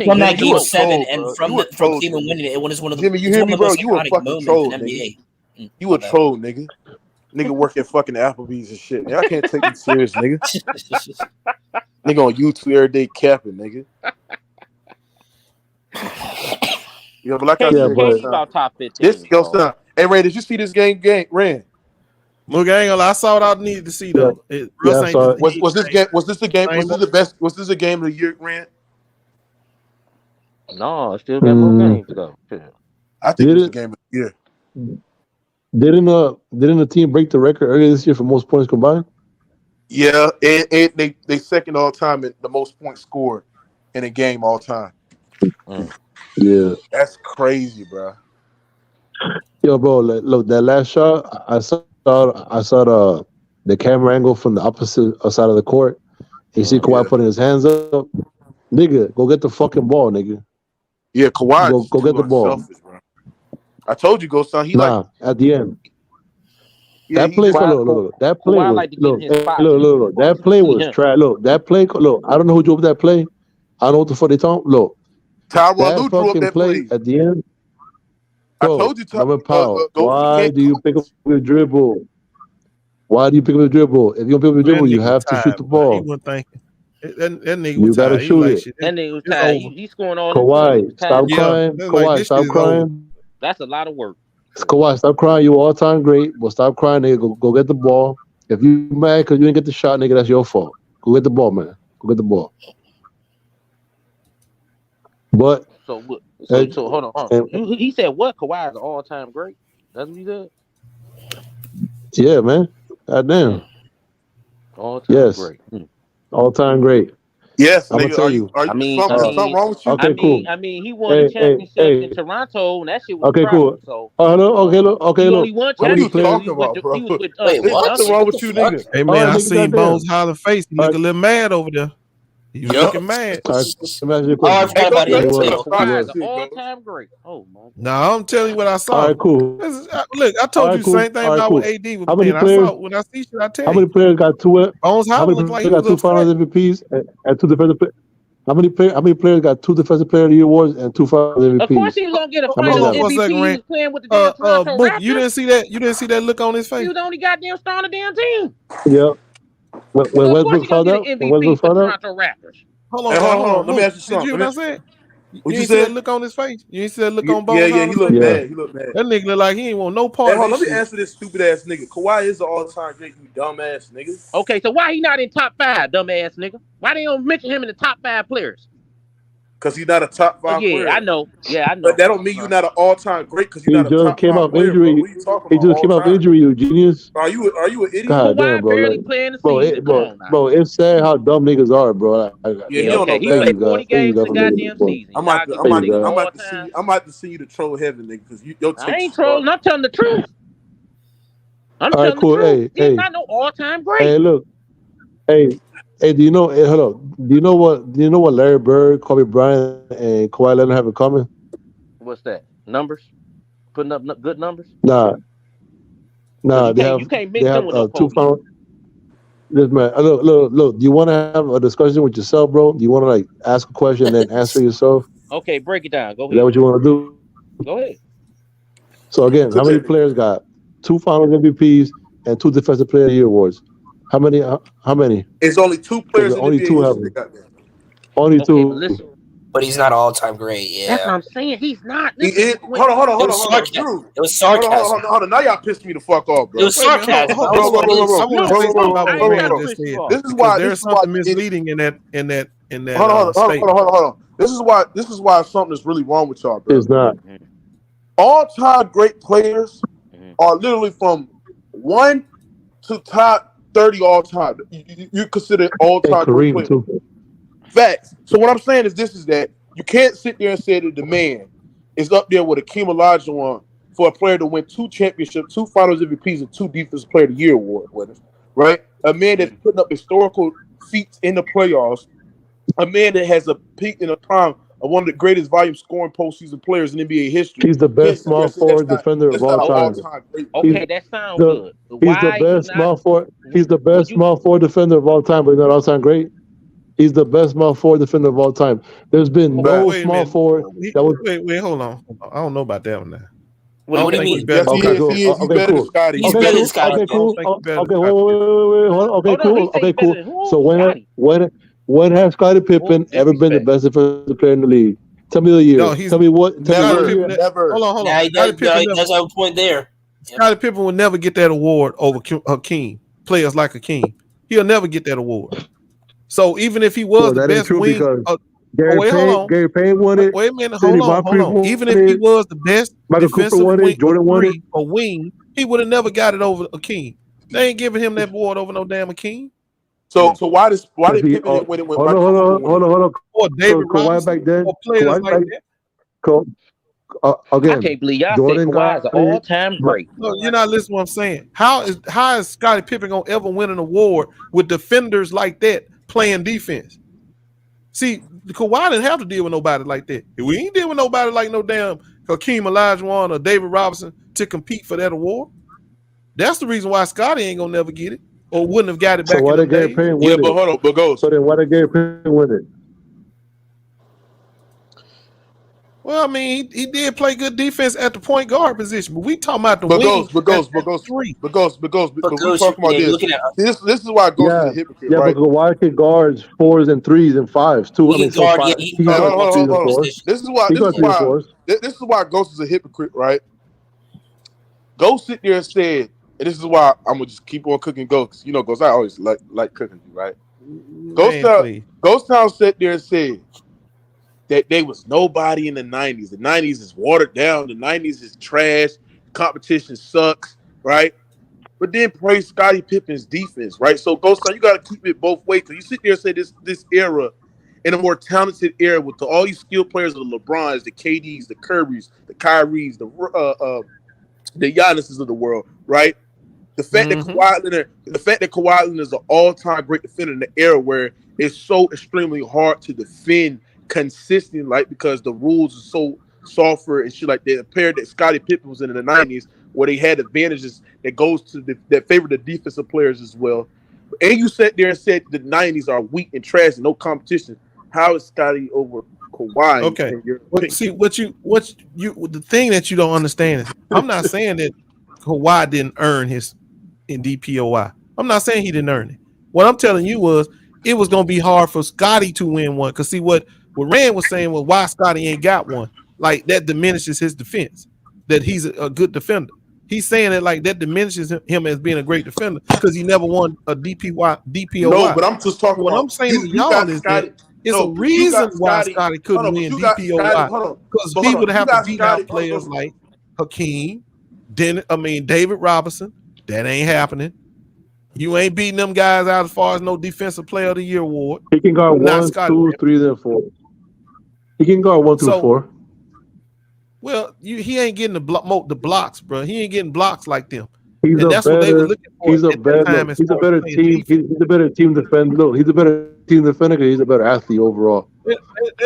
from that game 7 and from Cleveland winning it was one of the Jimmy, you hear me, bro? You a fucking troll, nigga. You a troll, nigga. Nigga work at fucking Applebee's and shit. Man, I can't take you serious, nigga. Nigga on YouTube every day capping, nigga. Yeah, but like I said, about top 15. This goes down. Hey, Ray, did you see this game, Ran? Look, I ain't gonna lie. I saw what I needed to see though. Was this game? Was this the game? Was this the best? Was this a game of the year, Ran? No, still got more games to go. I think it was the game of the year. Didn't the team break the record earlier this year for most points combined? Yeah, and they second all time in the most points scored in a game all time. Yeah, that's crazy, bro. Yo, bro, look, that last shot, I saw the camera angle from the opposite side of the court. You see Kawhi putting his hands up. Nigga, go get the fucking ball, nigga. Yeah, Kawhi. Go get the ball. Selfish, bro. I told you, go son. At the end. Yeah, that play, look. That play was, that play was trash. Look, that play, look. I don't know who drove that play. I don't know what the fuck they talking. Look, Tyronn Lue drew up that play at the end. Bro, I told you, why do you pick up your dribble? Why do you pick up the dribble? If you don't pick up the dribble, you have to shoot the ball. He wasn't thinking. That nigga you was gotta tired. shoot it. That nigga was tired. He's scoring all Kawhi, stop crying. Kawhi, stop crying. That's a lot of work. Kawhi, stop crying. You all time great, but stop crying, nigga. Go get the ball. If you mad because you didn't get the shot, nigga, that's your fault. Go get the ball, man. Go get the ball. But so hold on. He said what? Kawhi is an all-time great. That's what he said. Yeah, man. Goddamn. All-time great. All-time great. Yes, I'm gonna tell you. Something wrong with you? Okay, cool. I mean, he won the championship in Toronto, and that shit was okay, cool. So. Hello. Okay, look. What are you talking about, bro? Wait, what's wrong with you, nigga? Hey man, I seen Bones hollering face. He look a little mad over there. He was looking mad. I forgot about it. All-time great. Oh my. Nah, I'm telling you what I saw. All right, cool. Look, I told you the same thing about what AD was playing. I saw when I see shit, I tell you. How many players got two? Bones hollering like he was two Finals MVPs and two defensive players? How many players got two Defensive Player of the Year awards and two Finals MVPs? Of course, he's gonna get a Finals MVP. He's playing with the damn Toronto Book, Raptors. you didn't see that? You didn't see that look on his face? He was the only goddamn star on the damn team. Yeah. When Westbrook found out. Toronto Raptors. Hold on. Let me ask you something. Did you hear what I said? What you see said? that look on his face? You ain't see that look on Bones? Yeah, he looked mad. He looked mad. That nigga look like he ain't want no part of Let this me answer this stupid ass nigga. Kawhi is the all-time great, you dumbass nigga. Okay, so why he not in top 5, dumbass nigga? Why they don't mention him in the top 5 players? Because he's not a top 5 player. I know. But that don't mean you're not an all-time great because you're not a top 5 player. He just came off injury, you genius. Are you an idiot? God damn, bro. Bro, it's sad how dumb niggas are, bro. He played 40 games in the goddamn season. I'm about to see you to troll heaven, nigga, because your I ain't trolling. I'm telling the truth. I'm All right, telling cool. the truth. Hey, He's not no all-time great. hey, look. Hey, do you know? Hey, hold on. Do you know what Larry Bird, Kobe Bryant, and Kawhi Leonard have in common? What's that? Numbers? Putting up good numbers? Nah. You They can't mix them have with no two Kobe. final. This man, look. Do you want to have a discussion with yourself, bro? Do you want to like ask a question and then answer yourself? Okay, break it down. Go Is that ahead. what you want to do? Go ahead. So again, how many players got 2 Finals MVPs and 2 Defensive Player of the Year awards? How many? How many? It's only 2 players in Only NBA 2 have history them. that got that. Only Okay, 2. but listen. But he's not all time great. That's what Yeah. I'm saying. He's not. He Listen, is. Hold on, Drew. It was sarcasm. Hold on. Now y'all pissed me the fuck off, bro. It was Wait a minute, sarcasm. hold I on, was really I want to say something about what I ain't Rand trying to just piss you said. off. This is Because why. there's something misleading in that statement. Hold on. This is why something is really wrong with y'all, bro. It's not. All-time great players are literally from 1 to top 30 all time. You consider all-time great players. Too. Facts. So what I'm saying is that you can't sit there and say that the man is up there with Akeem Olajuwon for a player to win 2 championships, 2 Finals MVPs, and 2 Defensive Player of the Year award winners, right? A man that's putting up historical feats in the playoffs. A man that has a peak in a prime of one of the greatest volume scoring postseason players in NBA history. He's the best small forward defender of all time. Okay, that sounds good. But He's the why best not? small forward. He's the best small forward defender of all time, but he's not all time great. He's the best small forward defender of all time. There's been no small forward that was. Wait, hold on. I don't know about that one now. What do you mean? Yes, he is. He's better than Scotty. He's better than Scotty. Okay, cool. Okay, wait. Okay, Hold on, he cool. said Okay, cool. better than who? So when has Scottie Pippen ever been the best defensive player in the league? Tell me the year. No, Tell me what. Never. Hold on. Yeah, that's our point there. Scottie Pippen will never get that award over Hakeem. Players like Hakeem, he'll never get that award. So even if he was the best wing, Gary Payne won it. Wait a minute, hold on. Even if he was the best defensive wing, Jordan won it. Or wing, he would have never got it over Hakeem. They ain't giving him that award over no damn Hakeem. So why did Pippen win it when Hold on. Or David Robinson, back then. or players like that. Again, I can't believe y'all Jordan say Kawhi is an all-time great. No, you're not listening to what I'm saying. How is Scottie Pippen gonna ever win an award with defenders like that playing defense? See, Kawhi didn't have to deal with nobody like that. We ain't deal with nobody like no damn Hakeem Olajuwon or David Robinson to compete for that award. That's the reason why Scottie ain't gonna never get it or wouldn't have got it back in the day. Yeah, but hold on, but go. So then why did Gary Payne win it? Well, I mean, he did play good defense at the point guard position, but we talking about the But wing. we talking about this. This is why Ghost is a hypocrite, right? But Kawhi can guards 4s and 3s and 5s too. Hold on. This is why Ghost is a hypocrite, right? Ghost sit there and said, and this is why I'm gonna just keep on cooking Ghost. You know, Ghost, I always like cooking you, right? Ghost Town sat there and said that they was nobody in the 90s. The 90s is watered down. The 90s is trash. Competition sucks, right? But then praise Scottie Pippen's defense, right? So Ghost Town, you got to keep it both ways. Because you sit there and say this era, in a more talented era with all these skilled players, the LeBrons, the KDs, the Kirby's, the Kyries, the Giannis's of the world, right? The fact that Kawhi Leonard is an all-time great defender in the era where it's so extremely hard to defend consistently, like because the rules are so softer and shit like that. A pair that Scottie Pippen was in the 90s, where they had advantages that goes to that favor the defensive players as well. And you sat there and said the 90s are weak and trash and no competition. How is Scottie over Kawhi? Okay. The thing that you don't understand is I'm not saying that Kawhi didn't earn his in DPOI. I'm not saying he didn't earn it. What I'm telling you was it was going to be hard for Scottie to win one. Because see what Rand was saying was why Scottie ain't got one. Like that diminishes his defense. That he's a good defender. He's saying that like that diminishes him as being a great defender because he never won a DPOI. No, but I'm just talking. What I'm saying to y'all is that it's a reason why Scottie couldn't win DPOI because he would have to beat out players like Hakeem, David Robinson. That ain't happening. You ain't beating them guys out as far as no defensive player of the year award. He can guard 1, 2, 3, then 4. He can guard 1 through 4. Well, he ain't getting the blocks, bro. He ain't getting blocks like them. He's and a that's what they were better. looking for He's a at that better. time. As He's a far as better playing team. defense. He's a better team defender. Look, he's a better team defender. He's a better athlete overall. They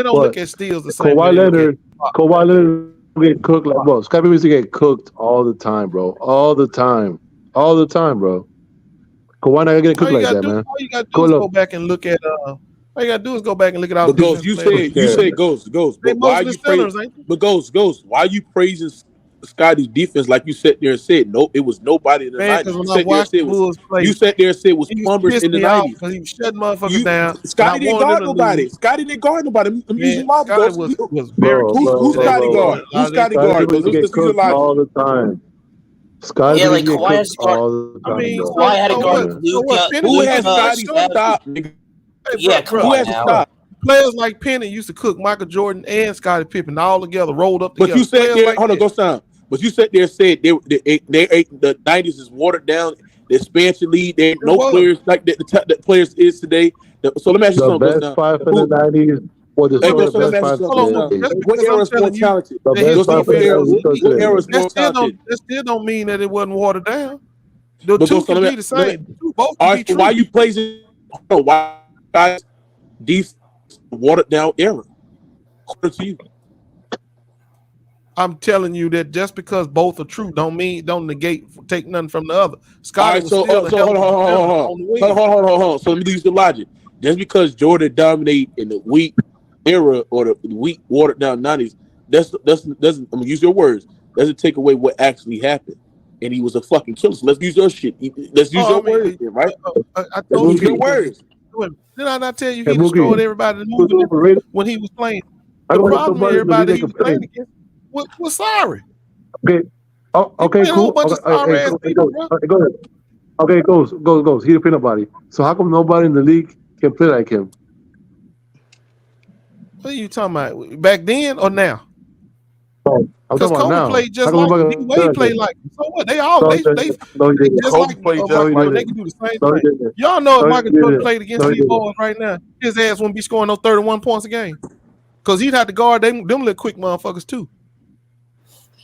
don't look But at steals the same way Kawhi they look at. Leonard get cooked like bro. Scottie used to get cooked all the time, bro. All the time, bro. Kawhi not gonna get cooked like that, man. All you gotta do is go back and look at. All you gotta do is go back and look at our But Ghost, defensive you players. said Ghost. They But why are mostly you praising? centers, ain't they? But Ghost, why are you praising Scotty's defense like you sat there and said no? It was nobody in the Man, 90s. because You when I sat there and watched the said Bulls play, you sat there and said was he used to plumbers piss in the me off 90s. because he was shutting motherfuckers down. Scotty didn't guard nobody. Lose. Scotty didn't guard nobody. I'm using Man, logic. Scotty Ghost. was very Who's Scotty guard? Who's Scotty guard? Scottie Let's get use your cooked logic. all the time. Scottie Yeah, like get Kawhi has cooked to guard. all the time. I mean, bro. Kawhi had to guard Luka. Who has Scotty stop? Nigga? Yeah, come Who on has to now. stop? Players like Penny used to cook Michael Jordan and Scottie Pippen all together, rolled up But together. you said Players there, like hold on, that. Ghost time. But you sat there and said the 90s is watered down. The expansion league, there ain't no players like that players is today. So let me ask you The something, Ghost best time. five in the 90s was the Hey, Ghost, best let me five ask you in the something. 90s. What era is more talented? The best Ghost time, five in the 90s was what era is today. more talented? That still don't mean that it wasn't watered down. The But two Ghost, can let be me- the let me- same. Two both All can be right, true. why you praising? Why guys these watered down era? According to you. I'm telling you that just because both are true don't negate take nothing from the other. All Scotty right, was so still a hell of a defender on the wing. hold on. So let me use the logic. Just because Jordan dominated in the weak era or the weak watered down 90s, doesn't I'm gonna use your words, doesn't take away what actually happened. And he was a fucking killer. So let's use your shit. Let's use your words, then, right? I Let's told use you your words. Did I not tell you Hey, he Mookie. destroyed everybody when he was playing? I The don't problem with nobody in the everybody league he that was can playing play. against was sorry. Okay. Oh, okay, played a whole cool. bunch of sorry ass people, bro. Go ahead. Okay, goes. He didn't play nobody. So how come nobody in the league can play like him? What are you talking about? Back then or now? I'm Because talking about Kobe now. played just How come like nobody D can play Wade like played him? like him. So what? They all No, they he didn't. No, he didn't. just Kobe like played just Michael like Jordan. They him. can do the same No, he thing. didn't. Y'all know if No, he Michael Jordan didn't. played against No, he these didn't. boys right now, his ass wouldn't be scoring no 31 points a game. Because he'd have to guard them little quick motherfuckers too.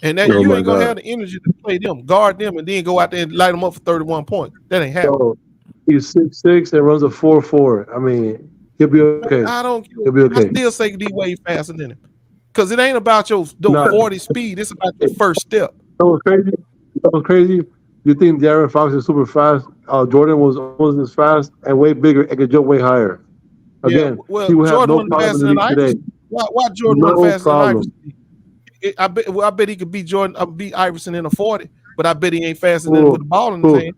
And that Oh you my ain't gonna God. have the energy to play them, guard them, and then go out there and light them up for 31 points. That ain't happening. So he's 6'6" and runs a 4.4. I mean, he'll be okay. I don't. He'll be okay. I still say D Wade faster than him, because it ain't about your Nah. 40 speed. It's about your first step. That was crazy. You think De'Aaron Fox is super fast? Jordan wasn't as fast and way bigger and could jump way higher. Again, well, he would have Jordan no wasn't problem faster in the than league today. Iverson. Why Jordan No wasn't faster problem. than Iverson? I bet he could beat Jordan, beat Iverson in a 40, but I bet he ain't faster than him with the ball in his hand.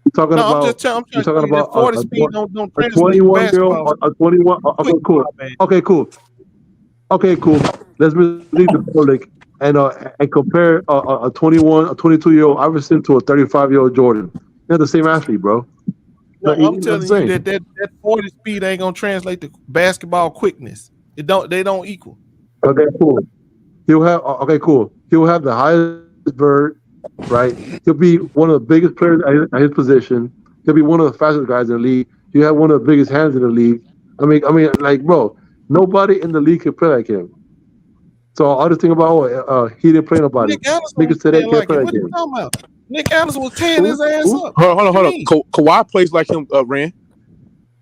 You're talking No, about. I'm trying You're to talking tell you that about 40 speed don't a translate to 21-year-old. basketball. A 21. Okay, cool. Okay, cool. Let's mislead the public and compare a 21, a 22-year-old Iverson to a 35-year-old Jordan. They're the same athlete, bro. No, I'm They're the telling you same. that 40 speed ain't gonna translate to basketball quickness. They don't equal. Okay, cool. He'll have the highest vert, right? He'll be one of the biggest players at his position. He'll be one of the fastest guys in the league. He'll have one of the biggest hands in the league. I mean, like, bro, nobody in the league can play like him. So all this thing about he didn't play nobody. Nick Anderson Niggas was say they playing can't like play him. like What are you him. talking about? Nick Anderson was tearing his ass up. Hold on. What you mean? Kawhi plays like him, Rand.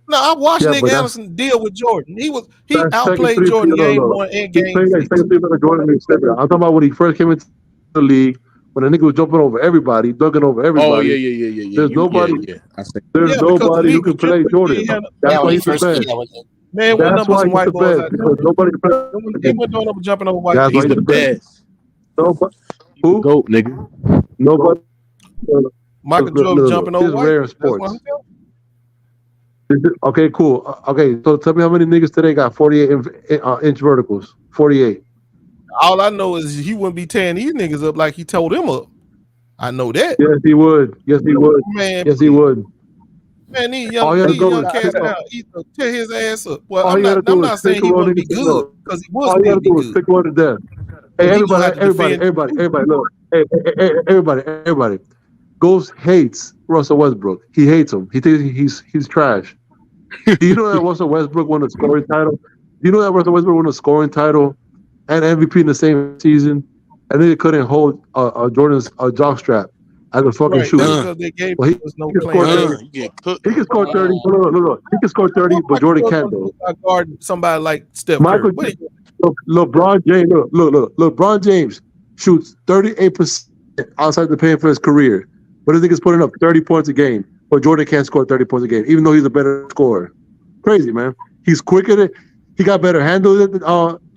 No, I watched Yeah, Nick but that's- Anderson deal with Jordan. He That's outplayed second Jordan three, game no. 1 and He game played like 6. second three better Jordan than second. I'm talking about when he first came into the league, when the nigga was jumping over everybody, dunking over everybody. Oh yeah. There's nobody. Yeah. I see. There's Yeah, because the nobody who league can was play tripping. Jordan. He had- That's Yeah, why when he he's the first came, best. that was it. Man, wasn't That's number why some he's white the boys best out there. because nobody can play. They went doing up jumping over white That's boys. why He's the best. Nobody. Who? Goat, nigga. Nobody. Michael Jordan jumping over It's white rare in boys. That's what sports. I'm telling you. Okay, cool. Okay, so tell me how many niggas today got 48-inch verticals? 48. All I know is he wouldn't be tearing these niggas up like he told them up. I know that. Yes, he would. Yes, he would. Man, Yes, he would. man, these All young you gotta cats is now, he tear his ass up. Well, all I'm you gotta not. do I'm is not saying pick a he roll wouldn't be niggas to good go. because he was All you supposed gotta to be do is good. pick one to death. Hey, But he gonna have everybody, to defend. everybody, look. Hey, everybody. Ghost hates Russell Westbrook. He hates him. He thinks he's trash. Do you know that Russell Westbrook won a scoring title? Do you know that Russell Westbrook won a scoring title and MVP in the same season? and they couldn't hold Jordan's jockstrap as a fucking Right, shooter. that's because they gave Well, us no he can playing. score 30. He can score 30. Look. He can score 30, but Jordan can't though. Guard somebody like Steph Michael, Curry. LeBron James. Look. LeBron James shoots 38% outside the paint for his career, but this nigga's putting up 30 points a game. But Jordan can't score 30 points a game, even though he's a better scorer. Crazy, man. He's quicker. He got better handle than LeBron.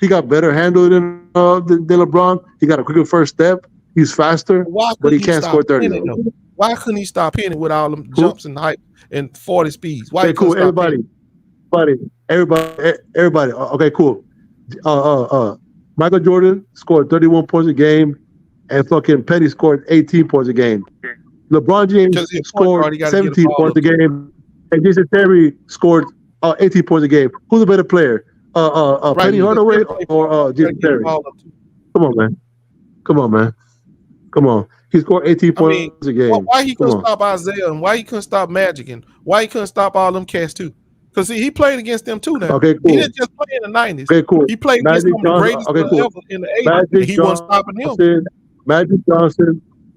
He got a quicker first step. He's faster, but he can't score 30. Why couldn't he stop hitting with all them jumps and height and 40 speeds? Why? Okay, cool. Everybody. Okay, cool. Michael Jordan scored 31 points a game, and fucking Petty scored 18 points a game. LeBron James scored 17 points a game, and Jason Terry scored 18 points a game. Who's a better player? Penny Hardaway or Jason Terry? Come on, man. He scored 18 points a game. Why he couldn't stop Isaiah, and why he couldn't stop Magic, and why he couldn't stop all them cats too? Because he played against them too now. Okay, cool. He didn't just play in the 90s. Okay, cool. He played against some of the greatest ever in the 80s, and he wasn't stopping them.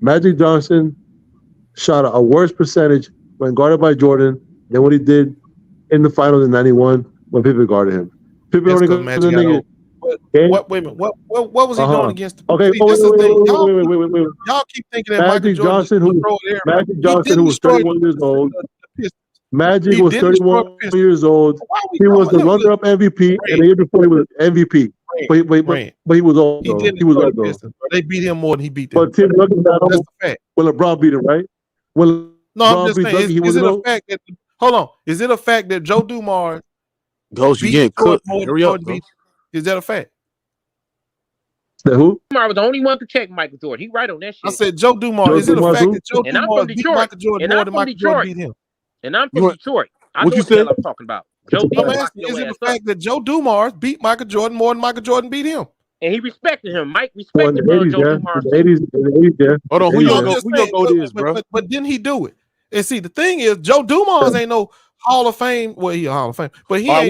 Magic Johnson shot a worse percentage when guarded by Jordan than what he did in the finals in '91 when Pippen guarded him. Pippen only got the nigga. Wait a minute. What was he doing against? Okay, see, this is the thing. Y'all keep thinking that Magic Johnson, who was 31 years old. Magic was 31 years old. He was the runner-up MVP, and the year before he was MVP. But he was old. He was old though. They beat him more than he beat them. But Tim Duncan got him when LeBron beat him, right? No, I'm just saying. Is it a fact that? Hold on. Is it a fact that Joe Dumars Ghost, you getting cooked? Hurry up, is that a fact? Who? I was the only one to check Michael Jordan. He right on that shit. I said Joe Dumars. Is it a fact that Joe Dumars beat Michael Jordan more than Michael Jordan beat him? And I'm from Detroit. I know what I'm talking about. Is it the fact that Joe Dumars beat Michael Jordan more than Michael Jordan beat him? And he respected him. Mike respected Joe Dumars. Hold on, who you gonna go this, bro? But didn't he do it? And see, the thing is, Joe Dumars ain't no Hall of Fame. Well, he a Hall of Fame, but he ain't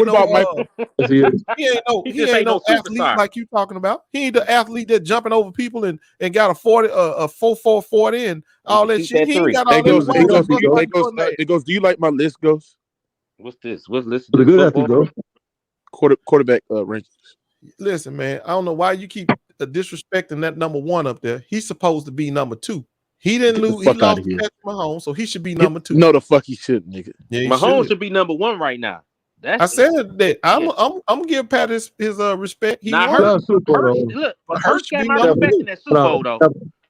he ain't no athlete like you talking about. He ain't the athlete that jumping over people and got a 4-4 40 and all that shit. He ain't got all that. It goes. Do you like my list, Ghost? What's this? What's list? The good athlete, bro. Quarterback rankings. Listen, man, I don't know why you keep disrespecting that number one up there. He's supposed to be number two. He didn't lose. He lost to Patrick Mahomes, so he should be number two. No, the fuck he shouldn't, nigga. Yeah, Mahomes should be number one right now. I said that. I'm gonna give Pat his respect. He Hurts got my respect in that Super Bowl though.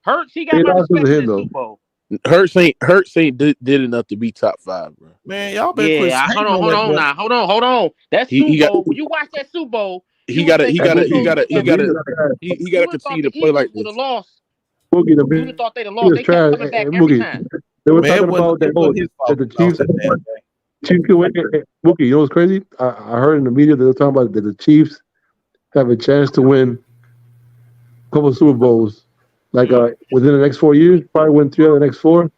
Hurts, he got my respect in that Super Bowl. Hurts ain't did enough to be top 5, bro. Man, y'all been hold on. That Super Bowl. When you watch that Super Bowl, he gotta continue to play like this. Boogie, you would have thought they'd have lost. They kept coming back every time. They were talking about that the Chiefs can win. Boogie, you know what's crazy? I heard in the media they were talking about that the Chiefs have a chance to win a couple of Super Bowls, like within the next 4 years, probably win 3 out of the next 4.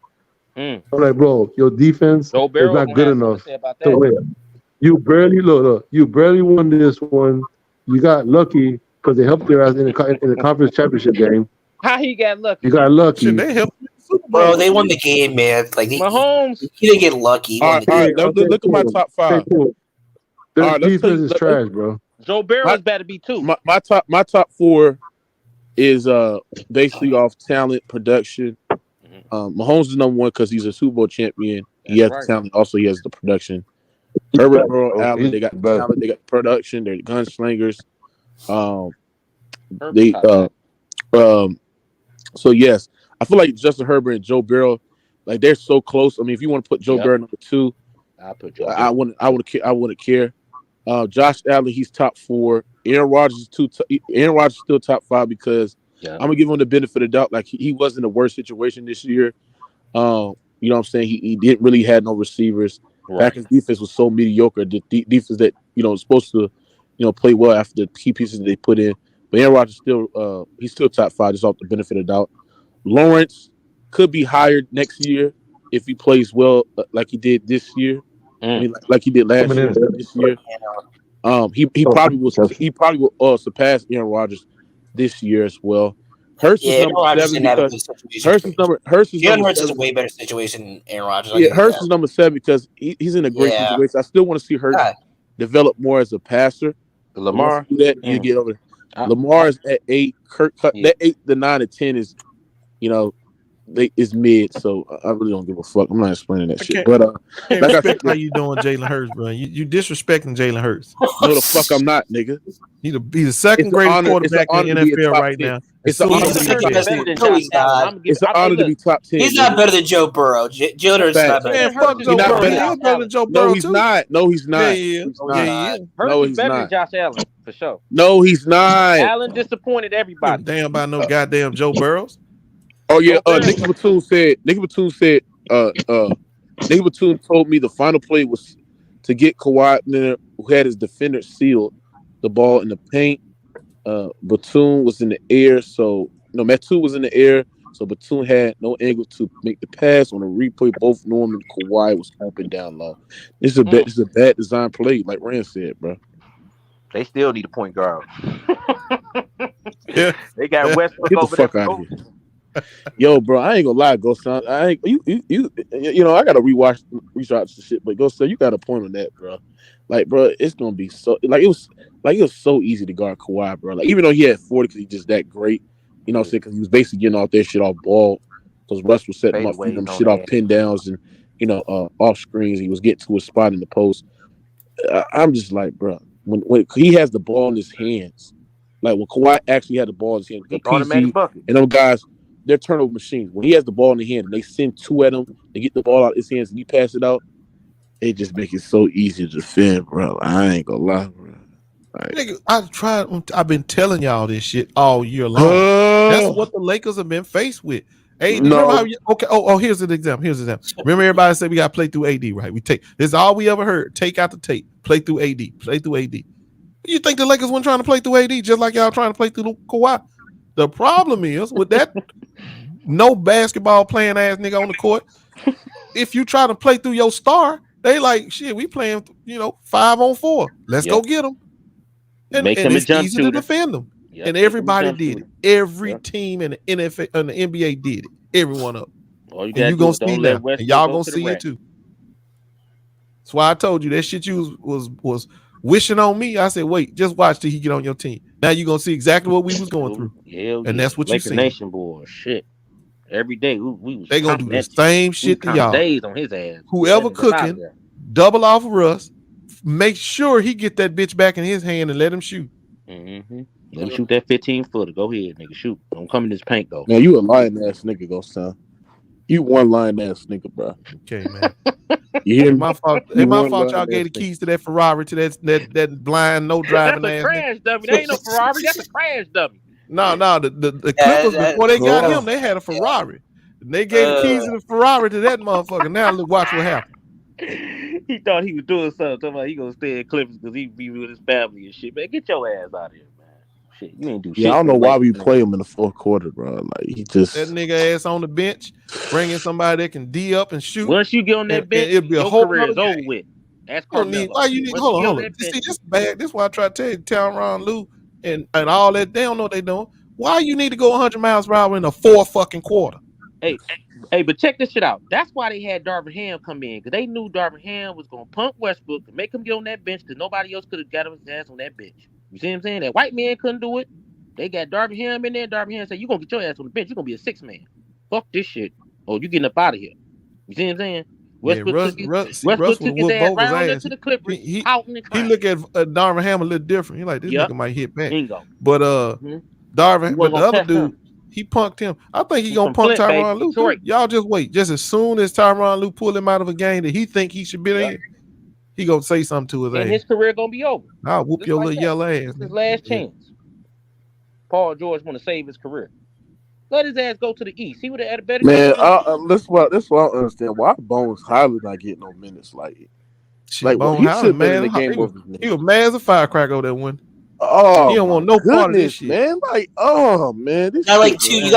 I'm like, bro, your defense is not good enough to win. You barely won this one. You got lucky because they helped their ass in the conference championship game. How he got lucky? You got lucky. They helped Bro, they won the game, man. Like Mahomes, he didn't get lucky. All right, look at my top 5. Their defense is trash, bro. Joe Barrow's better be too. My top 4 is basically off talent, production. Mahomes is number 1 because he's a Super Bowl champion. He has the talent. Also, he has the production. Herbert, Allen, they got the talent. They got production. They're gunslingers. So yes, I feel like Justin Herbert and Joe Burrow, like they're so close. I mean, if you want to put Joe Burrow number 2, I wouldn't care. Josh Allen, he's top 4. Aaron Rodgers is still top 5 because I'm gonna give him the benefit of the doubt. Like he was in the worst situation this year. You know what I'm saying? He didn't really have no receivers. Back his defense was so mediocre. The defense that was supposed to play well after the key pieces that they put in. But Aaron Rodgers he's still top 5, just off the benefit of the doubt. Lawrence could be hired next year if he plays well like he did this year. I mean, like he did last year. This year, he probably will surpass Aaron Rodgers this year as well. Hurst is number 7 because Hurst is number Jalen Hurts is a 7. way better situation than Aaron Rodgers. Yeah, Hurst is number 7 because he's in a great situation. I still want to see Hurst develop more as a passer. Lamar, do that, you get over there. Lamar is at 8. Kirk that 8 to 9 to 10 is, is mid. So I really don't give a fuck. I'm not explaining that shit. But like I said, how you doing, Jalen Hurts, bro? You disrespecting Jalen Hurts? No, the fuck I'm not, nigga. He's the second greatest quarterback in the NFL right now. It's an honor to be top 10. He's not better than Joe Burrow. Jalen Hurts is not better. Fuck Joe Burrow. He's better than Joe Burrow. No, he's not. No, he's not. Yeah, no, he's better than Josh Allen for sure. No, he's not. Allen disappointed everybody. Damn about no goddamn Joe Burrows. Oh yeah, Nicky Batum said. Nicky Batum told me the final play was to get Kawhi Leonard, who had his defender sealed, the ball in the paint. Batum was in the air, Metu was in the air, so Batum had no angle to make the pass. On the replay, both Norman and Kawhi was open down low. This is a bad design play, like Rand said, bro. They still need a point guard. Yeah, they got Westbrook Get the over fuck there. out of here. Yo, bro, I ain't gonna lie, Ghost Son. I gotta rewatch the shit, but Ghost Son, you got a point on that, bro. Like, bro, it's gonna be so it was so easy to guard Kawhi, bro. Like, even though he had 40 because he's just that great, you know what I'm saying? Because he was basically getting all that shit off ball. Because Russ was setting him up, feeding him shit off pin downs and off screens. He was getting to his spot in the post. I'm just like, bro, when he has the ball in his hands, like when Kawhi actually had the ball in his hands, automatic bucket. And them guys, they're turnover machines. When he has the ball in the hand and they send 2 at him, they get the ball out of his hands and he pass it out, it just makes it so easy to defend, bro. I ain't gonna lie, bro. I've been telling y'all this shit all year long. That's what the Lakers have been faced with. Hey, here's an example. Remember, everybody said we got to play through AD, right? This is all we ever heard. Take out the tape. Play through AD. You think the Lakers weren't trying to play through AD just like y'all trying to play through Kawhi? The problem is with that no basketball playing ass nigga on the court. If you try to play through your star, they like shit. We playing 5-on-4. Let's go get them. And it's easy to defend them. Yep. And everybody did it. Every team in the NFL and the NBA did it. Every one of them. And you gonna see that. And y'all gonna see it too. That's why I told you that shit you was wishing on me. I said, wait, just watch till he get on your team. Now you're gonna see exactly what we was going through. And that's what you see. Nation boy, shit. Every day we they gonna do the same shit to y'all. Days on his ass. Whoever cooking, double off of Russ. Make sure he get that bitch back in his hand and let him shoot. Mm-hmm. Let him shoot that 15-footer. Go ahead, nigga. Shoot. Don't come in this paint, though. Man, you a lying ass nigga, Ghost Son. You one lying ass nigga, bro. Okay, man. You hear me? My fault. It's my fault. Y'all gave the keys to that Ferrari to that blind, no driving ass. That's a crash dummy. That ain't no Ferrari. That's a crash dummy. No. The Clippers before they got him, they had a Ferrari. And they gave the keys to the Ferrari to that motherfucker. Now look, watch what happened. He thought he was doing something. Talking about he gonna stay in Clippers because he be with his family and shit. Man, get your ass out of here, man. Shit, you ain't do shit. Yeah, I don't know why we play him in the fourth quarter, bro. Like he just that nigga ass on the bench, bringing somebody that can D up and shoot. Once you get on that bench, it'll be a whole career is over with. That's why you need. Hold on. See, this is bad. This is why I try to tell you, Tyronn Lue and all that. They don't know what they doing. Why you need to go 100 miles per hour in the fourth fucking quarter? Hey, but check this shit out. That's why they had Darvin Ham come in, because they knew Darvin Ham was going to pump Westbrook and make him get on that bench because nobody else could have got his ass on that bench. You see what I'm saying? That white man couldn't do it. They got Darvin Ham in there. Darvin Ham said, you're going to get your ass on the bench. You're going to be a 6-man. Fuck this shit. Oh, you getting up out of here. You see what I'm saying? Westbrook took his ass right on into the Clippers. He look at Darvin Ham a little different. He like, this nigga might hit back. Bingo. But Darvin, but the other dude, he punked him. I think he's gonna punk Tyronn Lue. Y'all just wait. Just as soon as Tyronn Lue pull him out of a game that he think he should be in, he gonna say something to his ass. And his career gonna be over. I'll whoop your little yellow ass. His last chance. Paul George want to save his career. Let his ass go to the East. He would have had a better. Man, that's why I don't understand why Bones Highly not getting no minutes. Like Bones Highly, man, he was mad as a firecracker over that one. Oh, he don't want no part of this shit, man. Like, oh man, you got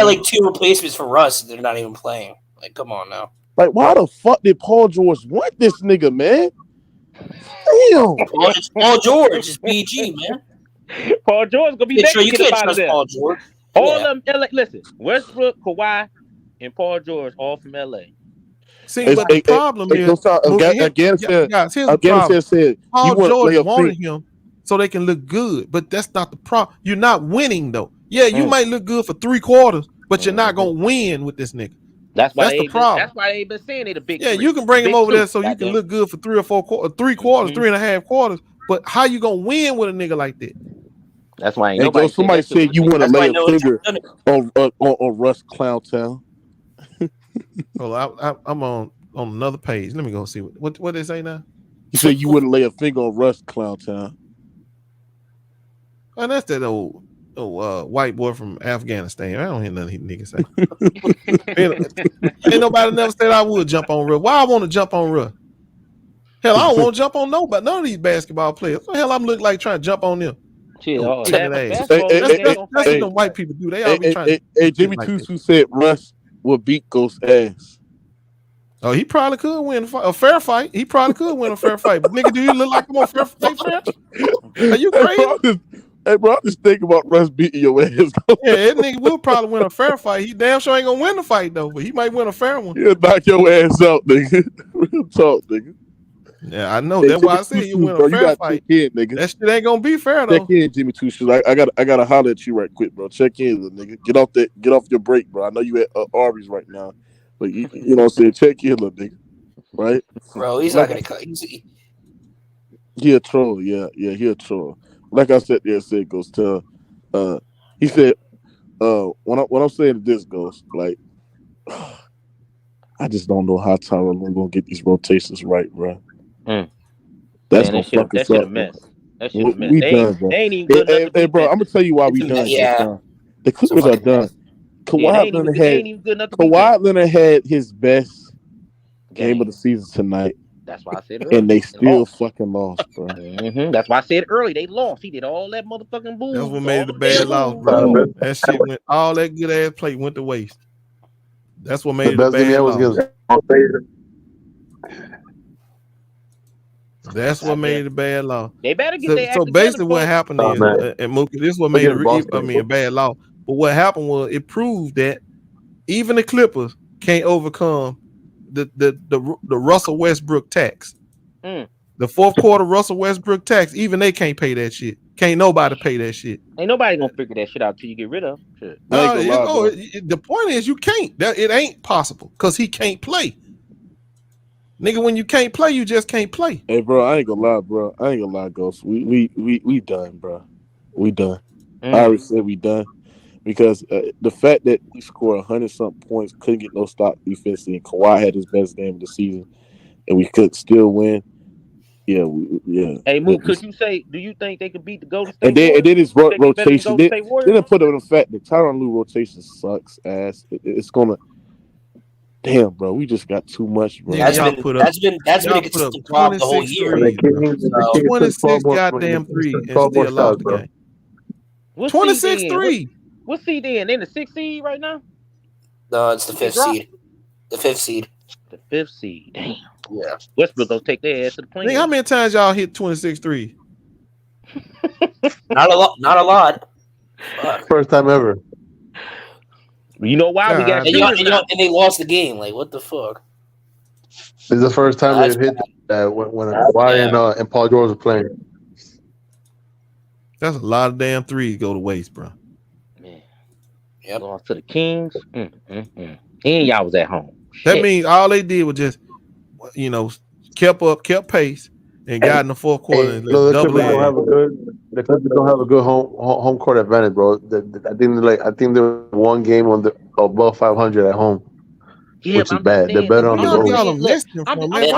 like two replacements for Russ. They're not even playing. Like, come on now. Like, why the fuck did Paul George want this nigga, man? Damn, Paul George is BG, man. Paul George gonna be next you to can't the trust Paul George. All of them, LA. Listen, Westbrook, Kawhi, and Paul George, all from LA. See, but the problem is, here's the problem. Paul George wanted him so they can look good, but that's not the problem. You're not winning though. Yeah, you might look good for 3 quarters, but you're not gonna win with this nigga. That's the problem. That's why they been saying they the big. Yeah, three. you can bring him over there so you goddamn. can look good for 3 or 4 quarters, 3 quarters, 3.5 quarters. But how you gonna win with a nigga like that? That's why ain't Hey, nobody. somebody said you want to lay a finger on Russ Clowntown. Well, I'm on another page. Let me go see what they say now. You said you wouldn't lay a finger on Russ Clowntown. Oh, that's that old white boy from Afghanistan. I don't hear none of these niggas say. ain't nobody never said I would jump on Russ. Why I want to jump on Russ? Hell, I don't want to jump on nobody. None of these basketball players. What the hell I'm looking like trying to jump on them? That's what them white people do. They always trying to. Hey, Jimmy Tusu said Russ will beat Ghost ass. Oh, he probably could win a fair fight. He probably could win a fair fight. But nigga, do you look like him on fair fight? Are you crazy? Hey, bro, I'm just thinking about Russ beating your ass. Yeah, that nigga will probably win a fair fight. He damn sure ain't gonna win the fight though, but he might win a fair one. He'll knock your ass out, nigga. Real talk, nigga. Yeah, I know. That's why I said you win a fair fight. Nigga. That shit ain't gonna be fair though. Check in, Jimmy Two Shoes. I gotta holler at you right quick, bro. Check in, little nigga. Get off your break, bro. I know you at Arby's right now, but you know what I'm saying. Check in, little nigga. Right, bro. He's not gonna cut. He a troll. Yeah, he a troll. Like I said, goes to. He said, when I'm saying this goes like, I just don't know how Tyronn Lue gonna get these rotations right, bro. That's gonna fuck us up. That shit a mess. We done, bro. They ain't even good enough. Hey, bro, I'm gonna tell you why we done. Yeah. The Clippers are done. Kawhi Leonard had his best game of the season tonight. That's why I said early. And they still fucking lost, bro. That's why I said early. They lost. He did all that motherfucking boo. That's what made it a bad loss, bro. That shit went. All that good ass play went to waste. That's what made it a bad loss. That's what made it a bad loss. They better get their so basically, what happened is, and Mookie, this is what made it a bad loss. But what happened was it proved that even the Clippers can't overcome the Russell Westbrook tax. The fourth quarter Russell Westbrook tax, even they can't pay that shit. Can't nobody pay that shit. Ain't nobody gonna figure that shit out till you get rid of shit. The point is you can't. It ain't possible because he can't play. Nigga, when you can't play, you just can't play. Hey, bro, I ain't gonna lie, bro. Ghost. We done, bro. We done. I already said we done. Because the fact that we scored 100-something points, couldn't get no stop defense, and Kawhi had his best game of the season, and we could still win. Yeah. Hey, Mook, could you say? Do you think they could beat the Golden State? And then his rotation. Then put on the fact that Tyronn Lue rotation sucks ass. It's gonna. Damn, bro, we just got too much, bro. That's been a consistent problem the whole year. 26 goddamn three and still lost the game. 26-3. What seed they in? They in the 6th seed right now? No, it's the 5th seed. The 5th seed. The 5th seed. Damn. Yeah. Westbrook gonna take their ass to the plane. How many times y'all hit 26-3? Not a lot. First time ever. You know why we got and they lost the game. Like, what the fuck? It's the first time they've hit that when Kawhi and Paul George were playing. That's a lot of damn threes go to waste, bro. Man. Yep. Lost to the Kings. And y'all was at home. That means all they did was just, kept pace and got in the fourth quarter. The Clippers don't have a good home court advantage, bro. I think they're one game above 500 at home, which is bad. They're better on the road.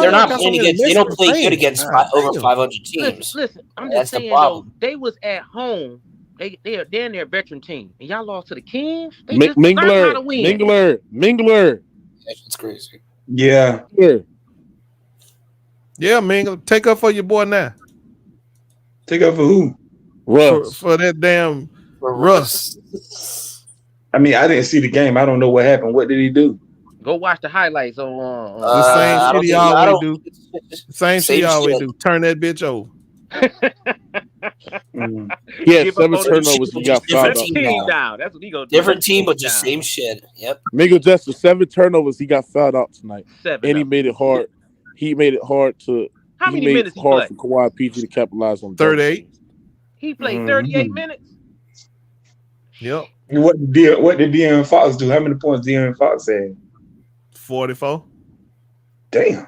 They're not playing against. They don't play good against over 500 teams. Listen, I'm just saying though, they was at home. They're their veteran team, and y'all lost to the Kings. They just learned how to win. Mingler. That's crazy. Yeah. Yeah, man. Take up for your boy now. Take up for who? Russ. For that damn Russ. I mean, I didn't see the game. I don't know what happened. What did he do? Go watch the highlights on. The same shit he always do. Same shit he always do. Turn that bitch over. He had 7 turnovers. He got fouled out. Team down. That's what he gonna do. Different team, but just same shit. Yep. Miguel Jester, 7 turnovers. He got fouled out tonight. 7 and he made it hard. He made it hard to. How many minutes he played? For Kawhi PG to capitalize on 38. He played 38 minutes. Yep. What did De'Aaron Fox do? How many points De'Aaron Fox had? 44. Damn.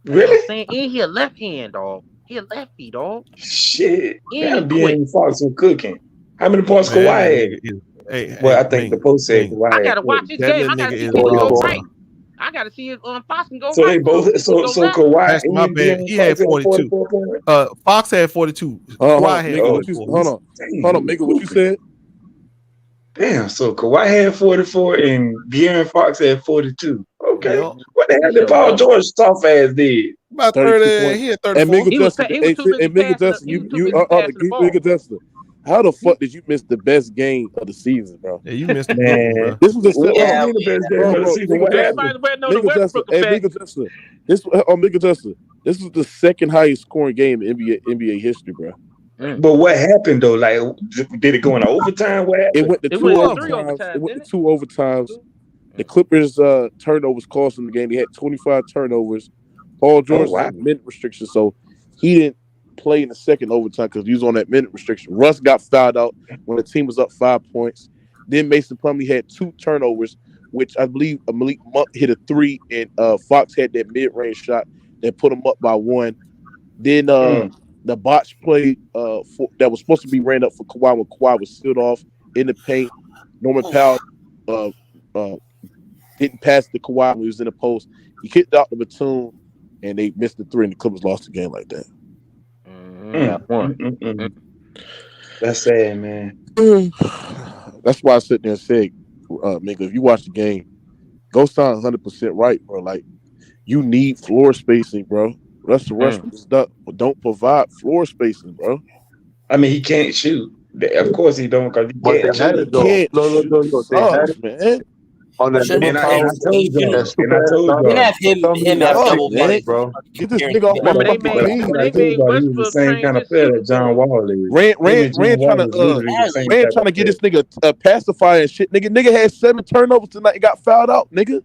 Really? Saying, and he a left hand, dog. He a lefty, dog. Shit. And Damn, De'Aaron Fox was cooking. How many points Kawhi had? Well, I think the post said Kawhi had. I gotta watch this game. I gotta see who go right. I gotta see if Fox can go so right. They both. So Kawhi. That's my bad. He had 42. Fox had 42. Kawhi had 44. Hold on, Miguel. What you said? Damn. So Kawhi had 44 and De'Aaron Fox had 42. Okay. Yep. What the hell did Paul George soft ass did? About 30. He had 34. And Miguel Justin. How the fuck did you miss the best game of the season, bro? Yeah, you missed the game. This was the best game of the season. What happened? Miguel Justin. This was the second highest scoring game in NBA history, bro. But what happened though? Like, did it go in overtime? What happened? It went to 2 overtimes. It went to 2 overtimes. The Clippers turnovers cost them the game. They had 25 turnovers. Paul George had minute restriction, so he didn't play in the second overtime because he was on that minute restriction. Russ got fouled out when the team was up 5 points. Then Mason Plumlee had 2 turnovers, which I believe Malik Monk hit a 3, and Fox had that mid-range shot that put him up by 1. Then the botch play that was supposed to be ran up for Kawhi when Kawhi was sealed off in the paint. Norman Powell didn't pass to Kawhi when he was in the post. He kicked out the platoon, and they missed the 3, and the Clippers lost the game like that. That's sad, man. That's why I sit there and say, Miguel, if you watch the game, go sound 100% right, bro. Like, you need floor spacing, bro. Russell Westbrook don't provide floor spacing, bro. I mean, he can't shoot. Of course he don't, because he can't shoot. Man. On that and I told you, have him have double minutes, bro. Get this nigga off my fucking team. I told you, he was the same kind of player that John Wall is. Rand trying to get this nigga a pacifier and shit. Nigga had 7 turnovers tonight and got fouled out, nigga.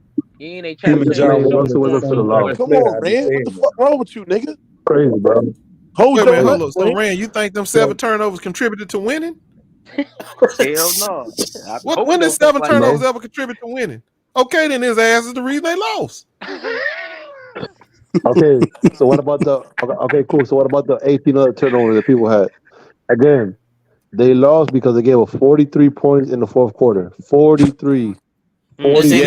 Come on, Rand. What the fuck wrong with you, nigga? Crazy, bro. So Rand, you think them 7 turnovers contributed to winning? Hell no. When did 7 turnovers ever contribute to winning? Okay, then his ass is the reason they lost. Okay, so what about cool. So what about the 18 other turnovers that people had? Again, they lost because they gave up 43 points in the fourth quarter. 43. But the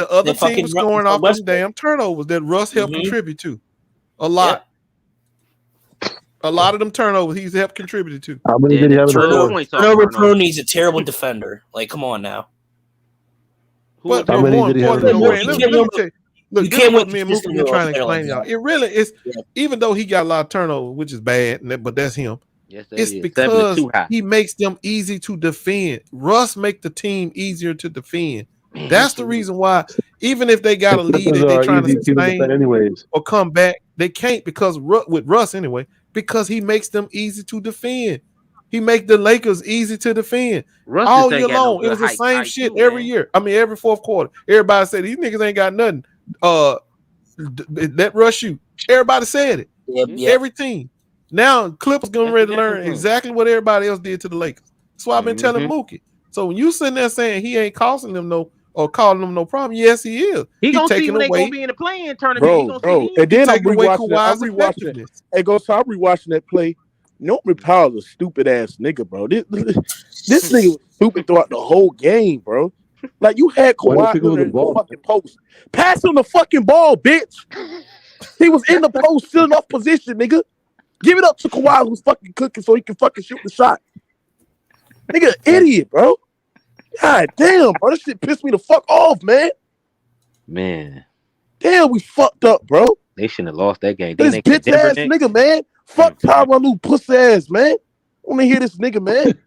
other team was scoring off those damn turnovers that Russ helped contribute to. A lot. A lot of them turnovers he's helped contribute to. How many did he have? Turnover prone needs a terrible defender. Like, come on now. But how many did he have? Look, you can't win. Me and Mookie been trying to explain y'all. It really is. Even though he got a lot of turnover, which is bad, but that's him. Yes, it's because he makes them easy to defend. Russ make the team easier to defend. That's the reason why, even if they got a lead and they're trying to sustain or come back, they can't because with Russ anyway, because he makes them easy to defend. He make the Lakers easy to defend all year long. It was the same shit every year. I mean, every fourth quarter. Everybody said these niggas ain't got nothing. Let Russ shoot. Everybody said it. Every team. Now Clippers getting ready to learn exactly what everybody else did to the Lakers. That's why I've been telling Mookie. So when you sitting there saying he ain't causing them no or calling them no problem, yes, he is. He gonna see when they gonna be in the playing tournament. Bro. And then I'm rewatching that. Hey, so I'm rewatching that play. Norman Powell's a stupid ass nigga, bro. This nigga was stupid throughout the whole game, bro. Like, you had Kawhi in the fucking post. Pass him the fucking ball, bitch. He was in the post, still in off position, nigga. Give it up to Kawhi, who's fucking cooking so he can fucking shoot the shot. Nigga, idiot, bro. God damn, bro. This shit pissed me the fuck off, man. Man. Damn, we fucked up, bro. They shouldn't have lost that game. This bitch ass nigga, man. Fuck Tyronn Lue pussy ass, man. I want to hear this nigga, man.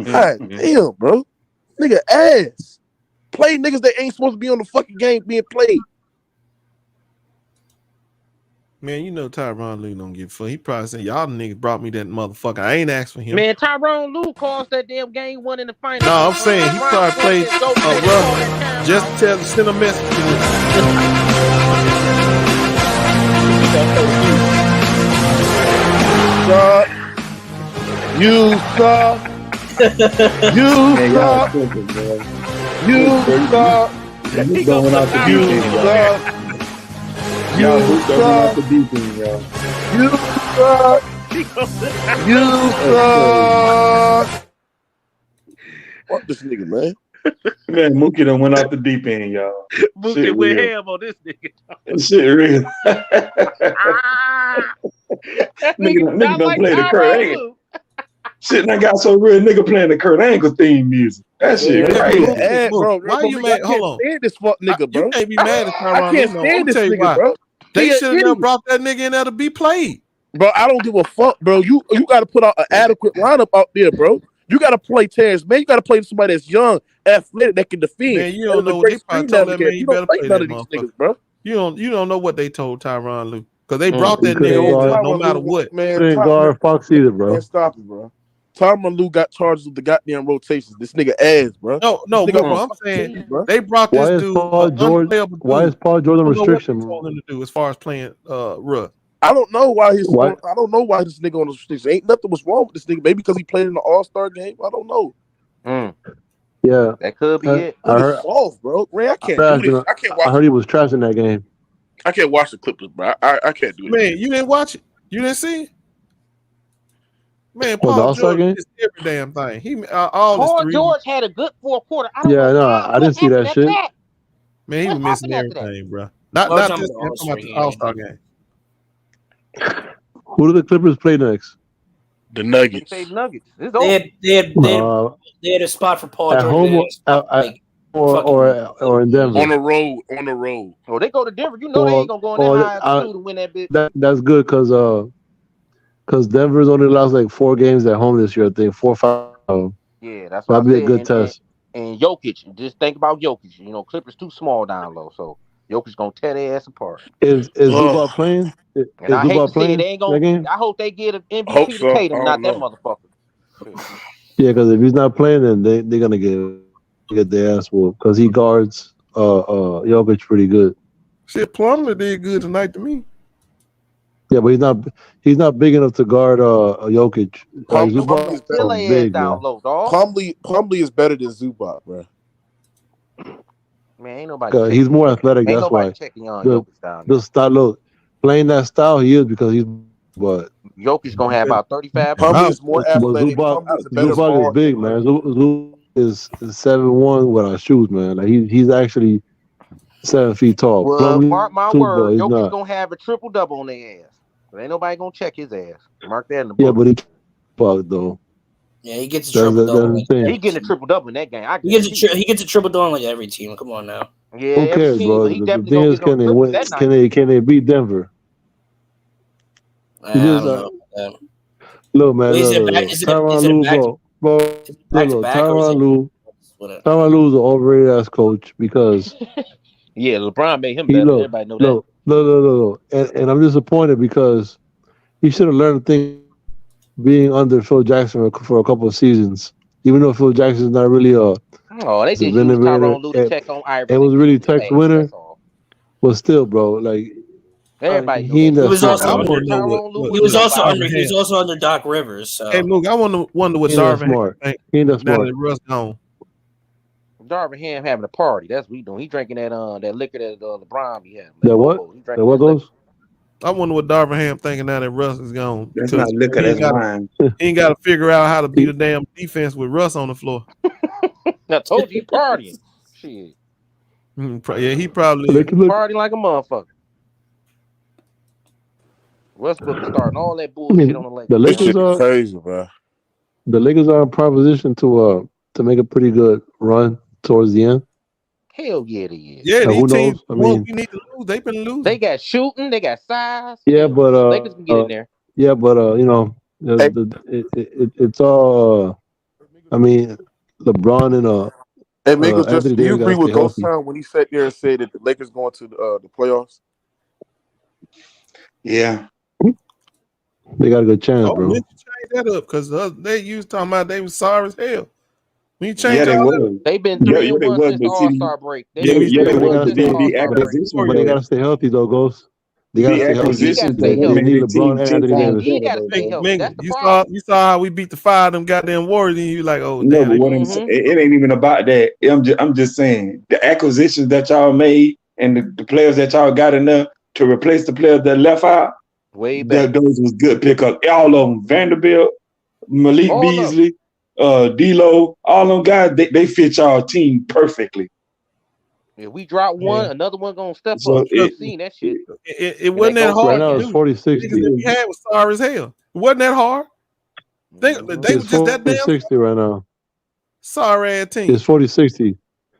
God damn, bro. Nigga ass. Play niggas that ain't supposed to be on the fucking game being played. Man, you know Tyronn Lue don't give a fuck. He probably said, y'all niggas brought me that motherfucker. I ain't asked for him. Man, Tyronn Lue caused that damn game one in the final. No, I'm saying he probably played rough just to tell, send a message to him. You suck. You suck. You suck. You going out the defense, y'all. Y'all going out the defense, y'all. You suck. You suck. Fuck this nigga, man. Man, Mookie done went out the deep end, y'all. Mookie went ham on this nigga. Shit real. Nigga done played the Kurt Angle. Shit, I got so real. Nigga playing the Kurt Angle theme music. That shit crazy. Bro, why you mad? Hold on. Stand this fuck nigga, bro. You can't be mad at Tyronn Lue. I can't stand this nigga, bro. They should have never brought that nigga in there to be played. Bro, I don't give a fuck, bro. You got to put out an adequate lineup out there, bro. You got to play Terrence, man. You got to play somebody that's young, athletic, that can defend. Man, you don't know what they probably told that man. You better play that motherfucker, bro. You don't know what they told Tyronn Lue because they brought that nigga over no matter what. Man, couldn't guard Fox either, bro. Man, stop it, bro. Tyronn Lue got charged with the goddamn rotations. This nigga ass, bro. No, bro, I'm saying they brought this dude. Why is Paul George on restriction? What they told him to do as far as playing Russ. I don't know why this nigga on the restriction. Ain't nothing was wrong with this nigga. Maybe because he played in the All-Star game. I don't know. Yeah, that could be it. I heard, soft, bro. Ray, I can't do this. I can't watch. I heard he was trash in that game. I can't watch the Clippers, bro. I can't do it. Man, you didn't watch it. You didn't see it. Man, Paul George did every damn thing. Paul George had a good fourth quarter. I didn't see that shit. Man, he was missing everything, bro. Not this All-Star game. Who do the Clippers play next? The Nuggets. They Nuggets. They had a spot for Paul at George. Or in Denver. On the road. Oh, they go to Denver. You know they ain't gonna go in that high to win that bitch. That's good because Denver's only lost like 4 games at home this year. I think 4 or 5. Yeah, that's what that'd be a good test. And Jokic, just think about Jokic. You know, Clippers too small down low, so Jokic gonna tear their ass apart. Is Zubac playing? And I hate to say it, they ain't gonna. I hope they get an MVP to Tatum, not that motherfucker. Yeah, because if he's not playing, then they're gonna get their ass whooped because he guards Jokic pretty good. Shit, Plumlee did good tonight to me. Yeah, but he's not big enough to guard Jokic. Plumlee's big, down low, dog. Plumlee is better than Zubac, bro. Man, ain't nobody. He's more athletic. Ain't that's why. Jokic down the style, look, playing that style, he is because he's. But Jokic's gonna have about 35. Plumlee is more athletic. Zubac is big, man. Zubac is 7'1" without shoes, man. Like he's actually 7 feet tall. Well, Plumlee, mark my word, Jokic's not. gonna have a triple double on their ass. But ain't nobody gonna check his ass. Mark that in the book. Yeah, but he fuck though. Yeah, he gets a triple double. He getting a triple double in that game. He gets a triple double on like every team. Come on now. Yeah, who cares, bro? The thing is, can they win? Can they beat Denver? Look, man. Tyronn Lue, bro. Tyronn Lue is an overrated ass coach because yeah, LeBron made him better. Everybody know that. No. And I'm disappointed because he should have learned a thing being under Phil Jackson for a couple of seasons. Even though Phil Jackson's not really they did use Tyronn Lue to check on Ivory. It was really Tex winner, but still, bro, like everybody. He was also under Doc Rivers. So. Hey, look, I wonder what Darvin think. He ain't that smart. Now that Russ gone. Darvin Ham having a party. That's what he doing. He drinking that liquor that LeBron be having. That what? That what goes? I wonder what Darvin Ham thinking now that Russ is gone. That's not liquor, that's wine. He ain't got to figure out how to beat a damn defense with Russ on the floor. I told you he partying. Shit. Yeah, he probably partying like a motherfucker. Westbrook starting all that bullshit on the Lakers. The Lakers are crazy, bro. The Lakers are in proposition to make a pretty good run towards the end. Hell yeah, they is. Yeah, these teams. We need to lose. They've been losing. They got shooting. They got size. Yeah, but Lakers can get in there. Yeah, but you know, it's all. I mean, LeBron and Hey, Miguel, do you agree with Ghost Town when he sat there and said that the Lakers going to the playoffs? Yeah. They got a good chance, bro. When you change that up, because they used talking about they was sorry as hell. When you change Yeah, they all was. that, They've been Yeah, 3-1 was, since the but see, All-Star break. yeah, They've yeah, been they 3-1 was. since the The All-Star break. But they gotta stay healthy though, Ghost. They gotta The stay healthy. He got to acquisitions stay They healthy. need made the LeBron team and 10 Anthony times Davis. He better, got to though, stay bro. healthy. That's Mingus, the you problem. saw how we beat the five of them goddamn Warriors, and you like, oh No, damn, but what I'm saying, it ain't even about that. I'm just saying the acquisitions that y'all made and the players that y'all got in there to replace the players that left out. Way back. Those was good pickups. All of them, Vanderbilt, Malik All Beasley, D'Lo, all them guys, they fit y'all team perfectly. If we drop one, Yeah. another one gonna step So up. You've seen that shit. It wasn't that hard. Right now to it's do. 40-60. Niggas that we had was sorry as hell. It wasn't that hard. They were It's just that damn 40-60 right now. sorry ass team. It's 40-60.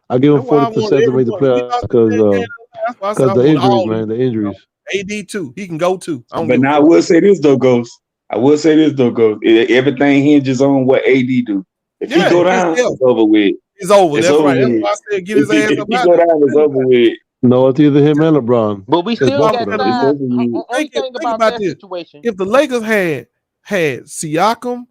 I give them That's why I want 40% to make the everyone. We playoffs lost the damn game. That's why I said I the want injuries, all man. The injuries. AD too. He can go too. I don't but give a now I fuck. will say this though, Ghost. Everything hinges on what AD do. If he go down, it's over with. It's over. It's That's over right. That's with. why I said get his ass If up he out go there. down, it's over with. No, it's either him and LeBron. But we It's still both got of them. It's size. over with. Only thing Think about about that this. situation. If the Lakers had Siakam,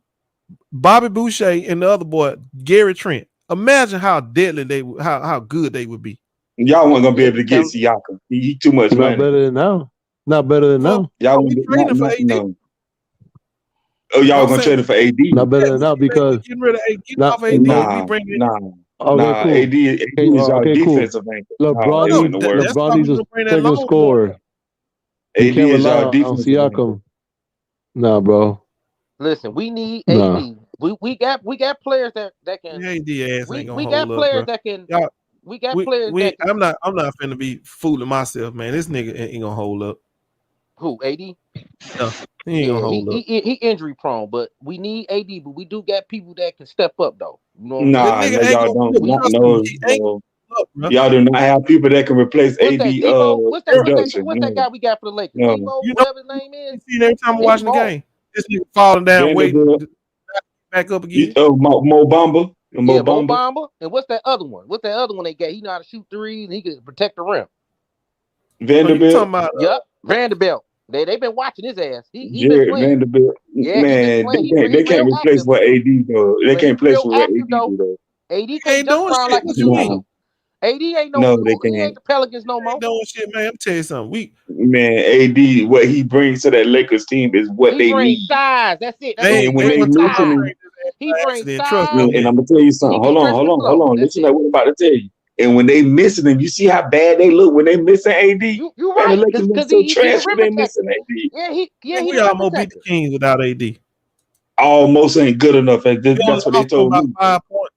Bobby Boucher, and the other boy Gary Trent, imagine how deadly how good they would be. Y'all weren't gonna be able to get Siakam. He too much Not money. better than now. Not better than now. Y'all we wouldn't trading for not AD. no. Oh, y'all I'm gonna saying trade it for AD? Not better than now because getting rid of AD, get not, off AD. We bring in. Okay, cool. AD is y'all defensive anchor. LeBron, It wouldn't have worked. That's LeBron why we needs a gonna bring that second long scorer. You AD can't is rely y'all on defensive anchor. Siakam. Nah, bro. Listen, we need Nah. AD. We got players that can. AD ass ain't gonna we hold got up, players bro. that can. Y'all, We got players that can. I'm not finna be fooling myself, man. This nigga ain't gonna hold up. Who, AD? No, he ain't gonna hold up. He injury prone, but we need AD. But we do got people that can step up though. You know what Nah, I'm saying? no, y'all don't. No. Bro. Y'all do not have people that can replace What's AD that? Debo? What's production. that guy we got for the Lakers? No. Debo, You know, whatever his name is. see every time I'm watching the game, this nigga falling down, waiting back up again. Mo Bamba. Mo Bamba. And what's that other one? What's that other one they got? He know how to shoot threes and he can protect the rim. Vanderbilt. Yep, Vanderbilt. They've been watching his ass. He been Jared playing. Vanderbilt. Yeah, man, they can't replace what AD do. They can't replace what AD do though. AD can't jump around like he used to. AD ain't he ain't the Pelicans no more. Doing shit, man. I'm tell you something. Man, AD, what he brings to that Lakers team is what they need. Size. That's it. That's And when they missing him, he brings size. and I'm gonna tell you something. Hold on. Listen to what I'm about to tell you. And when they missing him, you see how bad they look when they missing AD. You're right. And the Lakers look so trash when they missing AD. Yeah, we almost beat the Kings without AD. Almost ain't good enough. That's what they told me. 5 points.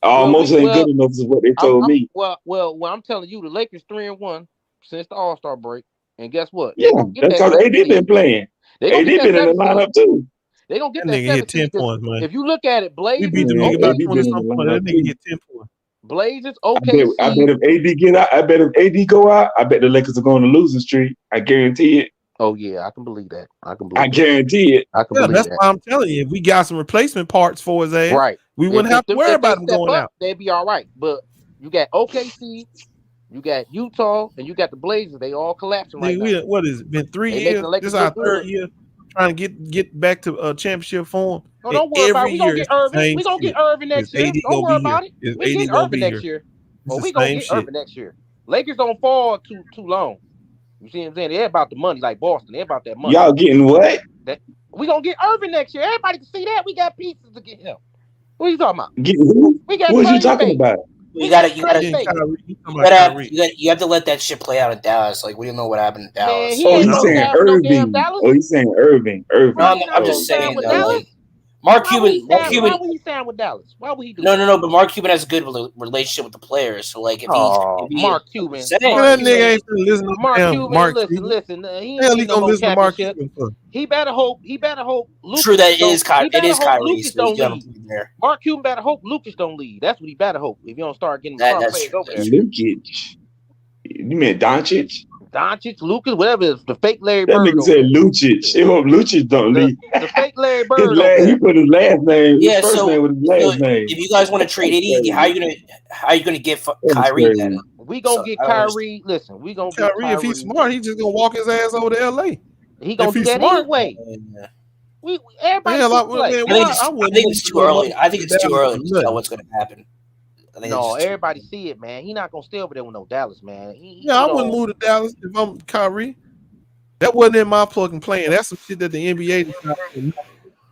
Almost ain't good enough is what they told me. Well, I'm telling you, the Lakers 3-1 since the All-Star break, and guess what? Yeah, that's because AD been playing. AD been in the lineup too. They gonna get that nigga hit 10 points, man. If you look at it, Blazers, we beat the nigga about 20-some points. That nigga hit 10 points. Blazers, OKC. I bet if AD get out, I bet if AD go out, I bet the Lakers are going to losing streak. I guarantee it. Oh yeah, I can believe that. I guarantee it. I can believe that's that. why I'm telling you. If we got some replacement parts for his ass, right, we wouldn't have to worry about him going out. They'd be all right. But you got OKC, you got Utah, and you got the Blazers. They all collapsing right now. What is it? Been 3 years? This is our third year trying to get back to championship form. No, don't worry about it. We gonna get Irvin. We gonna get Irvin next year. Don't worry about it. We get Irvin next year. Oh, we gonna get Irvin next year. Lakers don't fall too long. You see what I'm saying? They're about the money, like Boston. They're about that money. Y'all getting what? We gonna get Irvin next year. Everybody can see that. We got pieces to get him. What are you talking about? Get who? We got what are you talking about? You have to let that shit play out in Dallas. Like we don't know what happened in Dallas. Man, he's saying Irving. He's saying Irving. I'm just saying though, like Mark Cuban. Why would he sign with Dallas? Why would he do that? No. But Mark Cuban has a good relationship with the players. So like, if Mark Cuban, that nigga ain't gonna listen to Mark Cuban. Listen. He ain't no more championship. He better hope. Lucas true, that is Kyrie. It is Kyrie. Lucas don't leave. Mark Cuban better hope Lucas don't leave. That's what he better hope. If you don't start getting players over there. Lukic. You mean Doncic? Lucas, whatever it is, the fake Larry That Bird. That nigga said Lucic. He hope Lucic don't leave. The fake Larry Bird. He put his last name. Yeah, his first name with his last name. If you guys want to trade AD, how are you gonna get Kyrie then? We gonna get Kyrie. Listen, we gonna get Kyrie. If he's smart, he's just gonna walk his ass over to LA. He gonna do that anyway. Everybody play. I think it's too early. I think it's too early to tell what's going to happen. No, everybody see it, man. He not gonna stay over there with no Dallas, man. I wouldn't move to Dallas if I'm Kyrie. That wasn't in my plug and playing. That's some shit that the NBA decided.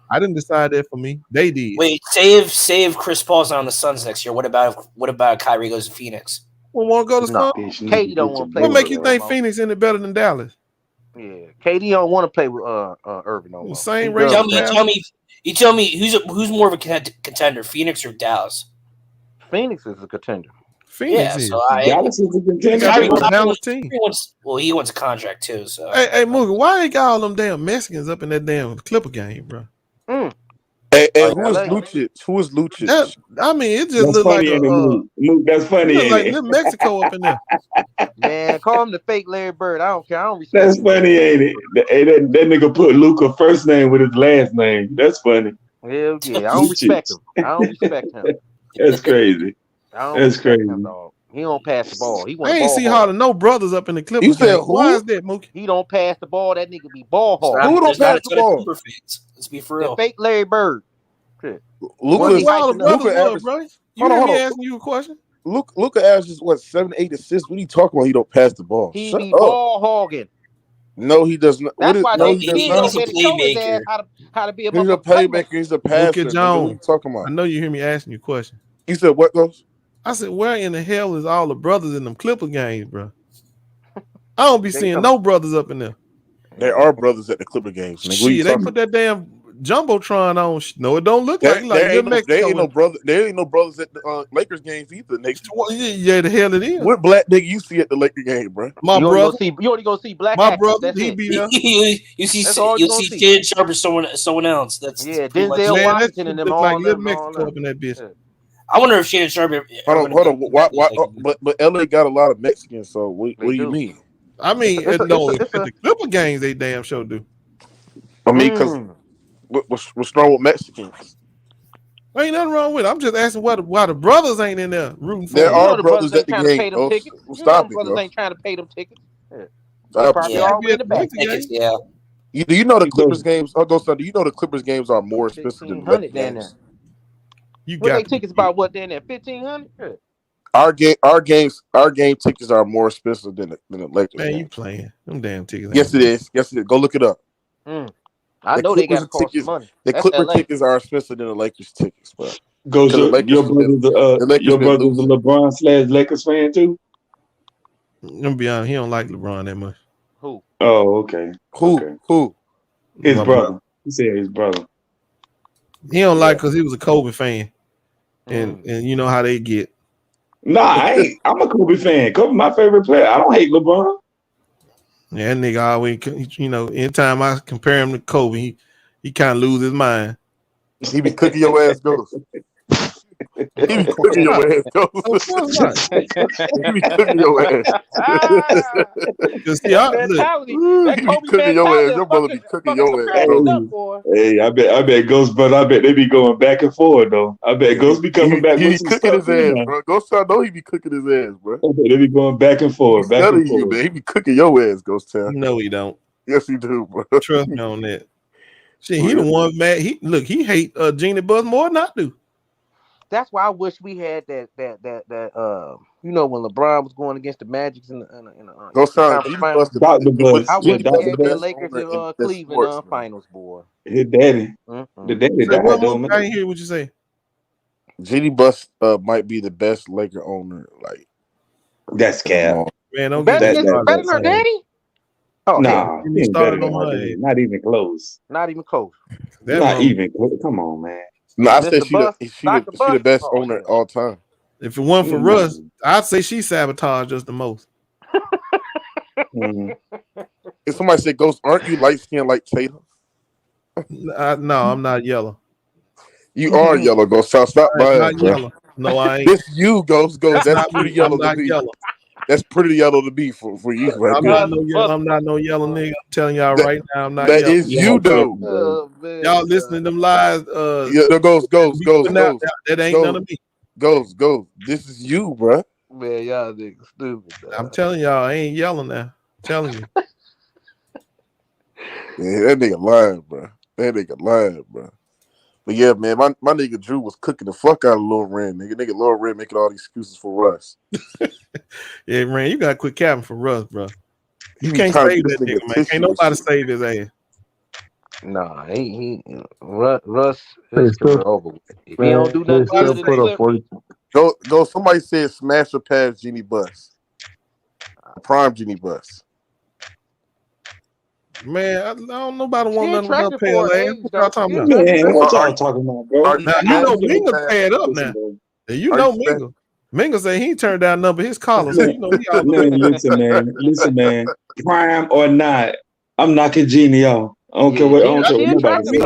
I didn't decide that for me. They did. Wait, save Chris Paul's on the Suns next year. What about Kyrie goes to Phoenix? We want to go to Suns? Katie don't want to play. What make you think Phoenix any better than Dallas? Yeah, KD don't want to play with Irving no more. Same rate. You tell me who's more of a contender, Phoenix or Dallas? Phoenix is a contender. Phoenix is. So Dallas is a contender. Dallas team. He wants a contract too. So hey, Moogie, why ain't got all them damn Mexicans up in that damn Clipper game, bro? Hey, who is Lucic? Who is Lucic? I mean, it just looks like that's funny. It like Little Mexico up in there. Man, call him the fake Larry Bird. I don't care. I don't respect. That's funny, ain't it? That nigga put Luca first name with his last name. That's funny. Hell yeah, I don't respect him. I don't respect him. That's crazy. That's crazy. Him, dog. He don't pass the ball. He I ain't see how to no brothers up in the Clippers. You said who? Why is that, Mookie? He don't pass the ball. That nigga be ball hog. Who don't pass the ball? Let's be for real. The fake Larry Bird. Luka average. Bro. You hear me asking you a question? Luka averages 7, 8 assists. What are you talking about? He don't pass the ball. He be ball hogging. No, he does not. That's why he does not. He's a playmaker. How to be a playmaker. He's a passer. Luka Jones. What are you talking about? I know you hear me asking you a question. You said what, Ghost? I said, where in the hell is all the brothers in them Clipper games, bro? I don't be seeing no brothers up in there. There are brothers at the Clipper games. Shit, they put that damn Jumbotron on. No, it don't look like there ain't no brothers at the Lakers games either. Yeah, the hell it is. What black nigga you see at the Laker game, bro? My brother. You only go see black. My brother, he be there. You see Shannon Sharp or someone else. That's Denzel Washington and them all. Like Little Mexico up in that bitch. I wonder if Shannon Sharp. Hold on. Why, but LA got a lot of Mexicans. So what do you mean? I mean, at the Clipper games, they damn sure do. I mean, because what's wrong with Mexicans? Ain't nothing wrong with it. I'm just asking why the brothers ain't in there rooting for there are brothers at the game. Stop it, brothers ain't trying to pay them tickets. Yeah. Do you know the Clippers games? Do you know the Clippers games are more expensive than the Lakers games? You got they tickets about what then there? $1,500? Our game tickets are more expensive than the Lakers. Man, you playing them damn tickets? Yes, it is. Go look it up. I know they got to cost money. The Clipper tickets are expensive than the Lakers tickets, bro. Your brother's a LeBron/Lakers fan too. I'm gonna be honest, he don't like LeBron that much. Who? Oh, okay. Who? His brother. He said his brother. He don't like because he was a Kobe fan, and you know how they get. Nah, I'm a Kobe fan. Kobe my favorite player. I don't hate LeBron. Yeah, that nigga always, anytime I compare him to Kobe, he kind of lose his mind. He be cooking your ass, Ghost. He be cooking your ass, Ghost. He be cooking your ass. He be cooking your ass. Your brother be cooking your ass. Hey, I bet Ghost, brother. I bet they be going back and forth though. I bet Ghost be coming back. He be cooking his ass, bro. Ghost, I know he be cooking his ass, bro. They be going back and forth. Back and forth. You, man. He be cooking your ass, Ghost Town. No, he don't. Yes, he do, bro. Trust me on that. Shit, he the one mad. He hate Jeannie Buss more than I do. That's why I wish we had that when LeBron was going against the Magic in the finals. I wish we had the Lakers in Cleveland finals, boy. His daddy. The daddy died though, man. I didn't hear what you say. Jeannie Buss might be the best Laker owner. Like that's cap. Man, don't better than her daddy. Oh, nah, he ain't better than her daddy. Not even close. Not even close. Not even close. Come on, man. No, I said she the best owner all time. If it weren't for Russ, I'd say she sabotaged us the most. If somebody said, "Ghost, aren't you light skinned like Tatum?" No, I'm not yellow. You are yellow, Ghost. Stop lying, bro. Yellow. No, I ain't. This you, Ghost. That's pretty yellow to me. Yellow. That's pretty yellow to be for you, right? I'm not no yellow nigga. I'm telling y'all right now, I'm not. That yellow. is you, though. Y'all listening to them lies? Goes. That ain't none of me. Goes. This is you, bro. Man, y'all niggas stupid. I'm telling y'all, I ain't yelling now. I'm telling you. Yeah, that nigga lying, bro. But yeah, man, my nigga Drew was cooking the fuck out of Lil Ren, nigga. Nigga Lil Ren making all these excuses for Russ. Yeah, man, you gotta quit capping for Russ, bro. You He can't trying to save get that this nigga, nigga man. tissue Can't and nobody shit. save his ass. Nah, Russ his career over with. If he don't do nothing good in the Clippers, Go. Somebody said smash or pass Jeannie Buss. Prime Jeannie Buss. Man, I don't nobody she want nothing with her attractive pale for her ass. age, What y'all though. talking She about? Man, what y'all talking about, bro? Now you know Minga paired up now. You know Minga. Minga said he turned down number his collar, so you know he all Man, listen, man. Prime or not, I'm knocking Jeannie off. I don't care what nobody says.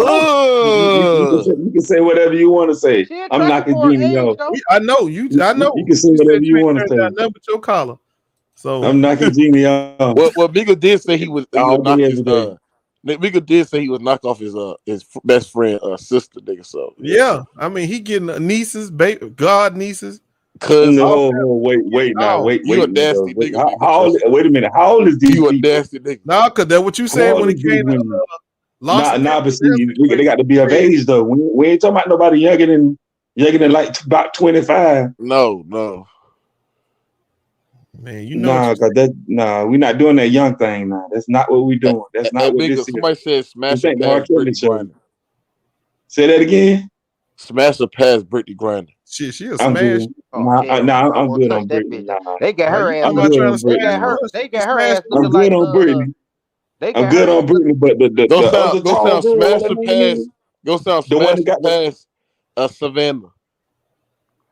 You can say whatever you want to say. I'm knocking Jeannie off. I know you. I know. You can say whatever you want to say. Number with your collar. So I'm knocking Jeannie off. Well, Minga did say he would knock his Minga did say he would knock off his best friend sister, nigga. So yeah, I mean he getting nieces, god nieces. Cause wait now. You a nasty nigga. Wait a minute. How old is these You a people? nasty nigga. Nah, cause that's what you said when it came to but see, they got to be of age though. We ain't talking about nobody younger than like about 25. No. Man, you know. We're not doing that young thing now. That's not what we're doing. That's not what this is. Somebody said smash or pass Brittany Griner. Say that again. Smash or pass Brittany Griner. She a I'm smash. Good. I'm good on Brittany. They got her ass. They got her ass I'm good on Brittany. I'm good on Brittany, but the go sound smash or pass. Go sound smash or pass Savannah.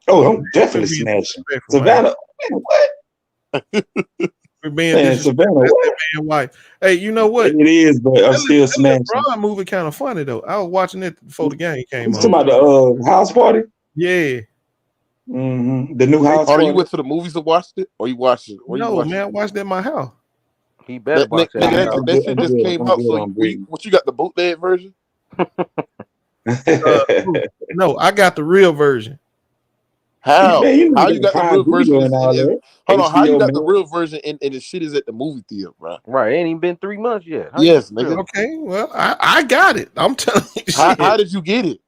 Oh, I'm definitely smashing Savannah. Man, what? Man, Savannah, what? Wife. Hey, you know what? It is, but I'm still smashing. LeBron movie kind of funny though. I was watching it before the game came on. You talking about the house party? Yeah. Mm-hmm. The new house party. You went to the movies and watched it, or you watched it? No, man, I watched it at my house. He better watch that. That shit just came out. So what you got, the bootleg version? No, I got the real version. How? How you got the real version? Hold on. How you got man. the real version and the shit is at the movie theater, bro? Right. It ain't even been 3 months yet. Yes, nigga. Okay. Well, I got it. I'm telling you. How did you get it?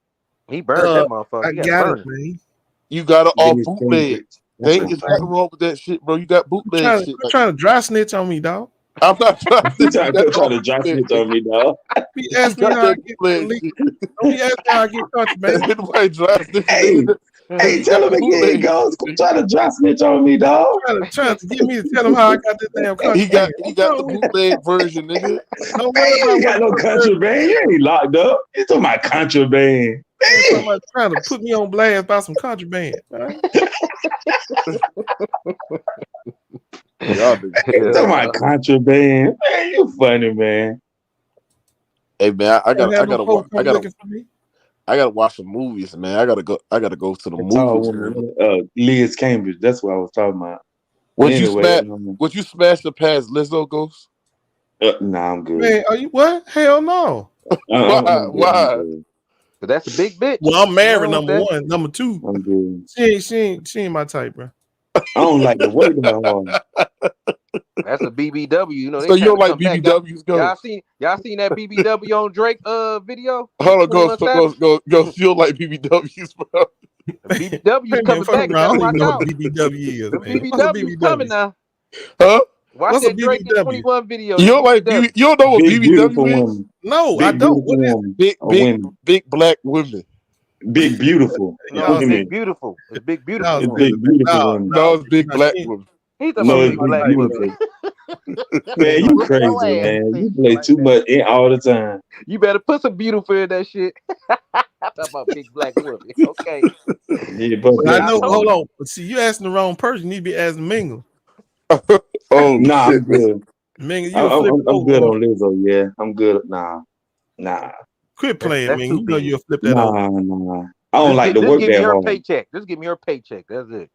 He burned that motherfucker. I got it, man. You got it all bootleg. Ain't nothing wrong with that shit, bro. You got bootleg shit. You're trying to dry snitch on me, dog. I'm not trying to dry snitch on me, dog. He asked me how I get contraband. Nobody dry snitch. Hey, tell him again, goes. Trying to dry snitch on me, dog. Trying to get me to tell him how I got this damn contraband. He got the bootleg version, nigga. No you ain't got no contraband. You ain't locked up. You talking about contraband. Somebody trying to put me on blast about some contraband. Right? Y'all talking about contraband. Man, you funny, man. Hey man, I gotta watch some movies, man. I gotta go to the movies. Liz Cambridge. That's what I was talking about. Would you smash the past Lizzo, Ghost? Nah, I'm good. Man, are you what? Hell no. Why? But that's a big bitch. Well, I'm married. Number one. Number two. I'm good. She ain't my type, bro. I don't like the way that hard. That's a BBW. You know. So you don't like BBWs, go? Y'all seen that BBW on Drake video? Hold on, go. You don't like BBWs, bro? BBW coming back. I don't even know what BBW is. BBW coming now. Huh? Watch that Drake in 21 video. You don't like you don't know what BBW is? No, I don't. What is big black women? Big beautiful. No, it's big beautiful. It's big beautiful. It's big beautiful women. No, it's big black women. He's the big black women. Man, you crazy, man. You play too much all the time. You better put some beautiful in that shit. I'm talking about big black women. Okay. Yeah, but I know. Hold on. But see, you asking the wrong person. You need to be asking Mingle. Oh, nah, I'm good. Mingle, I'm good on Lizzo. Yeah, I'm good. Nah. Quit playing, Mingle. You know you'll flip that over. Nah. I don't like the work that hard. Just give me her paycheck. That's it.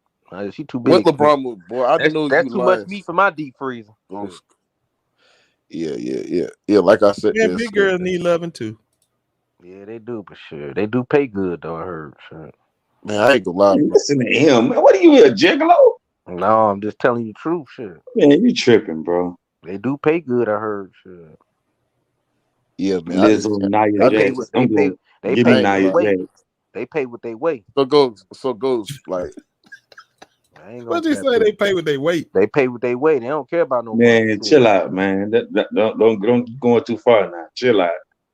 She too big. What LeBron move, boy? I didn't know that's too much meat for my deep freezer. Yeah. Like I said, yeah, big girls need loving too. Yeah, they do for sure. They do pay good though. I heard. Sure. Man, I ain't gonna lie. Listen to him. Man, what are you, a gigolo? No, I'm just telling you the truth. Shit. Man, you tripping, bro. They do pay good. I heard. Shit. Yeah, man. Lizzo, Nia They pay Jax. what I'm going. they Give me pay Nia what they Jax. weigh. They pay what they weigh. So goes like. I ain't gonna What you cap say? it. They pay what they weight. They pay what they weigh. They don't care about no Man, money. chill out, man. Don't going too far now. Chill out.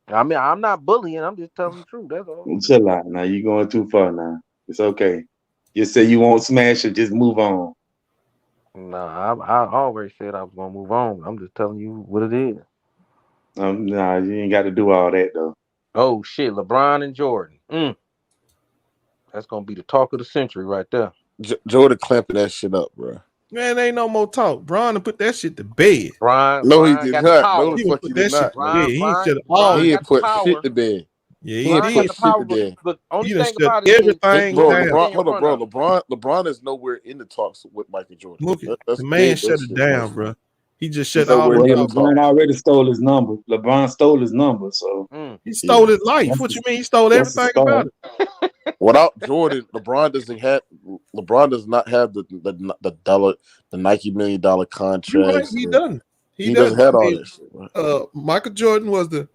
I mean, I'm not bullying. I'm just telling the truth. That's all. Chill out now. You going too far now. It's okay. You say you won't smash it, just move on. Nah, I always said I was gonna move on. I'm just telling you what it is. Nah, you ain't got to do all that though. Oh shit, LeBron and Jordan. That's gonna be the talk of the century right there. Jordan clamping that shit up, bro. Man, ain't no more talk. Bron to put that shit to bed. No, he did got not. the power. No, the fuck he did not. He should He Brian ain't got the put power. shit to bed. Yeah, He ain't Brian put got the shit power, to bed. but only He done thing shut about it is everything Bro, down. LeBron, hold on, bro. LeBron is nowhere in the talks with Michael Jordan. The man shut it down, bro. He just shut all Well, the LeBron already stole his number. LeBron stole his number, so He stole his life. What you mean? He stole everything about it. Without Jordan, LeBron does not have the Nike $1 million You right? contracts. He doesn't. He doesn't have all that shit. Michael Jordan was the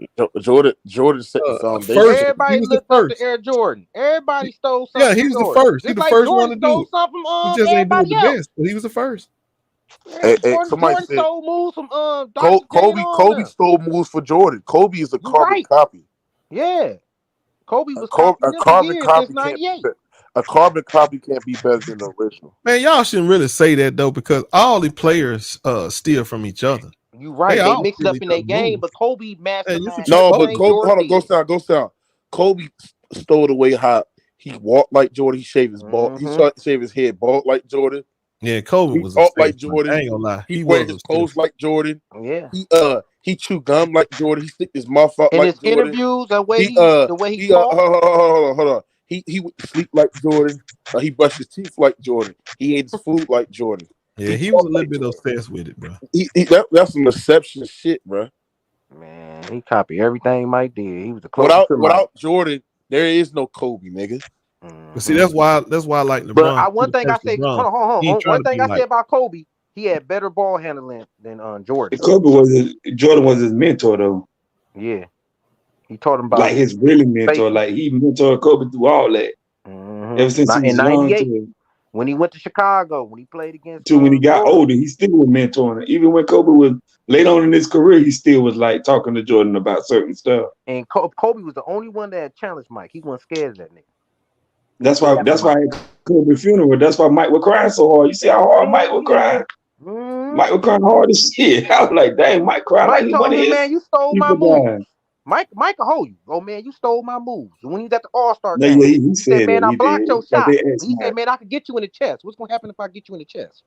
Jordan set the foundation. first. He everybody was the looked up first. to Air Jordan. Everybody stole something. Yeah, he from was the Jordan. first. He Just the like first one Jordan to do stole it. something from He just ain't do it everybody the else. best, but he was the first. Somebody Jordan said stole moves from Dr. J and all Kobe them. stole moves for Jordan. Kobe is a You carbon right. copy. Yeah. Kobe was copying them for Carbon years copy since can't be 98. a carbon copy can't be better than the original. Man, y'all shouldn't really say that though, because all the players steal from each other. You right. They all mix it steal up each in their other game, moves. but Kobe masterminded No, but everything Kobe, Jordan hold on, did. go down. Kobe stole the way how he walked like Jordan. He shaved his bald. He shaved his head bald like Jordan. Yeah, Kobe He was talked like obsessed. Jordan. I ain't gonna lie. He wear his clothes like Jordan. Yeah. He chew gum like Jordan. He stick his mouth out In like his Jordan. interviews, the way he Hold talked. on. He would sleep like Jordan. He brushed his teeth like Jordan. He ate his food like Jordan. Yeah, he was a little bit obsessed with it, bro. That's some exception shit, bro. Man, he copied everything Mike did. He was the closest to Mike. Without Jordan, there is no Kobe, nigga. But see, that's why I like LeBron. But one thing I say, LeBron. hold on. One thing I like, say about Kobe, he had better ball handling than Jordan. Jordan was his mentor though. Yeah, he taught him about like his really mentor. safety. Like he mentored Kobe through all that. Ever since he was in young 98, when he went to Chicago, when he played against when he got Jordan. older, he still was mentoring. Even when Kobe was late on in his career, he still was like talking to Jordan about certain stuff. And Kobe was the only one that challenged Mike. He wasn't scared of that nigga. That's why at Kobe funeral, that's why Mike was crying so hard. You see how hard Mike was crying? Mike was crying hard as shit. I was like, dang, Mike crying Mike like he told wanted him, his man, you stole my people moves. Mike will hold you. Oh man, you stole my moves. When he was at the All-Star Yeah, game, he said, man, I blocked your shot. He He said, man, I could get you in the chest. What's gonna happen if I get you in the chest?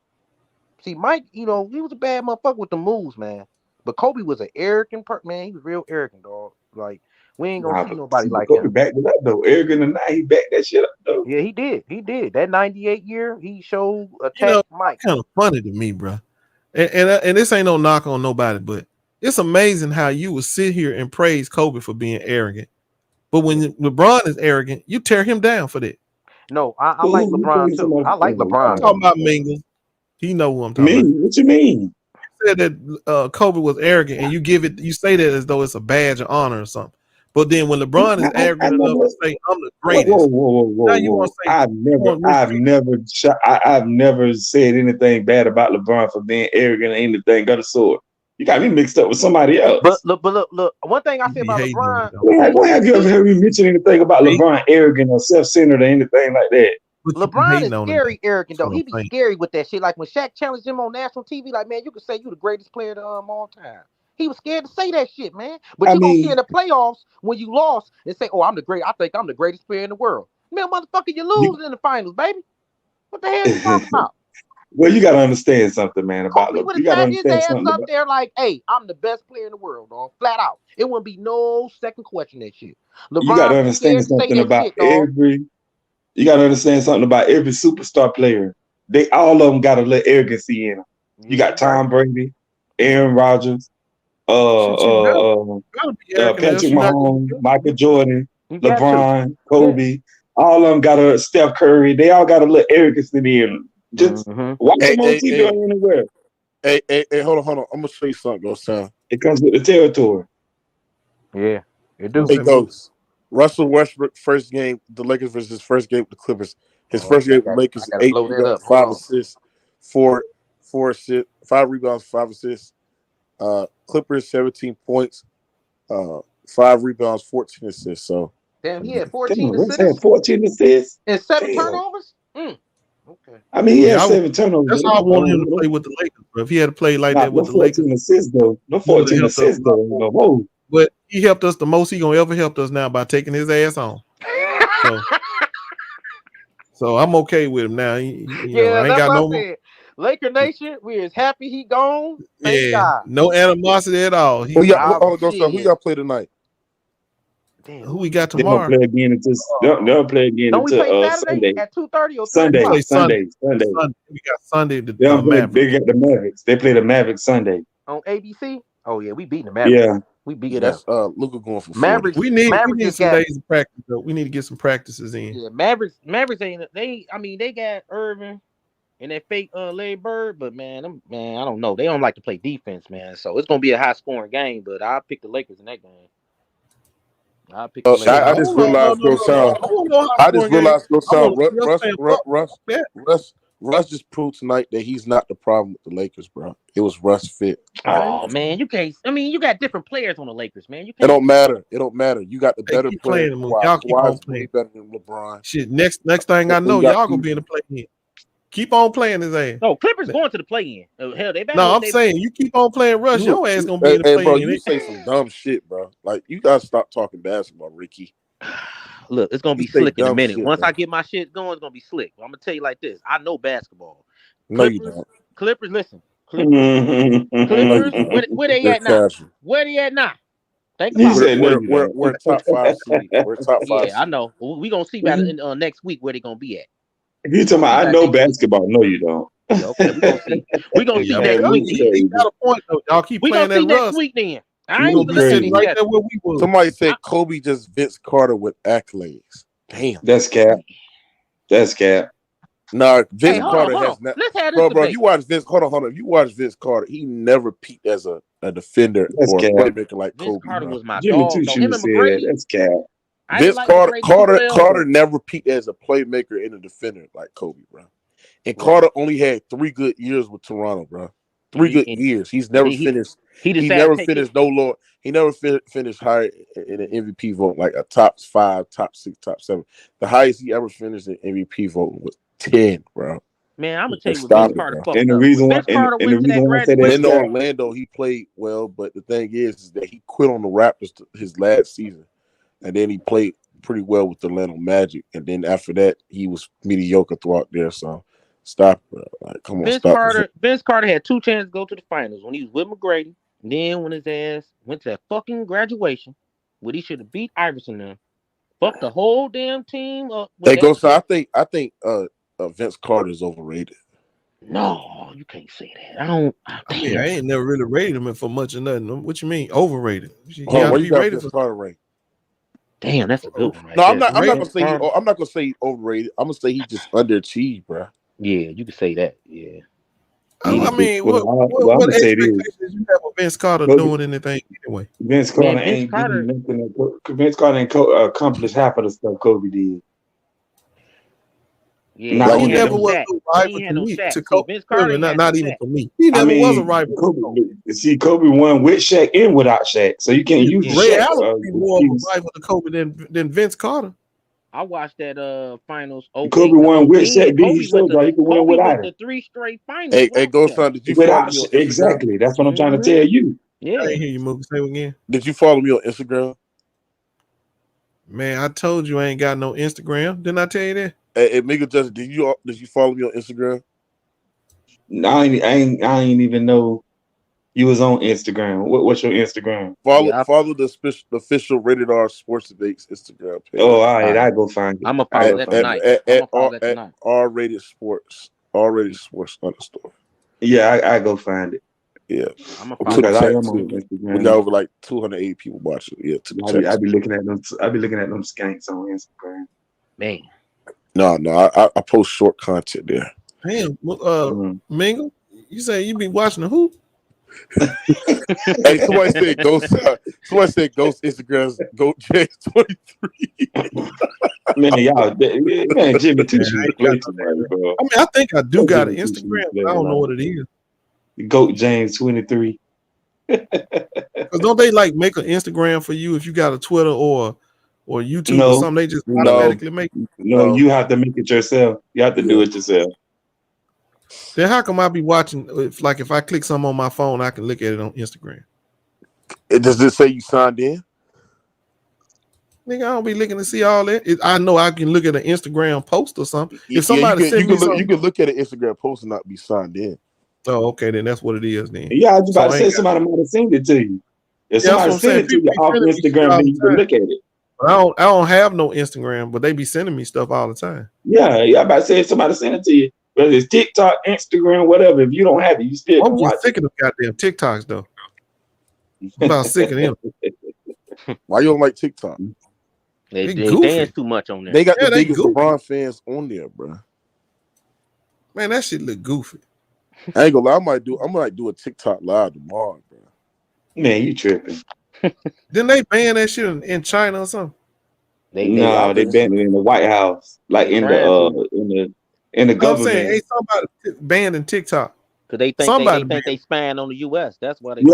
See, Mike, he was a bad motherfucker with the moves, man. But Kobe was an arrogant man. He was real arrogant, dog. Like, we ain't gonna see nobody like Kobe him. backed it up though. Arrogant or not, he backed that shit up though. Yeah, he did. He did. That 98 year, he showed attack Mike. Kind of funny to me, bro. And this ain't no knock on nobody, but it's amazing how you would sit here and praise Kobe for being arrogant. But when LeBron is arrogant, you tear him down for that. No, I like LeBron too. I like LeBron. I'm talking about Mingle. He know who I'm talking about. What you mean? You said that Kobe was arrogant, and you say that as though it's a badge of honor or something. But then when LeBron is arrogant enough to say, "I'm the greatest," now you want to say, I've never said anything bad about LeBron for being arrogant or anything of the sort. You got me mixed up with somebody else. But look. One thing I say about LeBron. When have you ever heard me mention anything about LeBron arrogant or self-centered or anything like that? LeBron is scary arrogant though. He be scary with that shit. Like when Shaq challenged him on national TV, like, man, you could say you the greatest player of all time. He was scared to say that shit, man. But you gonna see in the playoffs when you lost and say, "Oh, I think I'm the greatest player in the world." Man, motherfucker, you lose in the finals, baby. What the hell you talking about? Well, you gotta understand something, man. Kobe would have sat his ass up there like, "Hey, I'm the best player in the world, dog. Flat out. It wouldn't be no second question that shit." LeBron, you gotta understand something about every. You gotta understand something about every superstar player. They all of them got a little arrogancy in them. You got Tom Brady, Aaron Rodgers, Patrick Mahomes, Michael Jordan, LeBron, Kobe. All of them got a Steph Curry. They all got a little arrogance in them. Just watch them on TV or anywhere. Hey, hold on. I'm gonna show you something, go Sam. It comes with the territory. Yeah, it do. It goes. Russell Westbrook first game, the Lakers versus his first game with the Clippers. His first game with the Lakers, I gotta 8 blow that rebounds, up. Hold 5 on. assists, 4 assists, 5 rebounds, 5 assists. Clippers 17 points, 5 rebounds, 14 assists. So Damn, he had Damn, 14 Russ had assists 14 assists. and 7 Damn. turnovers. Okay. I mean, he had Yeah, 7 turnovers. that's how I want him to play with the Lakers. Bro. If he had to play like that with No the Lakers, 14 assists though. No he would have 14 helped us assists a lot though. more. Whoa. But he helped us the most he gonna ever help us now by taking his ass on. So I'm okay with him now. You know, I ain't that's got what no I more. said. Laker Nation, we is happy he gone. Thank God. No animosity at all. who y'all play tonight? Damn. Who we got They don't tomorrow? play again until they'll play again Don't we play until Saturday Sunday. at 2:30 or 3 Sunday. o'clock? Sunday. We got Sunday. They don't play, they got the Mavericks. They play the Mavericks Sunday. On ABC? Oh yeah, we beating the Mavericks. Yeah. We beat That's Luka going for 40. Mavericks. We need just some got, days of practice though. We need to get some practices in. Yeah, Mavericks ain't they. I mean, they got Irvin and that fake Larry Bird, but man, I don't know. They don't like to play defense, man. So it's gonna be a high scoring game, but I'll pick the Lakers in that game. I'll pick the Lakers. I just realized Russ just proved tonight that he's not the problem with the Lakers, bro. It was Russ fit. Oh man, you can't. I mean, you got different players on the Lakers, man. You It can't. don't matter. It don't matter. You got the better keep player. playing them. Y'all keep on playing. Better than LeBron. Shit, next thing I know, y'all gonna be in the play-in. Keep on playing his ass. No, Clippers going to the play-in. Hell, they better. No, I'm saying you keep on playing Russ, your ass gonna be in the play-in. Bro, you say some dumb shit, bro. Like you gotta stop talking basketball, Ricky. Look, it's gonna be slick in a minute. Once I get my shit going, it's gonna be slick. I'm gonna tell you like this. I know basketball. No, you don't. Clippers, listen. Clippers, where they at now? Where they at now? Think about it. We're top 5 seed. We're top 5 seed. Yeah, I know. We gonna see about it next week where they gonna be at. You talking about I know basketball? No, you don't. Okay, we gonna see. We gonna see next week. He got a point though. Y'all keep playing that Russ. We gonna see next week then. I ain't even listening right there where we were. Somebody said Kobe just Vince Carter with accolades. Damn, that's cap. That's cap. No, Vince Carter has not. Let's have this bro. You watch Vince. Hold on. If you watch Vince Carter, he never peaked as a defender or a playmaker like Vince Kobe. Carter was my Jimmy dog. Him and McGrady. That's cap. Vince Carter never peaked as a playmaker and a defender like Kobe, bro. And Carter only had 3 good years with Toronto, bro. 3 good years. He's never finished. He never finished no lower. He never finished higher in an MVP vote, like a top 5, top 6, top 7. The highest he ever finished in MVP vote was 10, bro. Man, I'm gonna tell you what Vince Carter fucked up. And the reason why, in Orlando, he played well, but the thing is that he quit on the Raptors his last season, and then he played pretty well with the Orlando Magic, and then after that, he was mediocre throughout there. So, stop, bro. Like, come on, stop. Vince Carter had 2 chances to go to the finals when he was with McGrady, and then when his ass went to that fucking graduation, where he should have beat Iverson. Then fuck the whole damn team up. Hey, so I think Vince Carter is overrated. No, you can't say that. I ain't never really rated him for much of nothing. What you mean overrated? What you got Vince Carter rate? Damn, that's a good one. Right no, I'm not gonna say I'm not gonna say overrated. I'm gonna say he just underachieved, bro. Yeah, you can say that. Yeah. I mean, what expectations you have of Vince Carter doing anything anyway? Vince Carter ain't accomplished half of the stuff Kobe did. Yeah, he never was a rival to Kobe. Not even for me. He never was a rival. Kobe won with Shaq and without Shaq, so you can't use Ray Allen be more of a rival to Kobe than Vince Carter. I watched that finals. Kobe won with Shaq. He showed you he could win without him. The 3 straight finals. Hey, Ghost Son, did you follow me on Instagram? Exactly. That's what I'm trying to tell you. Yeah. I didn't hear you, Mookie. Say it again. Did you follow me on Instagram? Man, I told you I ain't got no Instagram. Didn't I tell you that? Hey, Miguel Justin, did you follow me on Instagram? No, I ain't even know you was on Instagram. What's your Instagram? Follow the official Rated R Sports Debates Instagram page. Oh, all right, I go find it. I'm gonna follow that tonight. At R-rated sports, R-rated sports _. Yeah, I go find it. Yeah, I'm gonna follow that. I am on Instagram. We got over like 208 people watching. Yeah, I be looking at them. I be looking at them skanks on Instagram. Man. No, I post short content there. Damn, Mingle, you say you be watching the who? Hey, somebody said Ghost. Somebody said Ghost Instagram's Goat James 23. Man, man, Jimmy teaching me to play too much, bro. I mean, I think I do got an Instagram, but I don't know what it is. Goat James 23. Because don't they like make an Instagram for you if you got a Twitter or YouTube or something? They just automatically make it. No, you have to make it yourself. You have to do it yourself. Then how come I be watching? If I click something on my phone, I can look at it on Instagram. Does it say you signed in? Nigga, I don't be looking to see all that. I know I can look at an Instagram post or something. If somebody you can look at an Instagram post and not be signed in. Oh, okay, then that's what it is. Then I was about to say somebody might have sent it to you. If somebody sent it to you off Instagram, then you can look at it. But I don't have no Instagram, but they be sending me stuff all the time. Yeah, I about to say if somebody sent it to you, whether it's TikTok, Instagram, whatever. If you don't have it, you still can watch it. I'm sick of them goddamn TikToks though. I'm about sick of them. Why you don't like TikTok? They dance too much on there. They got the biggest LeBron fans on there, bro. Man, that shit look goofy. I ain't gonna lie. I might do a TikTok live tomorrow, bro. Man, you tripping? Didn't they ban that shit in China or something? They banned it in the White House, like in the government. I'm saying, ain't somebody banned in TikTok? Because they think they spying on the U.S. That's why they. In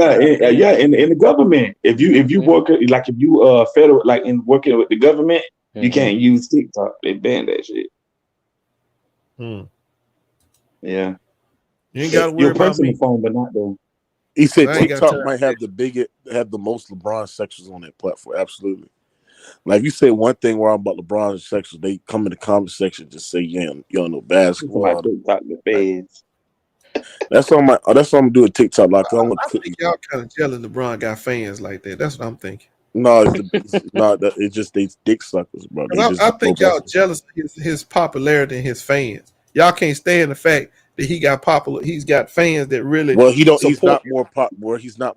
the government. If you work like if you federal like in working with the government, you can't use TikTok. They banned that shit. Yeah. You ain't got to worry your about personal me. phone, but not though. He said TikTok might have the most LeBron sections on that platform. Absolutely. Like if you say one thing wrong about LeBron's sections, they come in the comment section just say you don't know basketball. TikTok the feds. That's all I'm gonna do with TikTok. Like I think y'all kind of jealous LeBron got fans like that. That's what I'm thinking. No, it's just they dick suckers, bro. I think y'all jealous of his popularity and his fans. Y'all can't stand the fact that he got popular. He's got fans that really. Well, he's not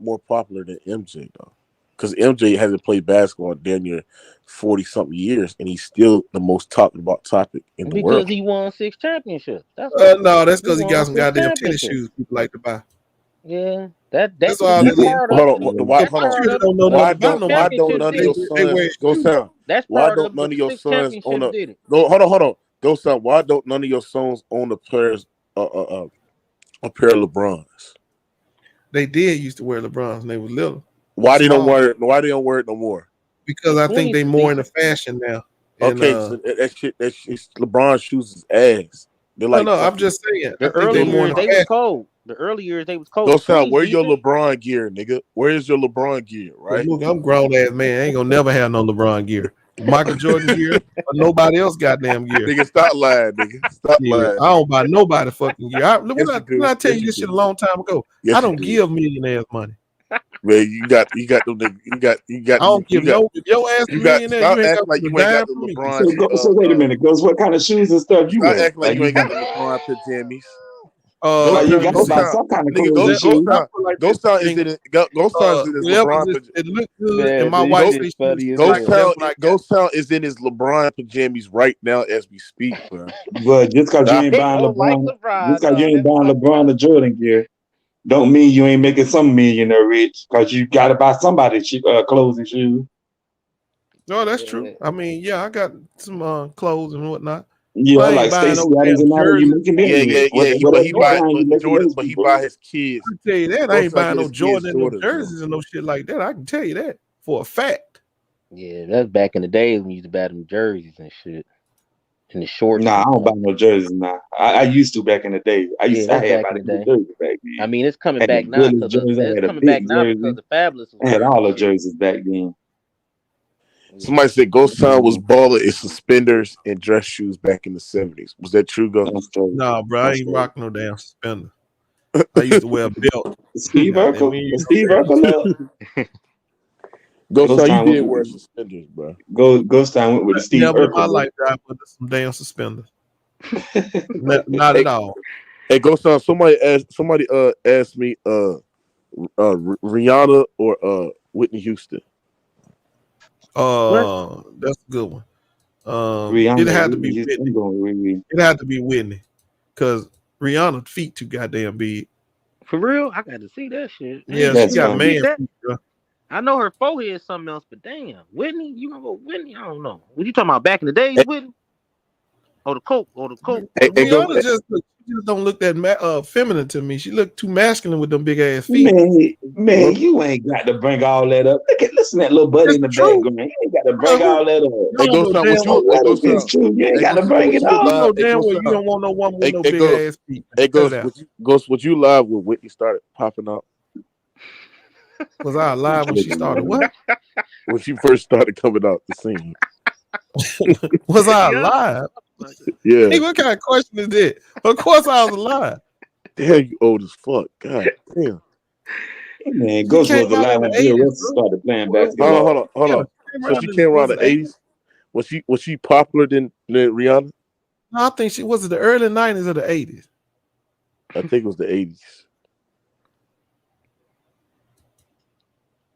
more popular than MJ though, because MJ hasn't played basketball damn near 40-something years, and he's still the most talked about topic in the world. Because he won 6 championships. No, that's because he got some goddamn tennis shoes people like to buy. Yeah, that's all. Why don't none of your sons go down? Why don't none of your sons own a? Hold on. Go son. Why don't none of your sons own a pair of LeBrons? They did used to wear LeBrons when they were little. Why they don't wear it? Why they don't wear it no more? Because I think they more into fashion now. Okay, so that shit LeBron shoes is ass. They're like no, I'm just saying. The early years they was cold. The early years they was cold. Go sound. Where's your LeBron gear, nigga? Where's your LeBron gear? Right? Look, I'm grown ass man. I ain't gonna never have no LeBron gear. Michael Jordan gear, or nobody else goddamn gear. Nigga, stop lying, nigga. Stop lying. I don't buy nobody fucking gear. I tell you this shit a long time ago. I don't give millionaires money. Man, you got. I don't give no. If your ass a millionaire, you ain't got like you ain't got the LeBron. So wait a minute, Ghost. What kind of shoes and stuff you wear? Act like you ain't got the LeBron pajamas. You got to buy some kind of clothes. Ghost Town is in LeBron. It looked good, and my wife Ghost Town is in his LeBron pajamas right now as we speak, bro. But just because you ain't buying LeBron or Jordan gear, don't mean you ain't making some millionaire rich. Because you got to buy somebody clothes and shoes. No, that's true. I mean, I got some clothes and whatnot. Yeah, like Stacey Adams and all you making but he buy his kids. I tell you that I ain't buying no Jordan and no jerseys and no shit like that. I can tell you that for a fact. Yeah, that's back in the days when you used to buy them jerseys and shit. And the shorts. Nah, I don't buy no jerseys now. I used to back in the day. I used to have jerseys back then. I mean, it's coming back now because the Fabulous. I had all the jerseys back then. Somebody said Ghost Town was baller in suspenders and dress shoes back in the 70s. Was that true, Ghost? No, bro, I ain't rocking no damn suspender. I used to wear a belt. Steve Urkel. Ghost Town, you did wear suspenders, bro. Ghost Town went with the Steve Urkel. Never in my life I put some damn suspenders. Not at all. Hey, Ghost Town, somebody asked me Rihanna or Whitney Houston. That's a good one. It had to be Whitney. It had to be Whitney, because Rihanna's feet too goddamn big. For real, I got to see that shit. Yeah, That's she got funny. man feet, bro. I know her forehead is something else, but damn, Whitney, you gonna go Whitney? I don't know. What you talking about back in the days, Whitney? Oh, the coke, Rihanna just don't look that feminine to me. She looked too masculine with them big ass feet. Man, you ain't got to bring all that up. Listen to that little buddy in the background. You ain't got to bring all that up. It's true. You ain't got to bring it up. You know damn well you don't want no woman with no big ass feet. It goes. What you live when Whitney started popping out? Was I alive when she started? What? When she first started coming out the scene. Was I alive? Yeah. Hey, what kind of question is that? Of course I was alive. Damn, you old as fuck. God damn. Man, Ghost was alive when Bill Russell started playing basketball. Hold on. So she came around the 80s? Was she popular than Rihanna? No, I think she was it the early 90s or the 80s. I think it was the 80s.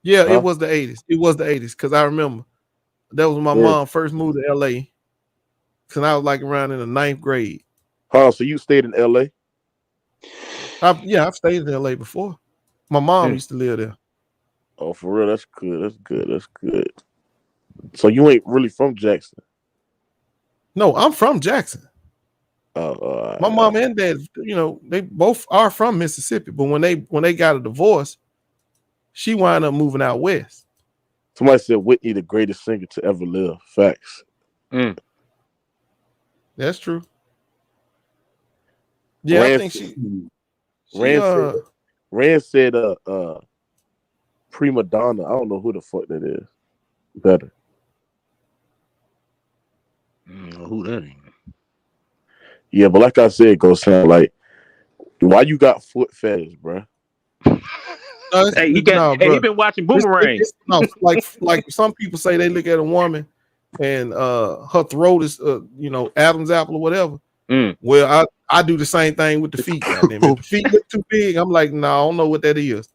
Yeah, it was the 80s. It was the 80s because I remember that was when my mom first moved to LA. Because I was like around in the 9th grade. Oh, so you stayed in LA? I've stayed in LA before. My mom used to live there. Oh, for real? That's good. That's good. So you ain't really from Jackson? No, I'm from Jackson. My mom and dad, they both are from Mississippi. But when they got a divorce, she wound up moving out west. Somebody said Whitney the greatest singer to ever live. Facts. That's true. Yeah, I think Rand said prima donna. I don't know who the fuck that is. Better. Who that is? Yeah, but like I said, go sound like why you got foot fetish, bro? Hey, he been watching Boomerang. Like some people say they look at a woman and her throat is Adam's apple or whatever. Well, I do the same thing with the feet. If the feet look too big, I'm like, no, I don't know what that is.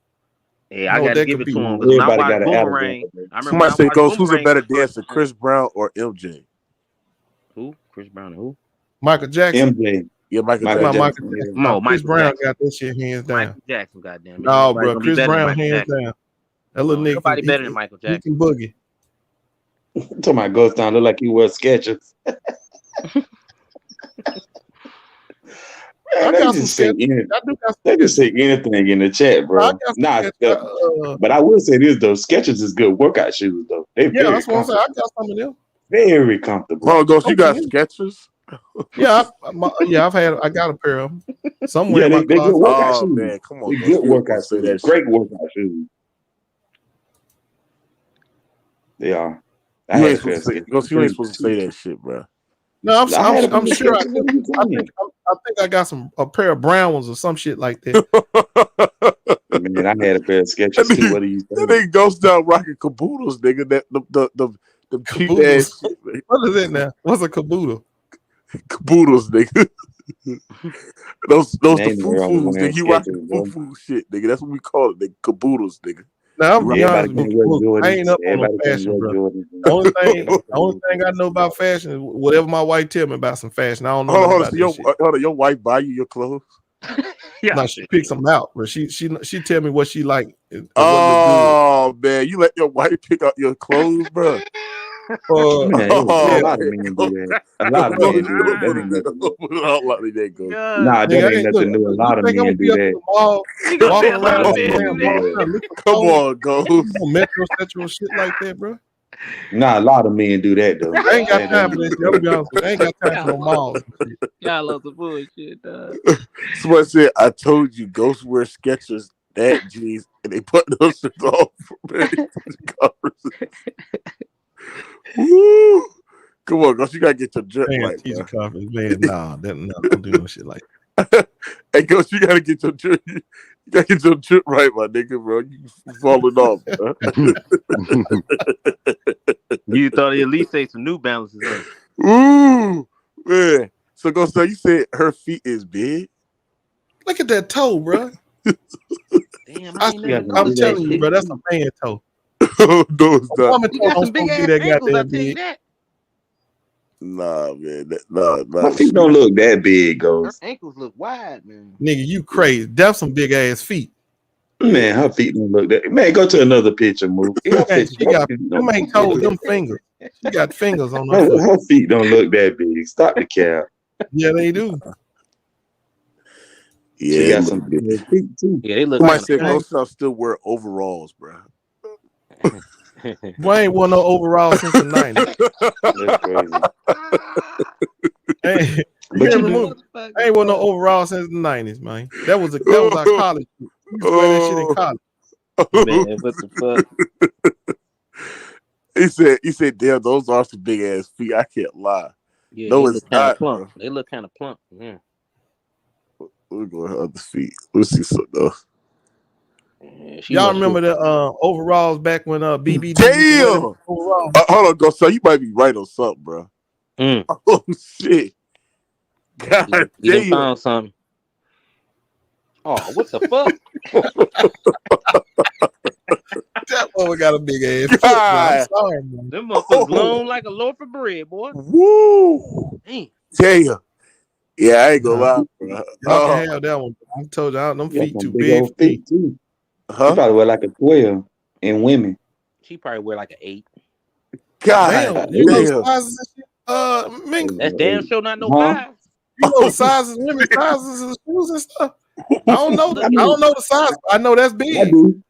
Yeah, I gotta give it to him. Everybody got an Boomerang. Somebody say, "Goes, who's a better dancer, Chris Brown or MJ?" Who? Chris Brown and who? Michael Jackson. MJ. Yeah, Michael Jackson. Chris Brown got that shit hands down. Michael Jackson, goddamn. No, bro, Chris Brown hands down. That little nigga. Nobody better than Michael Jackson. He can boogie. Talking about Ghost Town look like he wears Skechers. Man, they just say anything in the chat, bro. But I will say this though: Skechers is good workout shoes, though. That's what I'm saying. I got some of them. Very comfortable. Oh, Ghost, you got Skechers? Yeah, I got a pair of them somewhere in my they closet. good workout shoes. Man, come on, they good workout shoes. Great workout shoes. They are. You ain't supposed to say that shit, bro. No, I'm sure. I think I got a pair of brown ones or some shit like that. Man, I had a pair of Skechers too. What do you think? That nigga goes down rocking caboodles, nigga. That the cheap ass shit, man. What is it now? What's a caboodle? Caboodles, nigga. those the Ain't no wrong foo-foos, with nigga. You wearing rocking Skechers, bro. foo-foo shit, nigga. That's what we call it, nigga. Caboodles, nigga. Now, I'm be honest with you, I ain't up on no Everybody can fashion, wear bro. Jordans. The only thing I know about fashion is whatever my wife tell me about some fashion. I don't know Hold about on, your wife buy you your clothes? No, she picks them out, but she tell me what she like. Oh man, you let your wife pick out your clothes, bro. A lot of men do that. A lot of men do that. That ain't nothing new. Nah, that ain't nothing new. A lot of men do that. Come on, go. Metrosexual shit like that, bro. Nah, a lot of men do that though. I ain't got time for this. I'll be honest with you. I ain't got time for no malls. Y'all love the bullshit, dog. Somebody said, "I told you, Ghost wear Skechers, dad jeans, and they put those shit off." Woo! Come on, Ghost, you gotta get your drip right, man. Nah, don't do no shit like that. Hey, Ghost, you gotta get your drip. You gotta get your drip right, my nigga, bro. You falling off, bro. You thought he'd at least say some New Balances. Huh? Ooh, man. So, Ghost, you said her feet is big. Look at that toe, bro. Damn, I'm telling you, bro, that's a man toe. No, it's not. You got some big ass ankles, I tell you that. Nah, man. My feet don't look that big, Her Ghost. ankles look wide, man. Nigga, you crazy. That's some big ass feet. Man, her feet don't look that. Man, go to another picture, move. Man, she got them ain't toes, them fingers. She got fingers on her foot. Her feet don't look that big. Stop the cap. Yeah, they do. Yeah, She got some big feet too. Yeah, they look. Somebody said Ghost Town still wear overalls, bro. Boy, ain't wore no overalls since the 90s. That's crazy. I ain't wore no overalls since the 90s, man. That was our college. We used to wear that shit in college. Man, what the fuck? He said, damn, those are some big ass feet. I can't lie. Yeah, no, they it's look kind not. of plump. They look kind of plump. Yeah. We're going to her other feet. Let's see something though. Yeah, y'all remember the overalls back when BB? Damn. Hold on, Ghost. So you might be right on something, bro. Oh shit. God you damn. found something. Oh, what the fuck? That boy got a big ass foot, bro. I'm sorry, man. Them motherfuckers long like a loaf of bread, boy. Woo. Damn. Yeah, I ain't gonna lie, bro. Y'all can have that one. I told y'all them feet too big old for me. feet too. She probably wear like a 12 in women. She probably wear like an 8. God damn, you know the sizes and shit? Mingle. That's damn sure not no 5. You know the sizes, women's sizes and shoes and stuff. I don't know the size. I know that's big.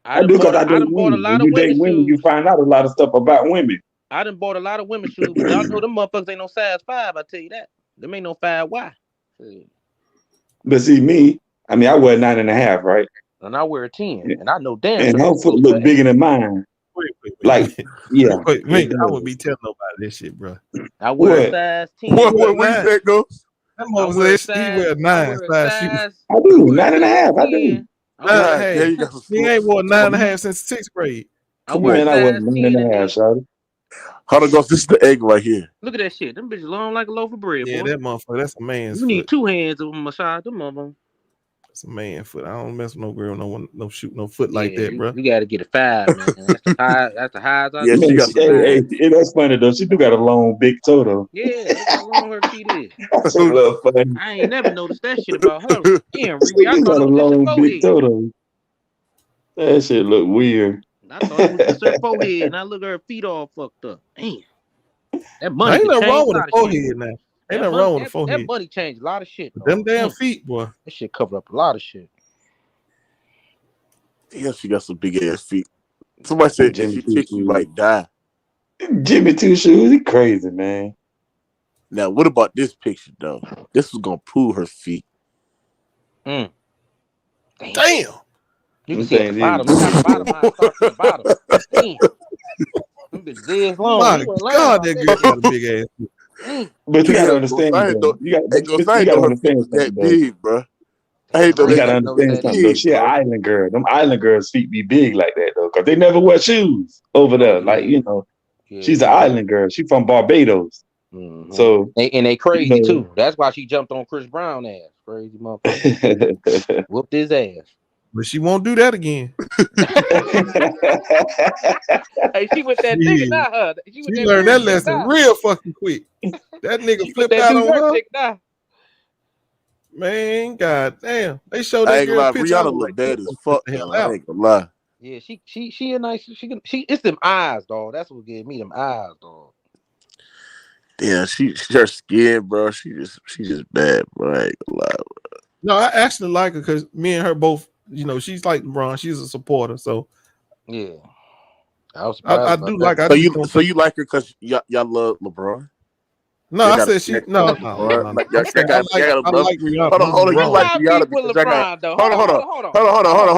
I do because I done bought a women. lot When of you date women's women, you shoes. find out a lot of stuff about women. I done bought a lot of women's shoes, but y'all know them motherfuckers ain't no size 5. I tell you that. Them ain't no 5Y. But see me, I mean, I wear 9.5, right? And I wear a 10, and I know damn. And sure her foot look bigger than mine. Like, yeah. Wait, I wouldn't be telling nobody this shit, bro. I wear What? a size 10. What that goes? That mother said he wear 9 size shoes. I do 9.5. I do. 9.5. He ain't wore 9.5 since 6th grade. Come on, I wear 9.5, shawty. Hold on, Ghost. This is the egg right here. Look at that shit. Them bitches long like a loaf of bread, Yeah, boy. that motherfucker, that's a man's You need foot. 2 hands of them massage them motherfuckers. That's a man foot. I don't mess with no girl, no shoot no foot like that, bro. You got to get a 5, man. That's the high. That's the highest. Yeah, she got hey, that's funny though. She do got a long, big toe though. Yeah, look how long her feet is. That's a little funny. I ain't never noticed that shit about her. Damn, She Riri, I got thought a it was just long, her big forehead. toe though. That shit look weird. I thought it was just her forehead, and I look at her feet all fucked up. Damn. That money Ain't nothing wrong with a the forehead now. Ain't nothing wrong with the forehead. That money changed a lot of shit. Them damn feet, boy. That shit covered up a lot of shit. Yeah, she got some big ass feet. Somebody said if she kick you, might die. Jimmy Two Shoes, he crazy, man. Now, what about this picture though? This was gonna prove her feet. Damn. You can see at the bottom. Look how the bottom line starts from the bottom. Damn. Them bitches this long. My God, that girl got a big ass feet. But you gotta understand, though. You gotta understand that big, bro. I hate you gotta understand something though. She an island girl. Them island girls' feet be big like that though, cause they never wear shoes over there. Like she's an island girl. She from Barbados, so and they crazy too. That's why she jumped on Chris Brown ass. Crazy motherfucker. Whooped his ass. But she won't do that again. Hey, she with that nigga now, huh? She learned that lesson real fucking quick. That nigga flipped out on her. Man, god damn. They showed that girl a picture. Rihanna look bad as fuck. I ain't gonna lie. Yeah, she a nice. She it's them eyes, dog. That's what gave me them eyes, dog. Yeah, she her skin, bro. She just bad, bro. I ain't gonna lie. Bro. No, I actually like her because me and her both. She's like LeBron. She's a supporter, so yeah. I do like. So you like her because y'all love LeBron? No, I said she. No. I like Rihanna. Hold on. You like Rihanna because hold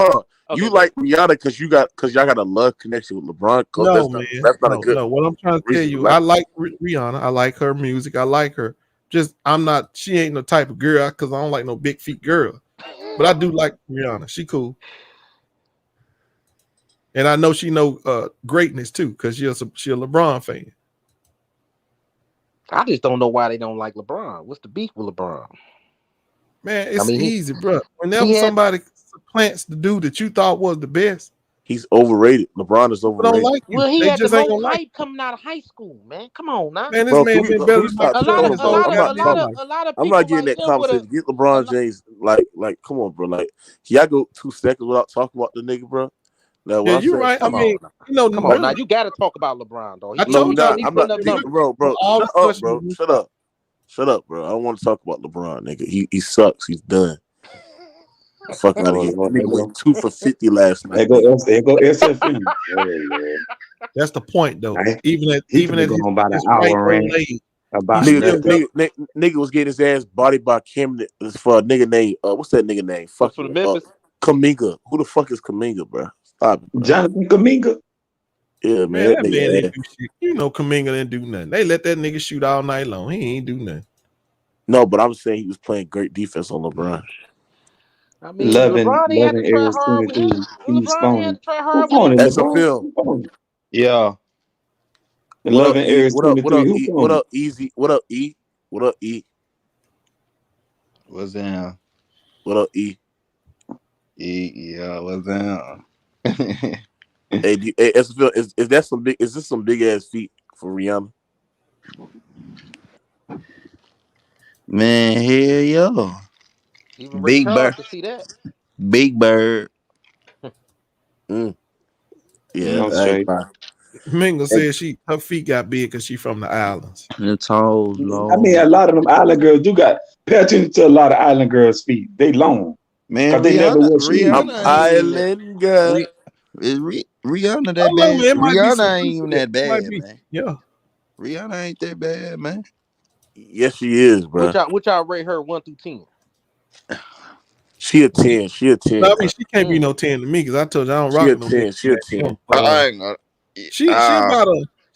on. You like Rihanna because y'all got a love connection with LeBron. No, man. That's not a good. No, what I'm trying to tell you, I like Rihanna. I like her music. I like her. Just she ain't no type of girl because I don't like no big feet girl. But I do like Rihanna. She cool. And I know she know greatness too because she a LeBron fan. I just don't know why they don't like LeBron. What's the beef with LeBron? Man, it's easy, bro. Whenever somebody supplants the dude that you thought was the best, He's overrated. LeBron is overrated. Don't like you. Well, he They had the just ain't most gonna like hype coming out of high school, man. Come on now. man. This Bro, man been better than Michael Jordan. A lot of I'm people not getting like that him with conversation. Get LeBron James, like, come on, bro. Like, can y'all go 2 seconds without talking about the nigga, bro? Now, Yeah, you're right. I mean, come on now. You got to talk about LeBron, though. I told y'all I'm not, bro. all Shut up. Shut up, bro. I don't want to talk about LeBron, nigga. He sucks. He's done. Fuck out of here. That nigga went 2 for 50 last night. There go SFN. That's the point, though. Even at He even finna at go his, on about an his hour right rant old age, about Nigga was getting his ass bodied by Cameron for a nigga named what's that nigga name? Fuck for the Memphis. Kaminga. Who the fuck is Kaminga, bro? Stop it, bro. Jonathan Kaminga. Yeah, man, that man nigga didn't do shit. You know, Kaminga didn't do nothing. They let that nigga shoot all night long. He ain't do nothing. No, but I'm saying he was playing great defense on LeBron. I mean, LeBron he had to try Aries hard with him. 23. LeBron had to try hard Who with him. That's a LeBron? film. Yeah. 11 Aries 23. What up, Easy? What up, E? What up, E? What's down? What up, E? Yeah, what's down? Hey, is that some big? Is this some big ass feet for Rihanna? Man, hell yeah. Even Ray Big Charles Bird. to see that. Big Bird. Yeah, I'm I ain't straight. lying. Minga said her feet got big because she from the islands. The toes I long. mean, a lot of them island girls do got pay attention to a lot of island girls' feet. They long. Man, They never wear shoes. I'm island girl. Rihanna that Oh, bad. man, it might be some Rihanna ain't truth even to that bad, man. Yeah. Rihanna ain't that bad, man. Yes, she is, bro. Which y'all rate her 1 through 10? She a 10. She a 10. No, I mean, she can't be no 10 to me because I told you I don't She rock a no 10. bitch. She a 10. She about a